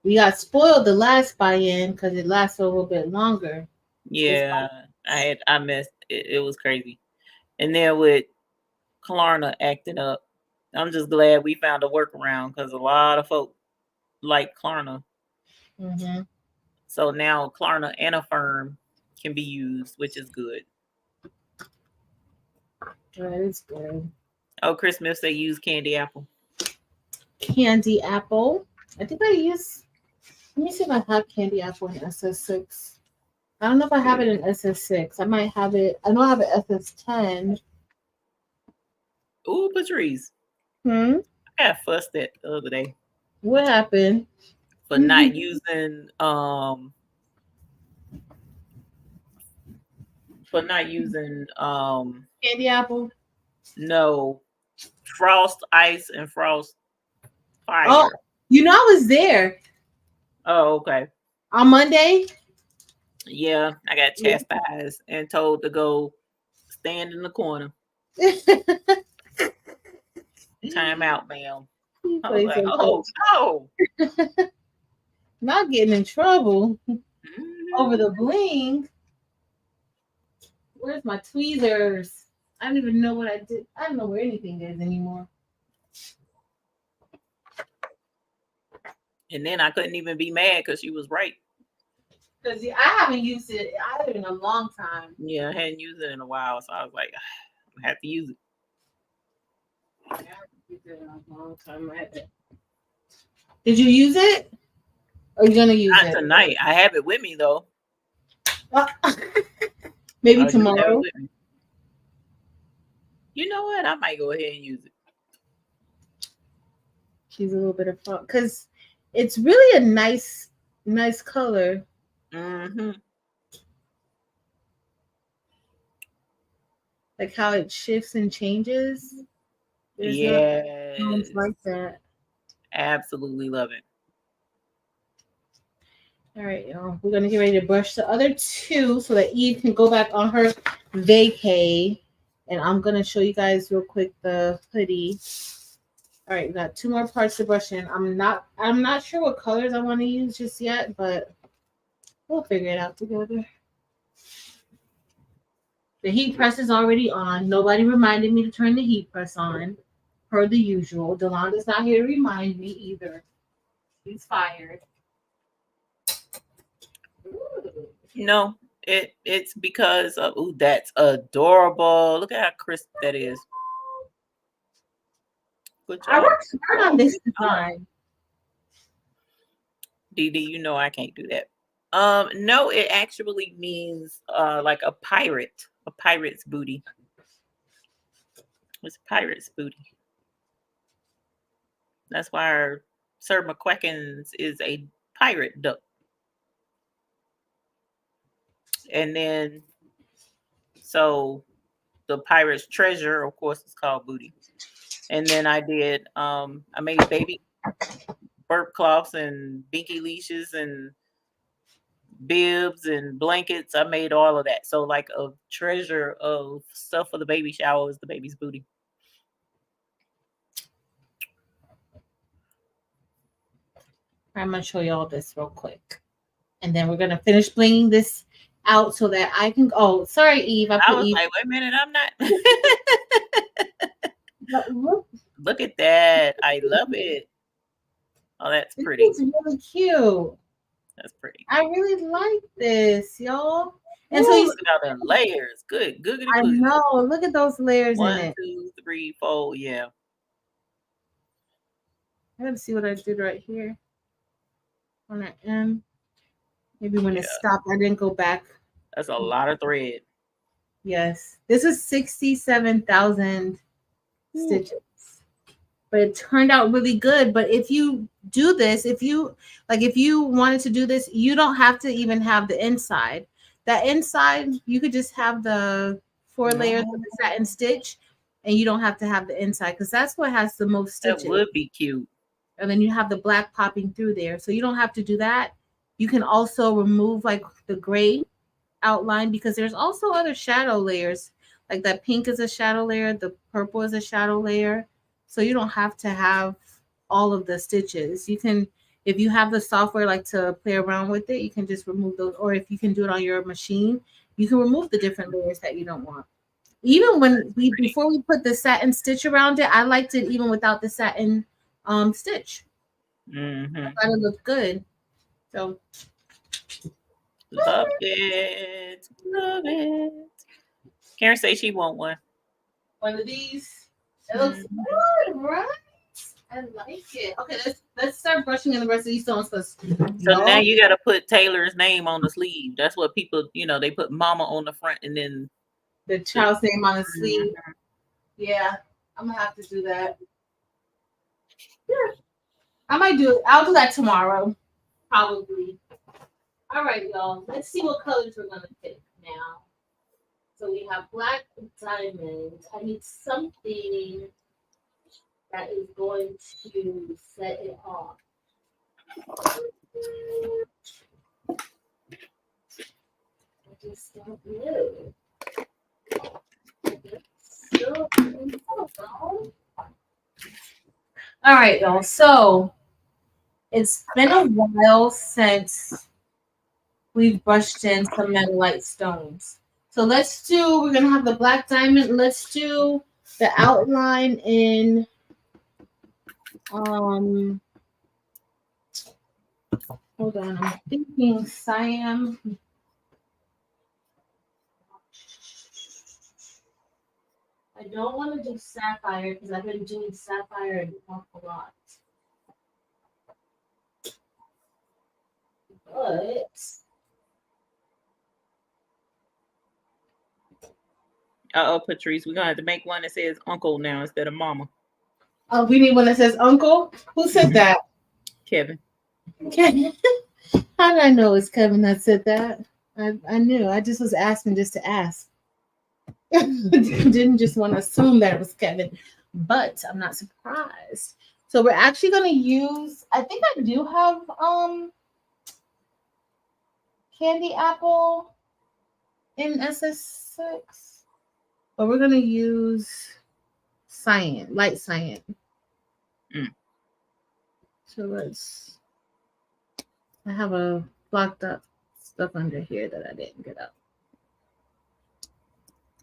We got spoiled the last buy-in because it lasted a little bit longer. Yeah, I missed it. It was crazy. And then with Klarna acting up, I'm just glad we found a workaround because a lot of folk like Klarna. Mm-hmm. So now Klarna and Affirm can be used, which is good. That is good. Oh, Chris Smith say use Candy Apple. Candy Apple. I think I use. Let me see if I have Candy Apple in SS6. I don't know if I have it in SS6. I might have it. I know I have it SS10. Ooh, Patrice. Hmm. I got fussed at the other day What happened? for not using Candy Apple. no Frost Ice and Frost Fire. Oh, you know I was there Oh, okay. on Monday. Yeah, I got chastised and told to go stand in the corner. Time out, ma'am. I was like, oh no. Not getting in trouble over the bling. Where's my tweezers? I don't even know what I did. I don't know where anything is anymore. And then I couldn't even be mad because she was right. Because I haven't used it either in a long time. Yeah, I hadn't used it in a while, so I was like, I have to use it. I haven't used it in a long time. Did you use it? Or are you gonna use Not it tonight? I have it with me though. Maybe I do have it tomorrow. with me. You know what? I might go ahead and use it. She's a little bit of fun because it's really a nice color. Mm-hmm. Like how it shifts and changes. Yeah, Sounds like that. absolutely love it. All right, y'all. We're gonna get ready to brush the other two so that Eve can go back on her vacay. And I'm gonna show you guys real quick the hoodie. All right, we got two more parts to brush in. I'm not sure what colors I want to use just yet, but we'll figure it out together. The heat press is already on. Nobody reminded me to turn the heat press on, per the usual. Delonda's not here to remind me either. She's fired. No, it's because of that's adorable. Look at how crisp that is. Good job. I worked hard on this design. DD, you know I can't do that. No, it actually means like a pirate's booty. It's pirate's booty. That's why our Sir McQuackins is a pirate duck. And then so the pirate's treasure, of course, is called booty. And then I made baby burp cloths and binky leashes and bibs and blankets. I made all of that. So like a treasure of stuff for the baby shower is the baby's booty. I'm gonna show you all this real quick, and then we're gonna finish blinging this out so that I can. Oh, sorry, Eve. I was like, wait a minute, I'm not. Look at that! I love it. Oh, that's pretty. It's really cute. That's pretty. I really like this, y'all. And so you look at all the layers. Good. I know. Look at those layers in it. 1, 2, 3, 4. Yeah. I gotta see what I did right here. On the end. Maybe when it stopped, I didn't go back. That's a lot of thread. Yes. This is 67,000 stitches. But it turned out really good. But if you do this, if you wanted to do this, you don't have to even have the inside. That inside, you could just have the 4 layers of the satin stitch, and you don't have to have the inside because that's what has the most stitches. That would be cute. And then you have the black popping through there. So you don't have to do that. You can also remove like the gray outline because there's also other shadow layers. Like that pink is a shadow layer, the purple is a shadow layer. So you don't have to have all of the stitches. You can, if you have the software like to play around with it, you can just remove those. Or if you can do it on your machine, you can remove the different layers that you don't want. Even when before we put the satin stitch around it, I liked it even without the satin stitch. Mm-hmm. I thought it looked good. So love it. Love it. Karen say she want one. One of these. It looks good, right? I like it. Okay, let's start brushing in the rest of these stones because so now you gotta put Taylor's name on the sleeve. That's what people, they put mama on the front and then the child's name on the sleeve. Yeah, I'm gonna have to do that. Yeah. I'll do that tomorrow. Probably. All right, y'all. Let's see what colors we're gonna pick now. So we have black diamond. I need something that is going to set it off. I just don't know. All right, y'all. So it's been a while since we've brushed in some metalite stones. So we're gonna have the black diamond. Let's do the outline in hold on, I'm thinking cyan. I don't want to do sapphire because I've been doing sapphire an awful lot. But Patrice, we're gonna have to make one that says uncle now instead of mama. We need one that says uncle. Who said that? Kevin. Kevin. How did I know it's Kevin that said that? I knew. I just was asking just to ask. Didn't just want to assume that it was Kevin, but I'm not surprised. So we're actually going to use, I think I do have candy apple in SS6, but we're going to use cyan, light cyan. So I have a blocked up stuff under here that I didn't get up.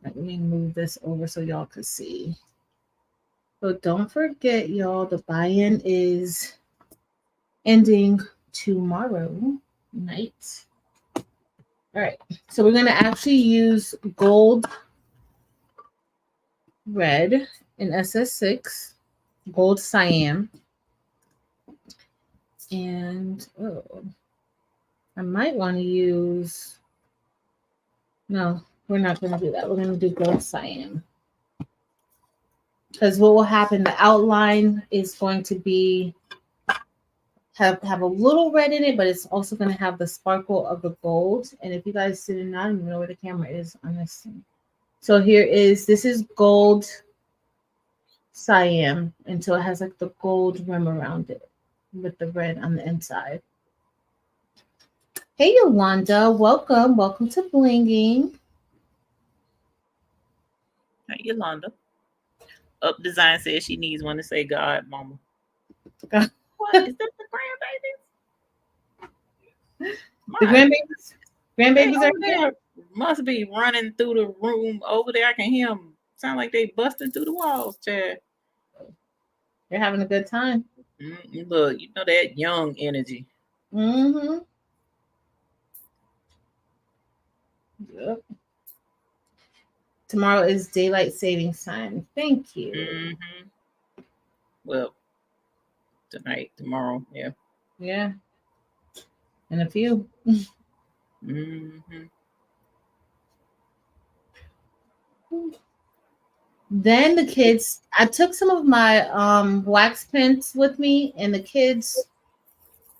Let me move this over so y'all can see. So don't forget, y'all, the buy-in is ending tomorrow night. All right. So we're going to actually use gold red in SS6, gold cyan. And I might want to use, no, we're not going to do that. We're going to do gold cyan. Because what will happen, the outline is going to be, have a little red in it, but it's also going to have the sparkle of the gold. And if you guys didn't know, I don't even know where the camera is on this thing. So this is gold cyan. And so it has like the gold rim around it with the red on the inside. Hey, Yolanda, welcome. Welcome to Blinging. Hi, Yolanda. Up Design says she needs one to say God, mama. God. What? Is that the grandbabies? The grandbabies? Grandbabies are there. Must be running through the room over there. I can hear them. Sound like they busting through the walls, Chad. They're having a good time. Look, you know that young energy. Mm-hmm. Yep. Tomorrow is daylight savings time. Thank you. Mm-hmm. Well, tonight, tomorrow, yeah. Yeah. And a few. Mm-hmm. Then the kids, I took some of my wax pens with me, and the kids,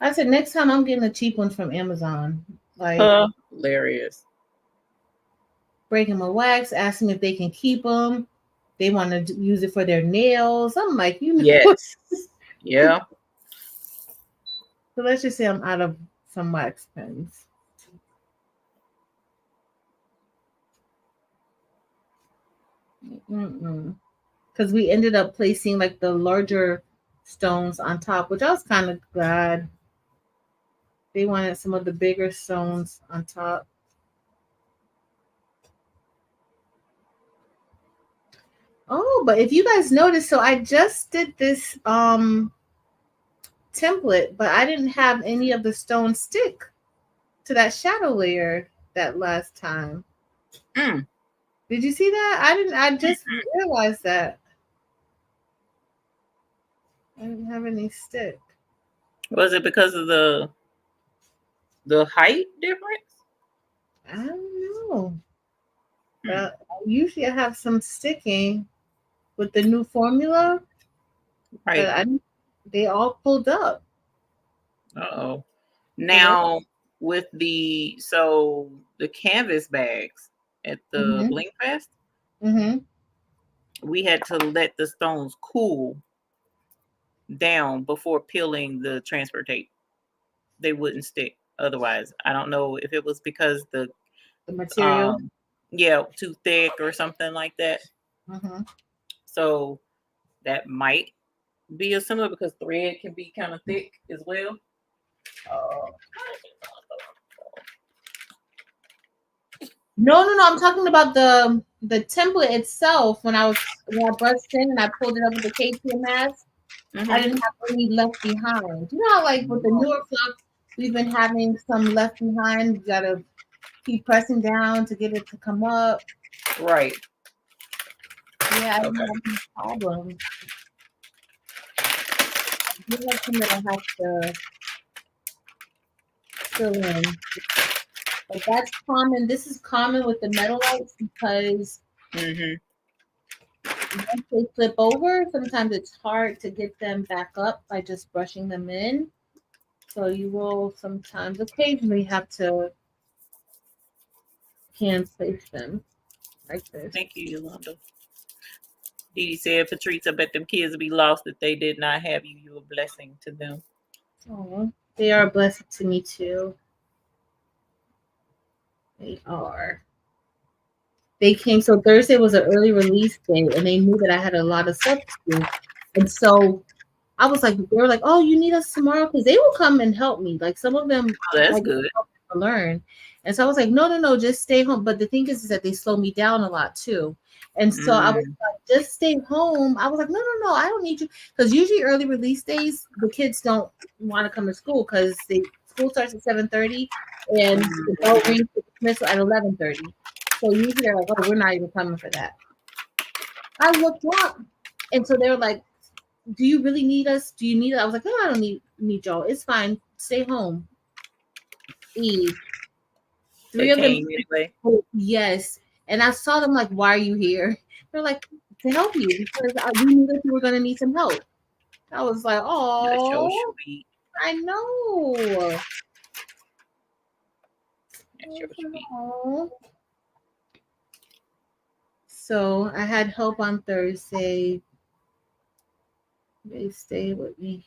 I said, next time I'm getting a cheap one from Amazon. Like, hilarious. Breaking my wax, asking if they can keep them. They want to use it for their nails. I'm like, you know. Yes. Yeah. So let's just say I'm out of some wax pens. Because we ended up placing like the larger stones on top, which I was kind of glad. They wanted some of the bigger stones on top. Oh, but if you guys noticed, so I just did this template, but I didn't have any of the stones stick to that shadow layer that last time. Mm. Did you see that? I just realized that. I didn't have any stick. Was it because of the height difference? I don't know. But usually I have some sticking with the new formula. Right. But they all pulled up. Uh-oh. Now with the canvas bags at the Bling Fest, we had to let the stones cool down before peeling the transfer tape. They wouldn't stick otherwise. I don't know if it was because the material, too thick or something like that. So that might be a similar, because thread can be kind of thick as well. No. I'm talking about the template itself. When I brushed in and I pulled it up with the KTM mask, I didn't have any left behind. You know how, like with the newer flux, we've been having some left behind. You gotta keep pressing down to get it to come up. Right. Yeah, I didn't have any problem. I feel like something I have to fill in. But that's common. This is common with the metal lights because once they flip over, sometimes it's hard to get them back up by just brushing them in. So you will sometimes occasionally have to hand place them like this. Thank you, Yolanda. Dee said, Patrice, I bet them kids would be lost if they did not have you. You're a blessing to them. Oh, they are a blessing to me too. They are. They came, so Thursday was an early release day, and they knew that I had a lot of stuff to do. And so I was like, they were like, oh, you need us tomorrow? Because they will come and help me. Like some of them, that's good. Learn. And so I was like, no, just stay home. But the thing is that they slow me down a lot too. And so I was like, just stay home. I was like, no, I don't need you. Because usually early release days, the kids don't want to come to school because school starts at 7:30 and the bell rings for dismissal at 11:30. So usually they're like, oh, we're not even coming for that. I looked up, and so they were like, do you really need us? Do you need it? I was like, no, I don't need y'all. It's fine. Stay home. Eve. Three of them. Anyway. Yes. And I saw them like, why are you here? They're like, to help you because we knew that you were going to need some help. I was like, oh, I know. So I had help on Thursday. They stayed with me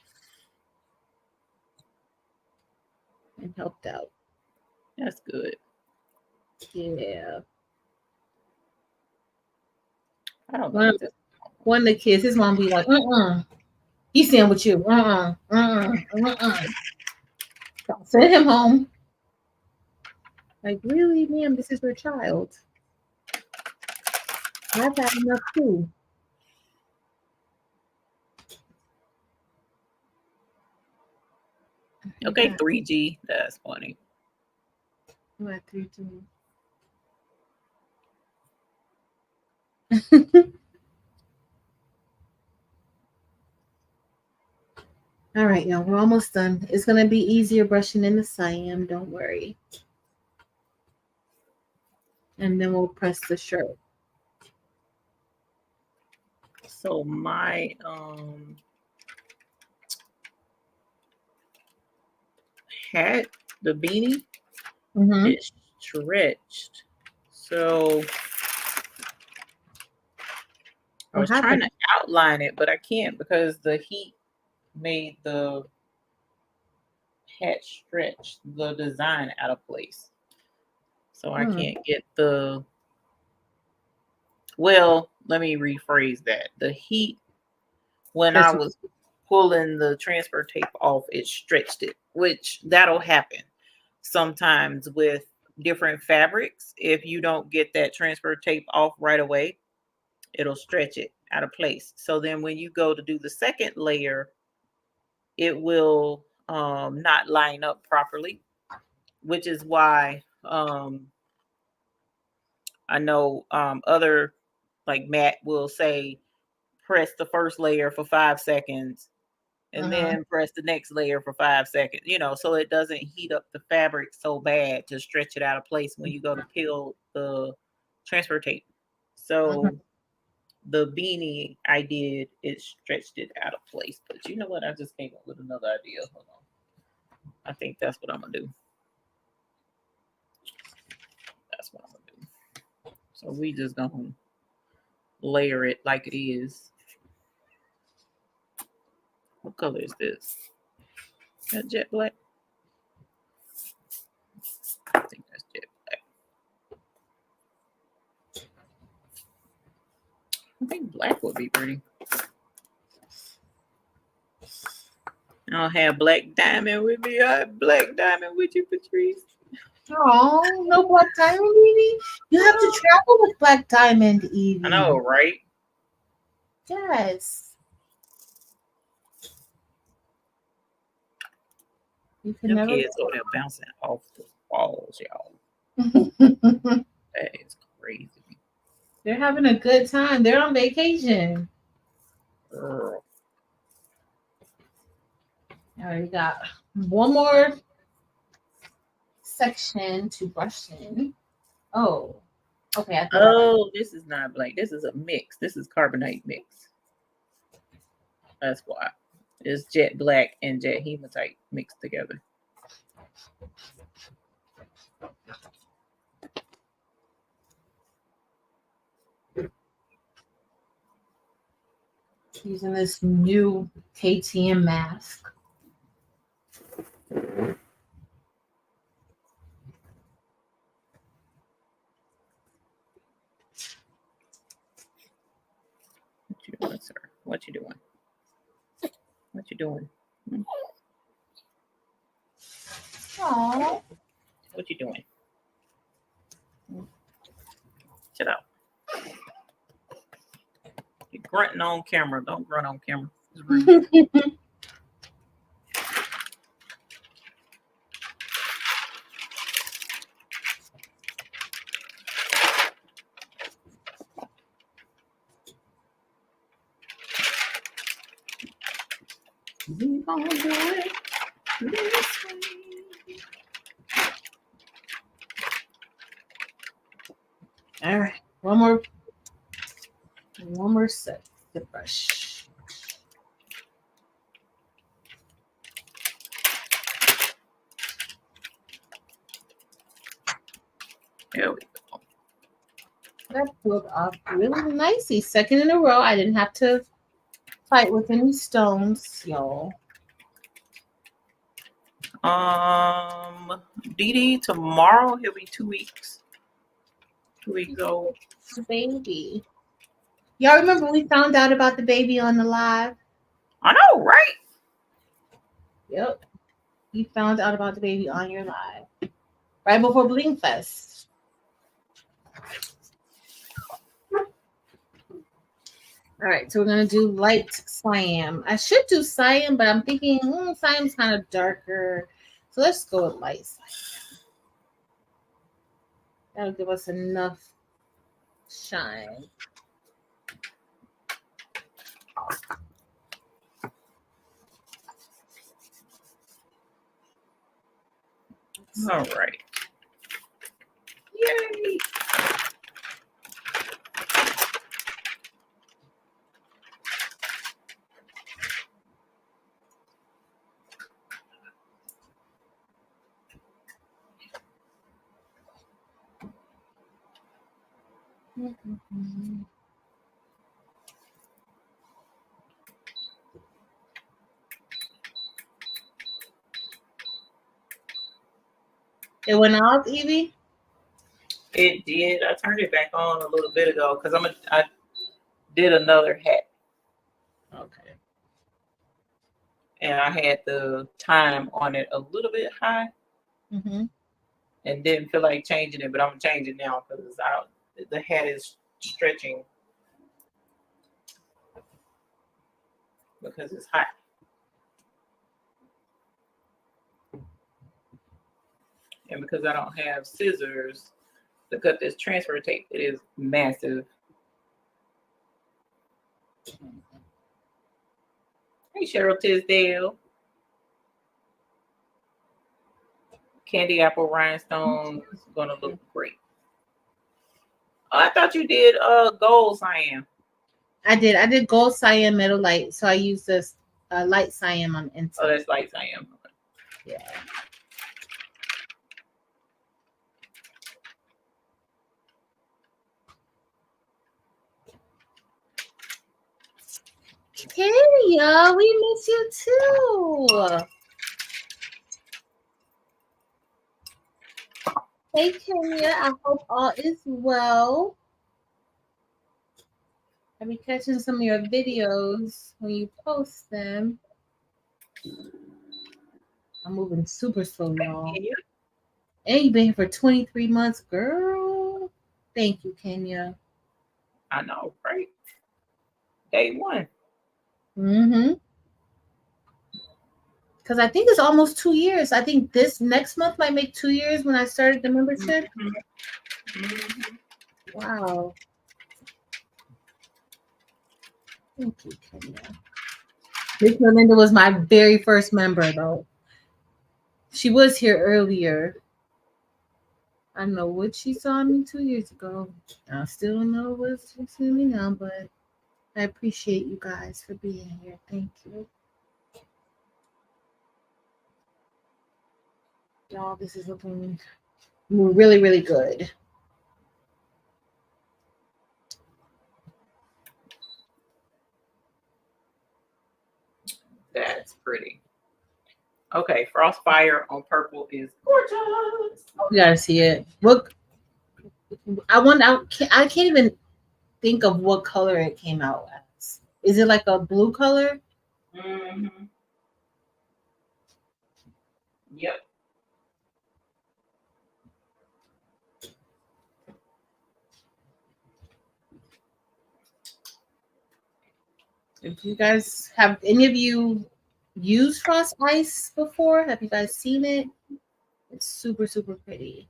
and helped out. That's good. Yeah. I don't know. One of the kids, his mom be like, he's staying with you. Send him home. Like, really, ma'am, this is your child. I've had enough too. Okay, 3G. That's funny. What 3G? All right, y'all, we're almost done. It's gonna be easier brushing in the cyan, don't worry. And then we'll press the shirt. So my hat, the beanie, is stretched. So I was trying to outline it, but I can't because the heat made the had stretched the design out of place. So I Hmm. can't get the, well, let me rephrase that. The heat, when I was pulling the transfer tape off, it stretched it, which that'll happen sometimes with different fabrics. If you don't get that transfer tape off right away, it'll stretch it out of place. So then when you go to do the second layer, it will not line up properly, which is why I know other, like Matt will say, press the first layer for 5 seconds and then press the next layer for 5 seconds, so it doesn't heat up the fabric so bad to stretch it out of place when you go to peel the transfer tape. So the beanie I did, it stretched it out of place. But you know what? I just came up with another idea. Hold on. I think that's what I'm going to do. That's what I'm going to do. So we just going to layer it like it is. What color is this? That jet black? I think that's jet black. I think black would be pretty. I'll have black diamond with me. I have black diamond with you, Patrice. Oh, no Black Diamond, Evie? You have to travel with Black Diamond, Evie. I know, right? Yes. You can Them never. kids over there bouncing off the walls, y'all. That is crazy. They're having a good time. They're on vacation. Girl. All right, we got one more section to brush in. Oh, okay. Oh, this is not black. This is a mix. This is carbonate mix. That's why. It's jet black and jet hematite mixed together. Using this new KTM mask. What you doing, sir? What you doing? What you doing? Oh, What you doing? Shut up. You're grunting on camera. Don't grunt on camera. It's rude. We gonna do it this way. all right. One more set to brush. There we go. That pulled off really nicely. Second in a row. I didn't have to fight with any stones, y'all. Dee Dee, tomorrow he'll be 2 weeks. 2 weeks old. Baby. Y'all remember we found out about the baby on the live? I know, right? Yep. You found out about the baby on your live. Right before Bling Fest. All right, so we're gonna do light cyan. I should do cyan, but I'm thinking cyan's kind of darker. So let's go with light cyan. That'll give us enough shine. All right. Yay. It went off, Evie? It did. I turned it back on a little bit ago because I did another hat Okay. and I had the time on it a little bit high Mm-hmm. and didn't feel like changing it, but I'm gonna change it now because the hat is stretching because it's hot. And because I don't have scissors to cut this transfer tape, it is massive. Hey, Cheryl Tisdale. Candy apple rhinestone is gonna look great. Oh, I thought you did gold cyan. I did gold cyan metal light, so I used this light cyan on the inside. Oh, that's light cyan. Yeah. Kenya, we miss you too. Hey Kenya, I hope all is well. I'll be catching some of your videos when you post them. I'm moving super slow, y'all. And you've been here for 23 months, girl. Thank you, Kenya. I know, right? Day one. Mm-hmm. Because I think it's almost 2 years. I think this next month might make 2 years when I started the membership. Mm-hmm. Wow. Thank you, Kenya. Miss Melinda was my very first member, though. She was here earlier. I know what she saw me 2 years ago. I still don't know what she's seeing me now, but I appreciate you guys for being here. Thank you. Y'all, this is looking really, really good. That's pretty. Okay, Frostfire on purple is gorgeous. You gotta see it. Look, I can't even think of what color it came out as. Is it like a blue color? Mm-hmm. Yep. If you guys have any of you used Frost Ice before, have you guys seen it? It's super, super pretty.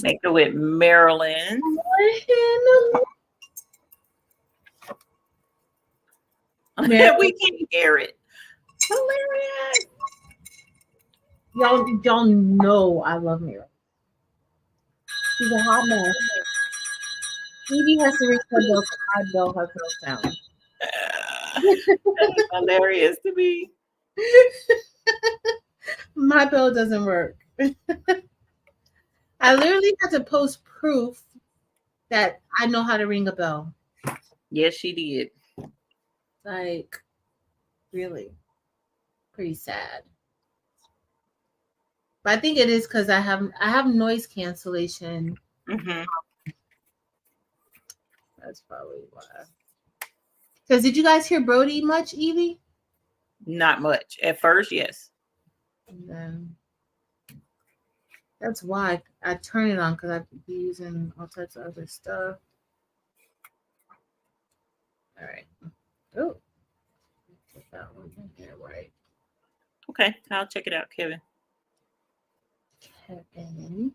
Make it with Maryland. We can't hear it. Hilarious. Y'all know I love Maryland. She's a hot mess. Phoebe has to reach her bill, I bill her throat down. That's hilarious to me. My bill doesn't work. I literally had to post proof that I know how to ring a bell. Yes, she did. Like, really, pretty sad. But I think it is because I have noise cancellation. Mm-hmm. That's probably why. Because did you guys hear Brody much, Evie? Not much. At first, yes. And then that's why I turn it on, because I could be using all types of other stuff. All right. Oh, get that one in here right. Okay, I'll check it out, Kevin. Kevin.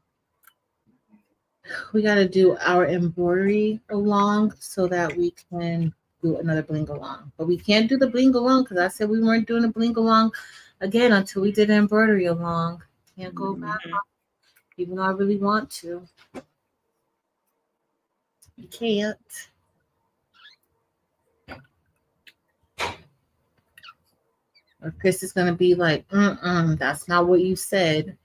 We got to do our embroidery along so that we can do another bling along. But we can't do the bling along because I said we weren't doing a bling along again until we did embroidery along. Can't go back, even though I really want to. You can't. Or Chris is going to be like, that's not what you said.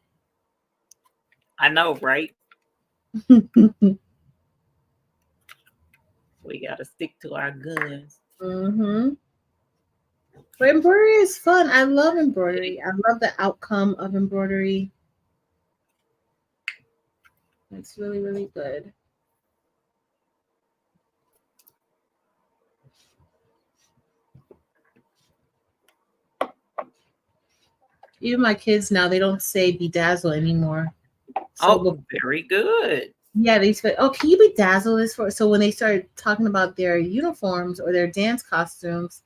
I know, right? We got to stick to our guns. Mm-hmm. But embroidery is fun. I love embroidery. I love the outcome of embroidery. It's really, really good. Even my kids now, they don't say bedazzle anymore. Oh, very good. Yeah, they said, "Oh, can you bedazzle this for?" So when they started talking about their uniforms or their dance costumes,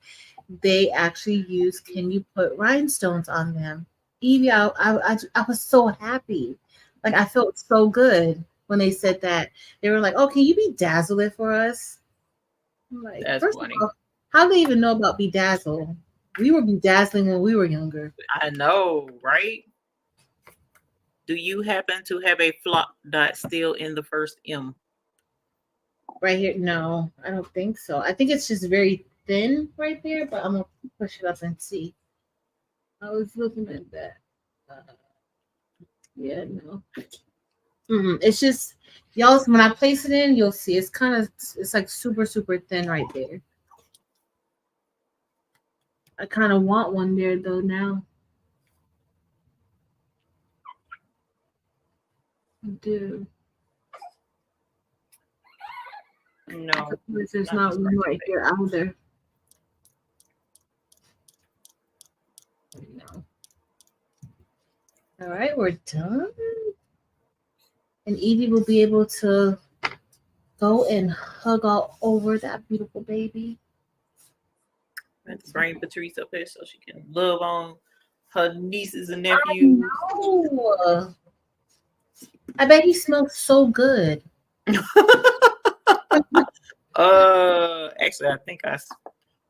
they actually use, "Can you put rhinestones on them?" Evie, I was so happy. Like I felt so good when they said that. They were like, "Oh, can you bedazzle it for us?" I'm like, That's first funny. of all, how do they even know about bedazzle? We were bedazzling when we were younger. I know, right? Do you happen to have a flop dot still in the first M? Right here, no, I don't think so. I think it's just very thin right there, but I'm gonna push it up and see. I was looking at that. Yeah, no. It's just y'all. When I place it in, you'll see it's like super super thin right there. I kind of want one there though now. I do. No. There's not one right here either. No. All right, we're done. And Evie will be able to go and hug all over that beautiful baby. Let's bring Patrice up here so she can love on her nieces and nephews. I bet he smells so good. Actually, I think I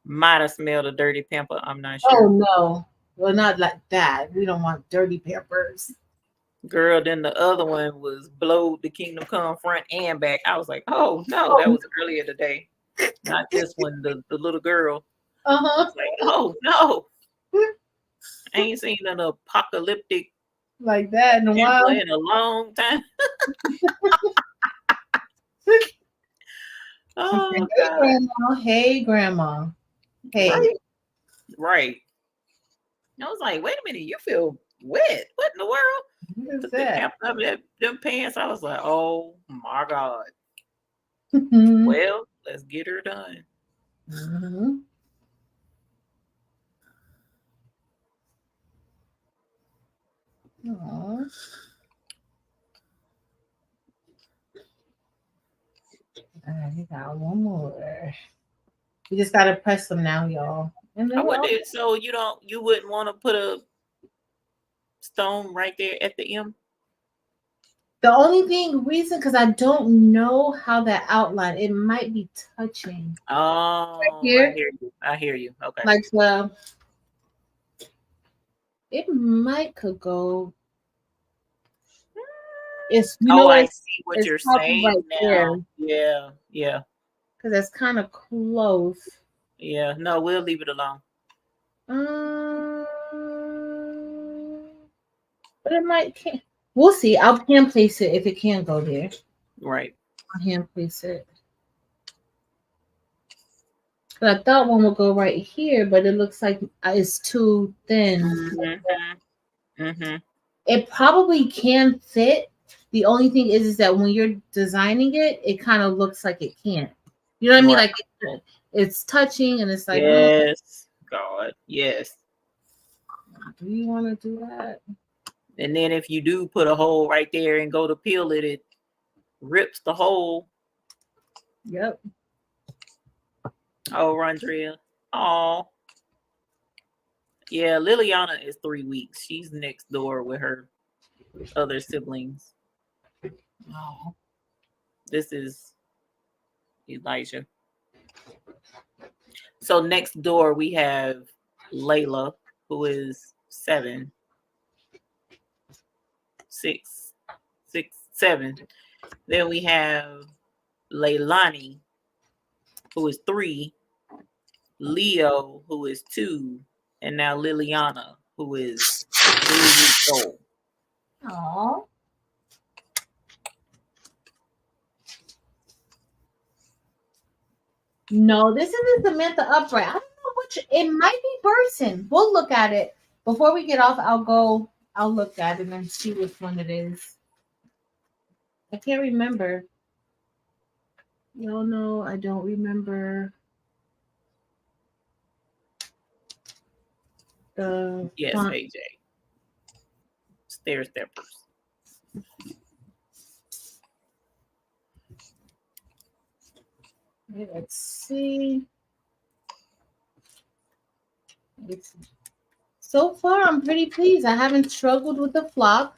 might have smelled a dirty pamper. I'm not sure. Oh no, well not like that. We don't want dirty Pampers. Girl, then the other one was blowed the Kingdom Come front and back. I was like, oh no, that was earlier today. Not this one, the little girl. Uh-huh. Like, oh no. I ain't seen an apocalyptic like that in a while. In a long time. Oh, hey, God. Grandma. Hey, Grandma. Hey. Right. I was like, wait a minute, you feel wet. What in the world? What is that? Them pants. I was like, oh my God. Well, let's get her done. Mm-hmm. Aww. I got one more. We just gotta press them now, y'all. And then so you wouldn't want to put a stone right there at the M? The only reason, because I don't know how that outline, it might be touching. Oh, right here. I hear you. Okay. Like it could go. It's I see what you're saying right now. There. Yeah. Because that's kind of close. Yeah. No, we'll leave it alone. But it can't. We'll see. I'll hand place it if it can't go there. Right. I'll hand place it. But I thought one would go right here, but it looks like it's too thin. Mm-hmm. It probably can fit. The only thing is that when you're designing it, it kind of looks like it can't. You know what I mean? Like it's touching, and it's like, yes, God, yes. Do you want to do that? And then if you do put a hole right there and go to peel it, it rips the hole. Yep. Oh, Rondrea. Oh. Yeah, Liliana is 3 weeks. She's next door with her other siblings. Oh. This is Elijah. So next door we have Layla, who is 7. 6, 7. Then we have Leilani, who is 3. Leo, who is 2. And now Liliana, who is 3 weeks old. Aww. No, this isn't Samantha upright. I don't know which. It might be Burson. We'll look at it before we get off. I'll look at it and see which one it is. I can't remember. No, I don't remember the Yes, font. AJ. Stair steppers. Okay, let's see. So far, I'm pretty pleased. I haven't struggled with the flock.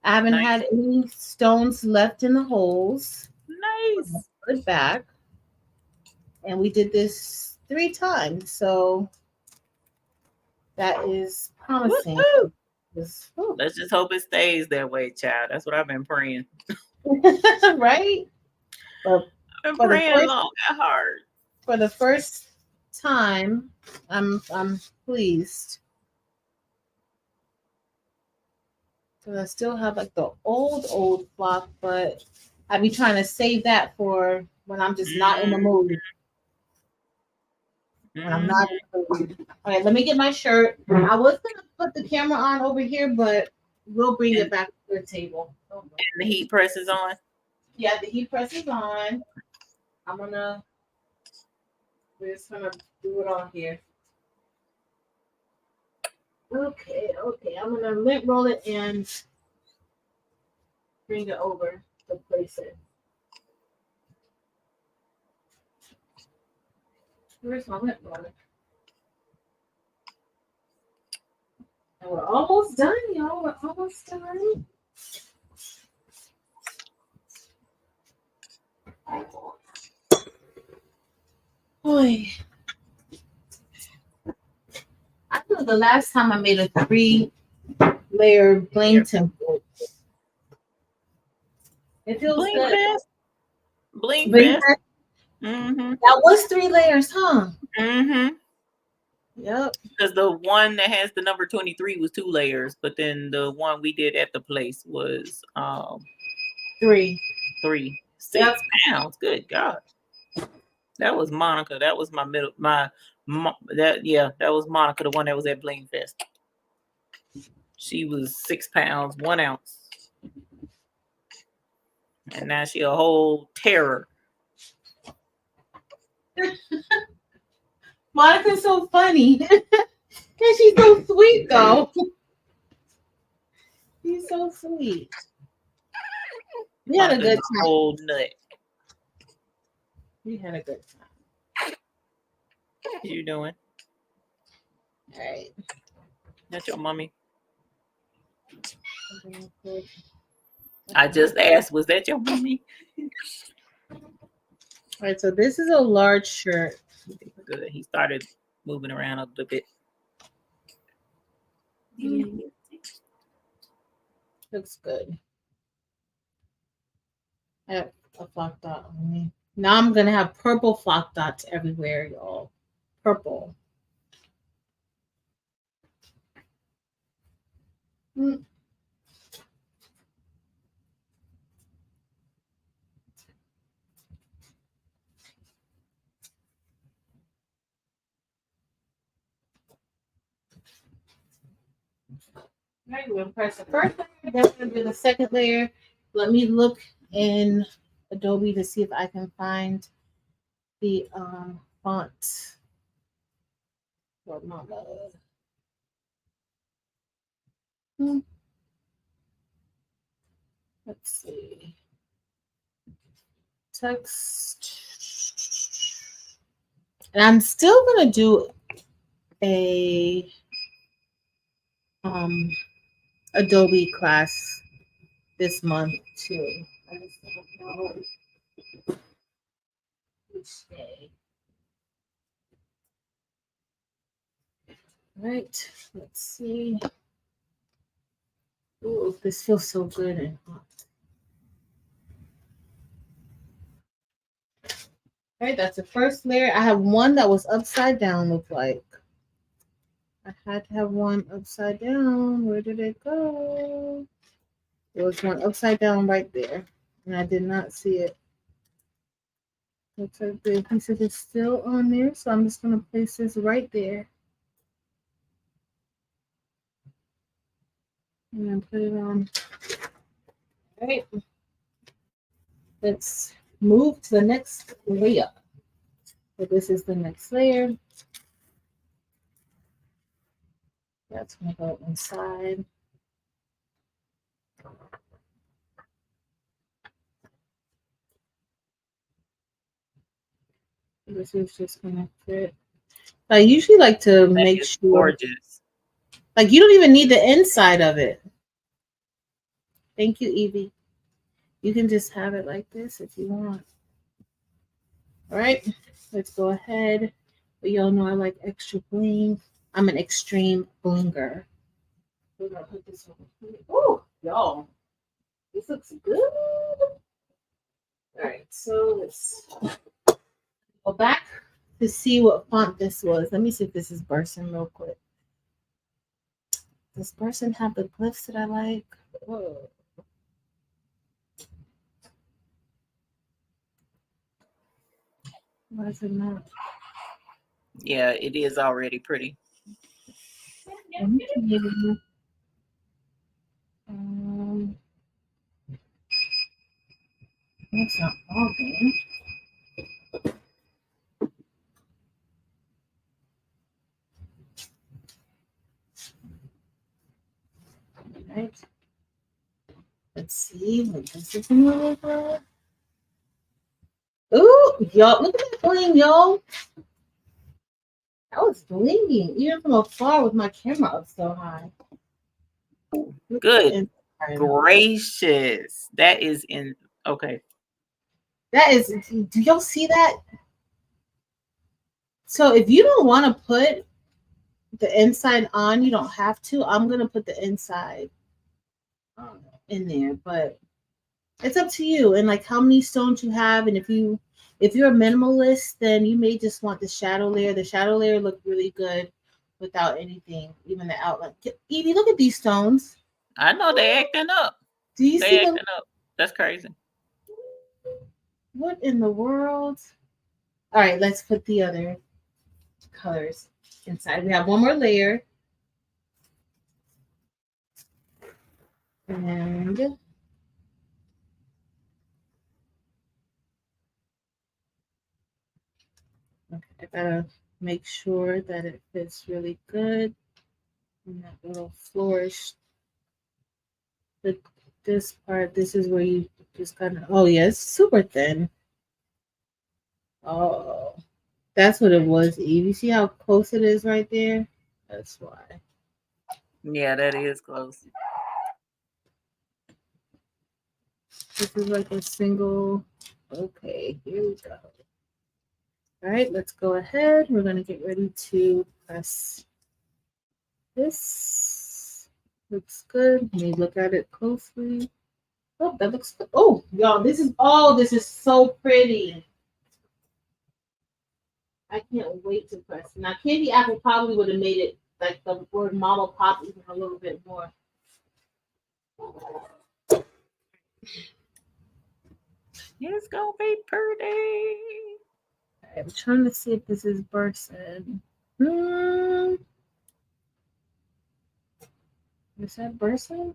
I haven't Nice. had any stones left in the holes. Nice. Put it back. And we did this 3 times. So that is promising. Woo-hoo. This- Let's just hope it stays that way, child. That's what I've been praying. right? But I've been For the praying first- long and hard. for the first time, I'm pleased. So I still have like the old flock, but I be trying to save that for when I'm just not in the mood. When I'm not in the mood. Okay, let me get my shirt. I was gonna put the camera on over here, but we'll bring it back to the table. And the heat press is on. Yeah, the heat press is on. We're just gonna do it on here. Okay. I'm gonna lint roll it and bring it over to place it. Where's my lint roller? And we're almost done, y'all. We're almost done. Boy. I know the last time I made a 3-layer bling template. It feels Bling good. fest. Bling Bling fest. fest. Mm-hmm. That was 3 layers, huh? Mm-hmm. Yep. Because the one that has the number 23 was 2 layers, but then the one we did at the place was 3. 3. 6 Yep. pounds. Good God. That was Monica. That was that was Monica, the one that was at Bling Fest. She was 6 pounds, 1 ounce. And now she a whole terror. Monica's so funny. And she's so sweet, though. She's so sweet. We had a good time. Whole nut. We had a good time. What you doing? All right. That's your mommy. I just asked, was that your mommy? All right, so this is a large shirt. Good. He started moving around a little bit. Looks good. I have a flock dot on me. Now I'm gonna have purple flock dots everywhere, y'all. Purple. Right, we're gonna press the first layer, then we're gonna do the second layer. Let me look in Adobe to see if I can find the font for Mama. Let's see. Text. And I'm still gonna do a Adobe class this month too. I just don't know which day. All right, let's see. Ooh, this feels so good and hot. All right, that's the first layer. I have one that was upside down, look like. I had to have one upside down. Where did it go? There was one upside down right there, and I did not see it. Looks like the piece of it's still on there, so I'm just gonna place this right there. And then put it on. All right, let's move to the next layer. So this is the next layer. That's gonna go inside. This is just gonna fit. I usually like to make sure, gorgeous. like you don't even need the inside of it. Thank you, Evie. You can just have it like this if you want. All right, let's go ahead. But y'all know I like extra bling. I'm an extreme blinger. We're gonna put this over here. Oh, y'all, this looks good. All right, so let's go back to see what font this was. Let me see if this is Burson real quick. Does Burson have the glyphs that I like? Whoa. Why is it not? Yeah, it is already pretty. Thank you. That's not all right. Let's see what this is gonna look like. Ooh, y'all, look at that bling, y'all. That was blinging, even from afar with my camera up so high. Good gracious. That is in okay. That is, do y'all see that? So if you don't want to put the inside on, you don't have to. I'm gonna put the inside in there, but it's up to you and like how many stones you have. And if you're a minimalist, then you may just want the shadow layer. The shadow layer looked really good without anything, even the outline. Evie, look at these stones. I know they acting up. Do you see them? Acting up. That's crazy. What in the world? All right, let's put the other colors inside. We have one more layer. And okay, I gotta make sure that it fits really good. And that little flourish. This part, this is where you just kind of, oh yeah, it's super thin. Oh, that's what it was, Eve. You see how close it is right there? That's why. Yeah, that is close. This is like a single, okay, here we go. All right, let's go ahead. We're gonna get ready to press this. Looks good. Let me look at it closely. Oh, that looks good. Oh, y'all, this is so pretty. I can't wait to press. Now, Candy Apple probably would have made it like the word mama pop even a little bit more. It's gonna be pretty. I'm trying to see if this is Burson. Is that Burson?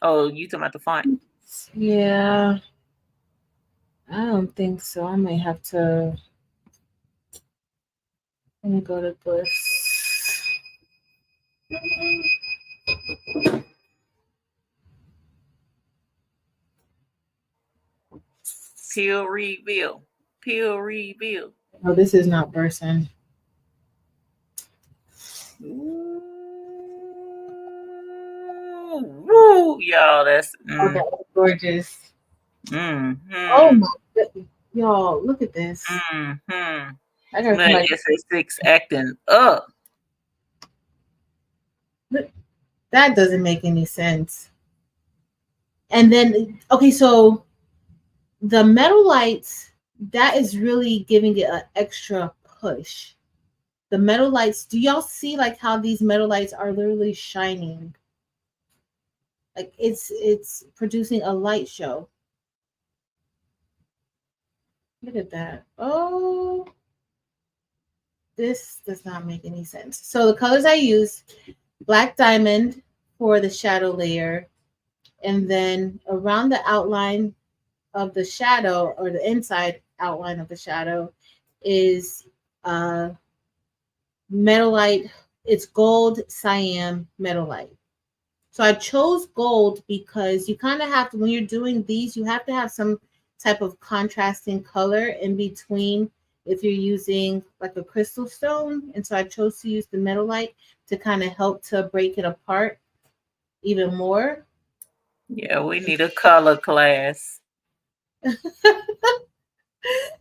Oh, you talking about the font? Yeah. I don't think so. I may have to. Let me go to this. Peel reveal. Peel reveal. Oh, this is not Burson. Woo, y'all, that's Oh, that was gorgeous. Oh my goodness. Y'all, look at this. I got somebody. SS6 acting up. That doesn't make any sense. And then, okay, so the metal lights, that is really giving it an extra push. The metal lights, do y'all see like how these metal lights are literally shining? Like it's producing a light show. Look at that. Oh, this does not make any sense. So the colors I use, black diamond for the shadow layer, And then around the outline of the shadow, or the inside outline of the shadow, is metalite. It's gold cyan metalite. So I chose gold because you kind of have to, when you're doing these, you have to have some type of contrasting color in between if you're using like a crystal stone. And so I chose to use the metalite to kind of help to break it apart even more. Yeah, we need a color class.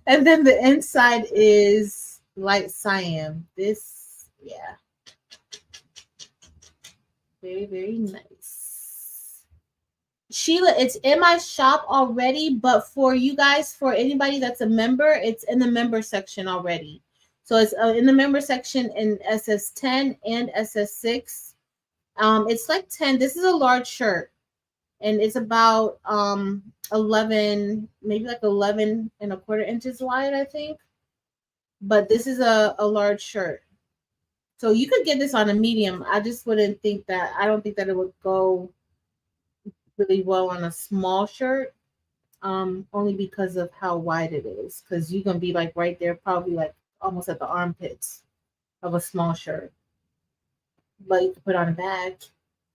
And then the inside is light cyan. This, yeah, very, very nice. Sheila, it's in my shop already, but for you guys, for anybody that's a member, it's in the member section already. So it's in the member section in SS10 and SS6. It's like 10. This is a large shirt, and it's about 11, maybe like 11 and a quarter inches wide, I think. But this is a large shirt. So you could get this on a medium. I just wouldn't think that, I don't think that it would go really well on a small shirt. Only because of how wide it is. Because you're gonna be like right there, probably like almost at the armpits of a small shirt. But you can put on a bag.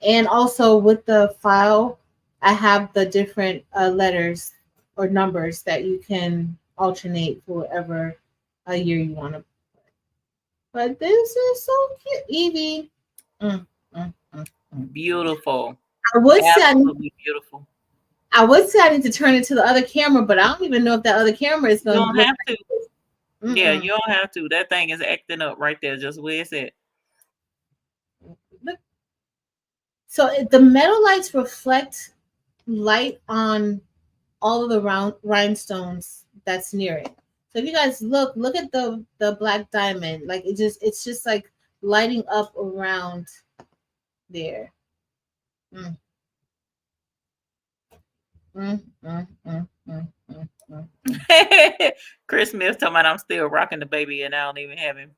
And also with the file, I have the different letters or numbers that you can alternate for whatever year you want to. But this is so cute, Evie. Mm, mm, mm, mm. Beautiful. I would say Absolutely beautiful. I would say I need to turn it to the other camera, but I don't even know if that other camera is You going to don't have to. Mm-mm. Yeah, you don't have to. That thing is acting up right there, just where it's at. So the metal lights reflect light on all of the rhinestones that's near it. So if you guys look at the black diamond, like it's just like lighting up around there. Mm. Mm, mm, mm, mm, mm, mm. Chris Smith talking about I'm still rocking the baby and I don't even have him.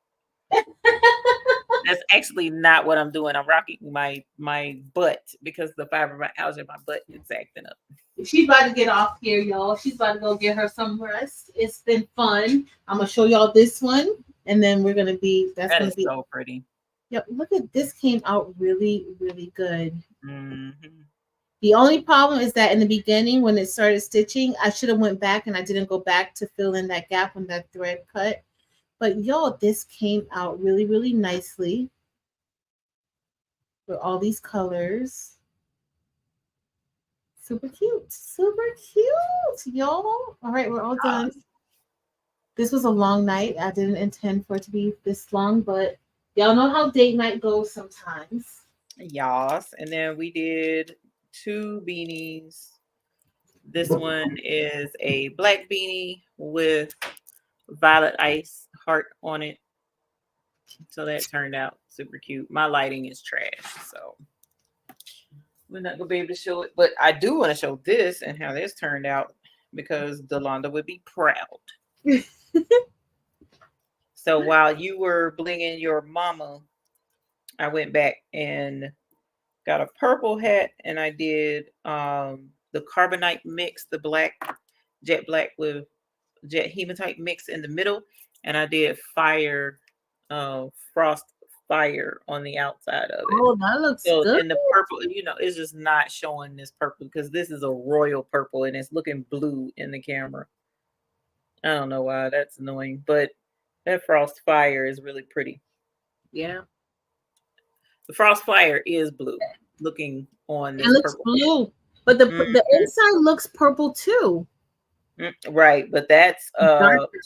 That's actually not what I'm doing. I'm rocking my butt because the fibromyalgia in my butt is acting up. She's about to get off here, y'all. She's about to go get her some rest. It's been fun. I'm gonna show y'all this one, and then we're gonna be. That's That gonna is be so pretty. Yep. Look at this. Came out really, really good. Mm-hmm. The only problem is that in the beginning, when it started stitching, I should have went back, and I didn't go back to fill in that gap when that thread cut. But y'all, this came out really, really nicely with all these colors. Super cute. Super cute, y'all. All right, we're all done. This was a long night. I didn't intend for it to be this long, but y'all know how date night goes sometimes. Yas. And then we did 2 beanies. This one is a black beanie with violet ice heart on it. So that turned out super cute. My lighting is trash, so we're not gonna be able to show it. But I do want to show this and how this turned out because Delonda would be proud. So while you were blinging your mama, I went back and got a purple hat and I did the carbonite mix, the jet black with jet hematite mix in the middle, and I did frost fire on the outside of it. Oh, that looks So good. in the purple, it's just not showing this purple because this is a royal purple and it's looking blue in the camera. I don't know why that's annoying, but that frost fire is really pretty. Yeah. The frost fire is blue looking on this. It looks purple. blue, but the inside looks purple too. Right, but that's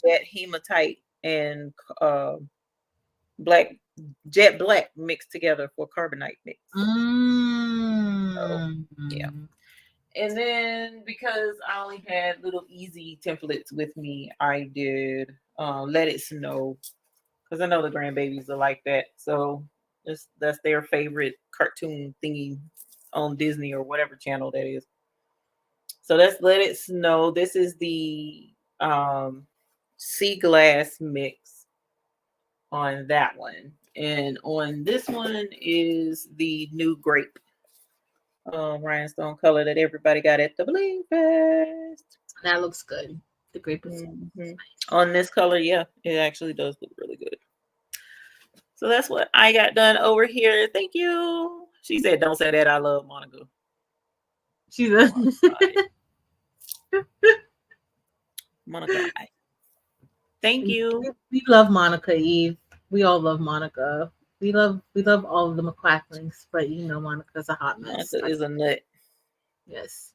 jet hematite and jet black mixed together for carbonite mix. So, yeah. And then because I only had little easy templates with me, I did Let It Snow because I know the grandbabies are like that. So that's their favorite cartoon thingy on Disney or whatever channel that is. So that's Let It Snow. This is the sea glass mix on that one. And on this one is the new grape rhinestone color that everybody got at the Bling Fest. That looks good. The grape is On this color, yeah, it actually does look really good. So that's what I got done over here. Thank you. She said, "Don't say that. I love Monica." she's a Monica. Thank you. We love Monica, Eve. We all love Monica. We love all of the McQuacklings, but you know Monica's a hot mess. Monica is a nut. Yes.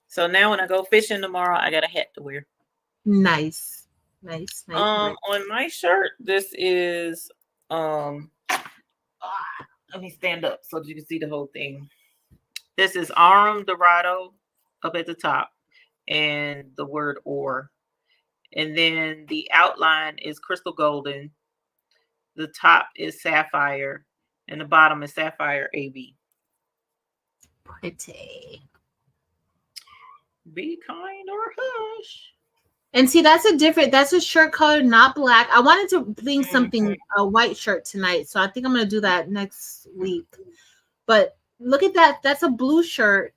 So now when I go fishing tomorrow, I got a hat to wear. Nice. On my shirt, this is let me stand up so that you can see the whole thing. This is Arum Dorado up at the top and the word or. And then the outline is crystal golden. The top is sapphire and the bottom is sapphire AB. Pretty. Be kind or hush. And see, that's a shirt color, not black. I wanted to bling something, a white shirt tonight. So I think I'm going to do that next week. But look at that. That's a blue shirt.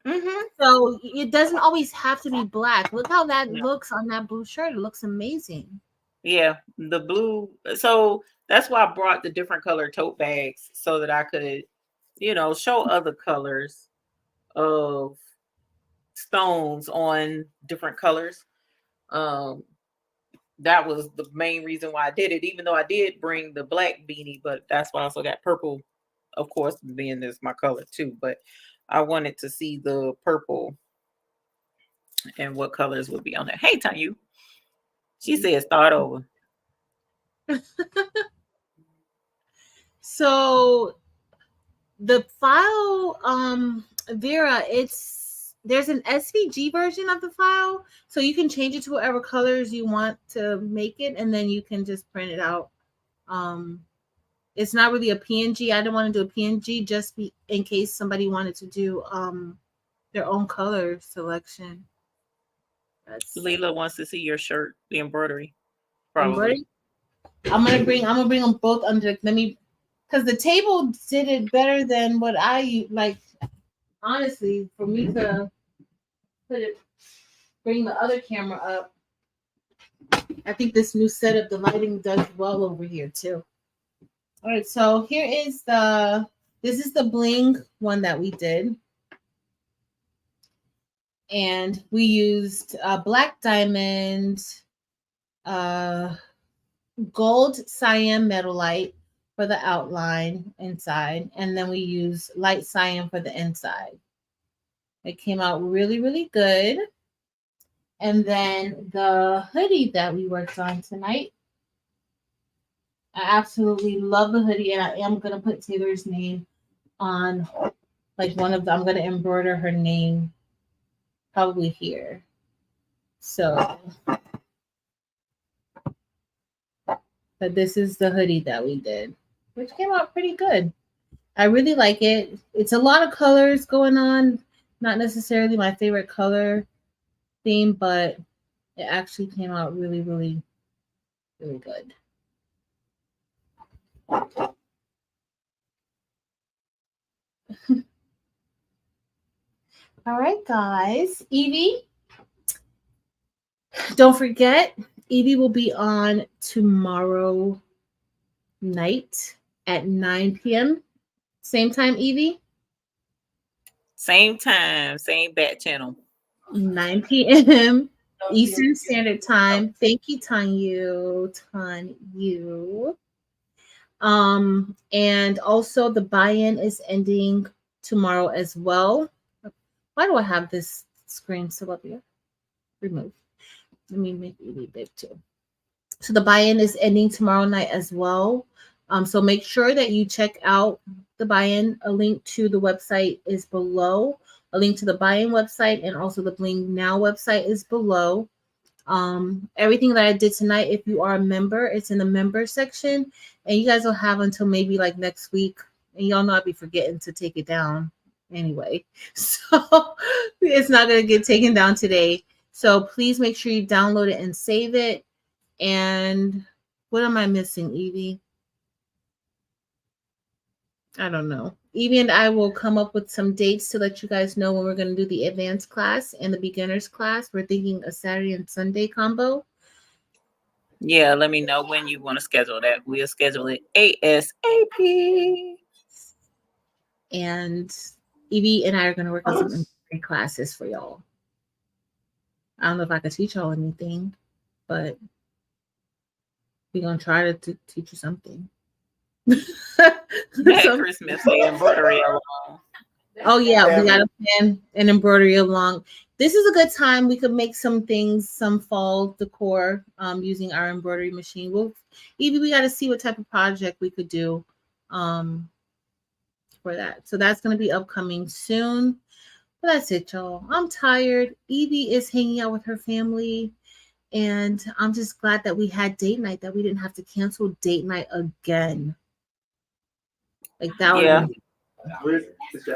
So it doesn't always have to be black. Look how that looks on that blue shirt. It looks amazing. Yeah, the blue. So that's why I brought the different color tote bags so that I could, show other colors of stones on different colors. That was the main reason why I did it, even though I did bring the black beanie, but that's why I also got purple, of course, being this my color too. But I wanted to see the purple and what colors would be on there. Hey, Tanya. She said start over. So the file, Vera, there's an SVG version of the file, so you can change it to whatever colors you want to make it, and then you can just print it out. It's not really a PNG. I didn't want to do a PNG just in case somebody wanted to do their own color selection. Leela wants to see your shirt, the embroidery. Probably. Embroidery? I'm gonna bring them both under. Because the table did it better than what I like. Honestly, for me to bring the other camera up, I think this new setup, the lighting does well over here too. All right, so here is this is the bling one that we did. And we used black diamond, gold cyan metalite for the outline inside, and then we use light cyan for the inside. It came out really, really good. And then the hoodie that we worked on tonight, I absolutely love the hoodie, and I am going to put Taylor's name on I'm going to embroider her name probably here. So, but this is the hoodie that we did, which came out pretty good. I really like it. It's a lot of colors going on. Not necessarily my favorite color theme, but it actually came out really, really, really good. All right, guys. Evie, don't forget, Evie will be on tomorrow night at 9 p.m. Same time, Evie? Same time, same bat channel. 9 p.m. Eastern Standard Time. Thank you, Tanyu. And also the buy-in is ending tomorrow as well. Why do I have this screen still up here? Remove. Let me make it big too. So the buy-in is ending tomorrow night as well. So make sure that you check out the buy-in. A link to the website is below. A link to the buy-in website and also the Bling Now website is below. Everything that I did tonight, if you are a member, it's in the member section. And you guys will have until maybe like next week. And y'all know I'll be forgetting to take it down anyway. So it's not going to get taken down today. So please make sure you download it and save it. And what am I missing, Evie? I don't know. Evie and I will come up with some dates to let you guys know when we're going to do the advanced class and the beginners class. We're thinking a Saturday and Sunday combo. Yeah, let me know when you want to schedule that. We'll schedule it ASAP. And Evie and I are going to work on some embroidery classes for y'all. I don't know if I could teach y'all anything, but we're going to try to teach you something. At Christmas, the embroidery along. Oh yeah, we got to plan an embroidery along. This is a good time. We could make some things, some fall decor, using our embroidery machine. Evie, we got to see what type of project we could do, for that. So that's going to be upcoming soon. But that's it, y'all. I'm tired. Evie is hanging out with her family, and I'm just glad that we had date night. That we didn't have to cancel date night again. Like that would have been.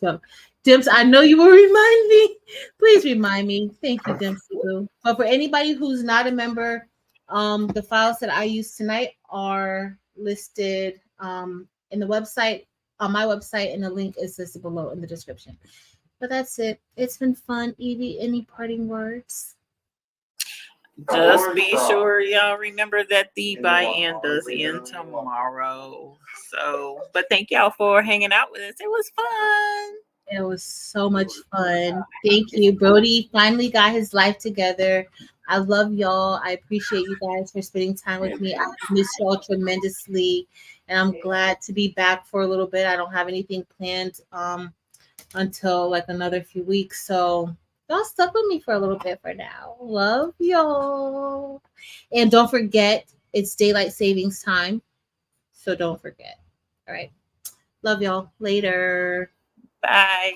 So, Dimps, I know you will remind me. Please remind me. Thank you, Dimps. But for anybody who's not a member, the files that I use tonight are listed in the website, on my website, and the link is listed below in the description. But that's it. It's been fun. Evie, any parting words? Just be sure y'all remember that the buy-in does end tomorrow. So, but thank y'all for hanging out with us. It was fun. It was so much fun. Thank you. Brody finally got his life together. I love y'all. I appreciate you guys for spending time with me. I miss y'all tremendously. And I'm glad to be back for a little bit. I don't have anything planned until like another few weeks. So y'all stuck with me for a little bit for now. Love y'all. And don't forget, it's daylight savings time. So don't forget. All right. Love y'all. Later. Bye.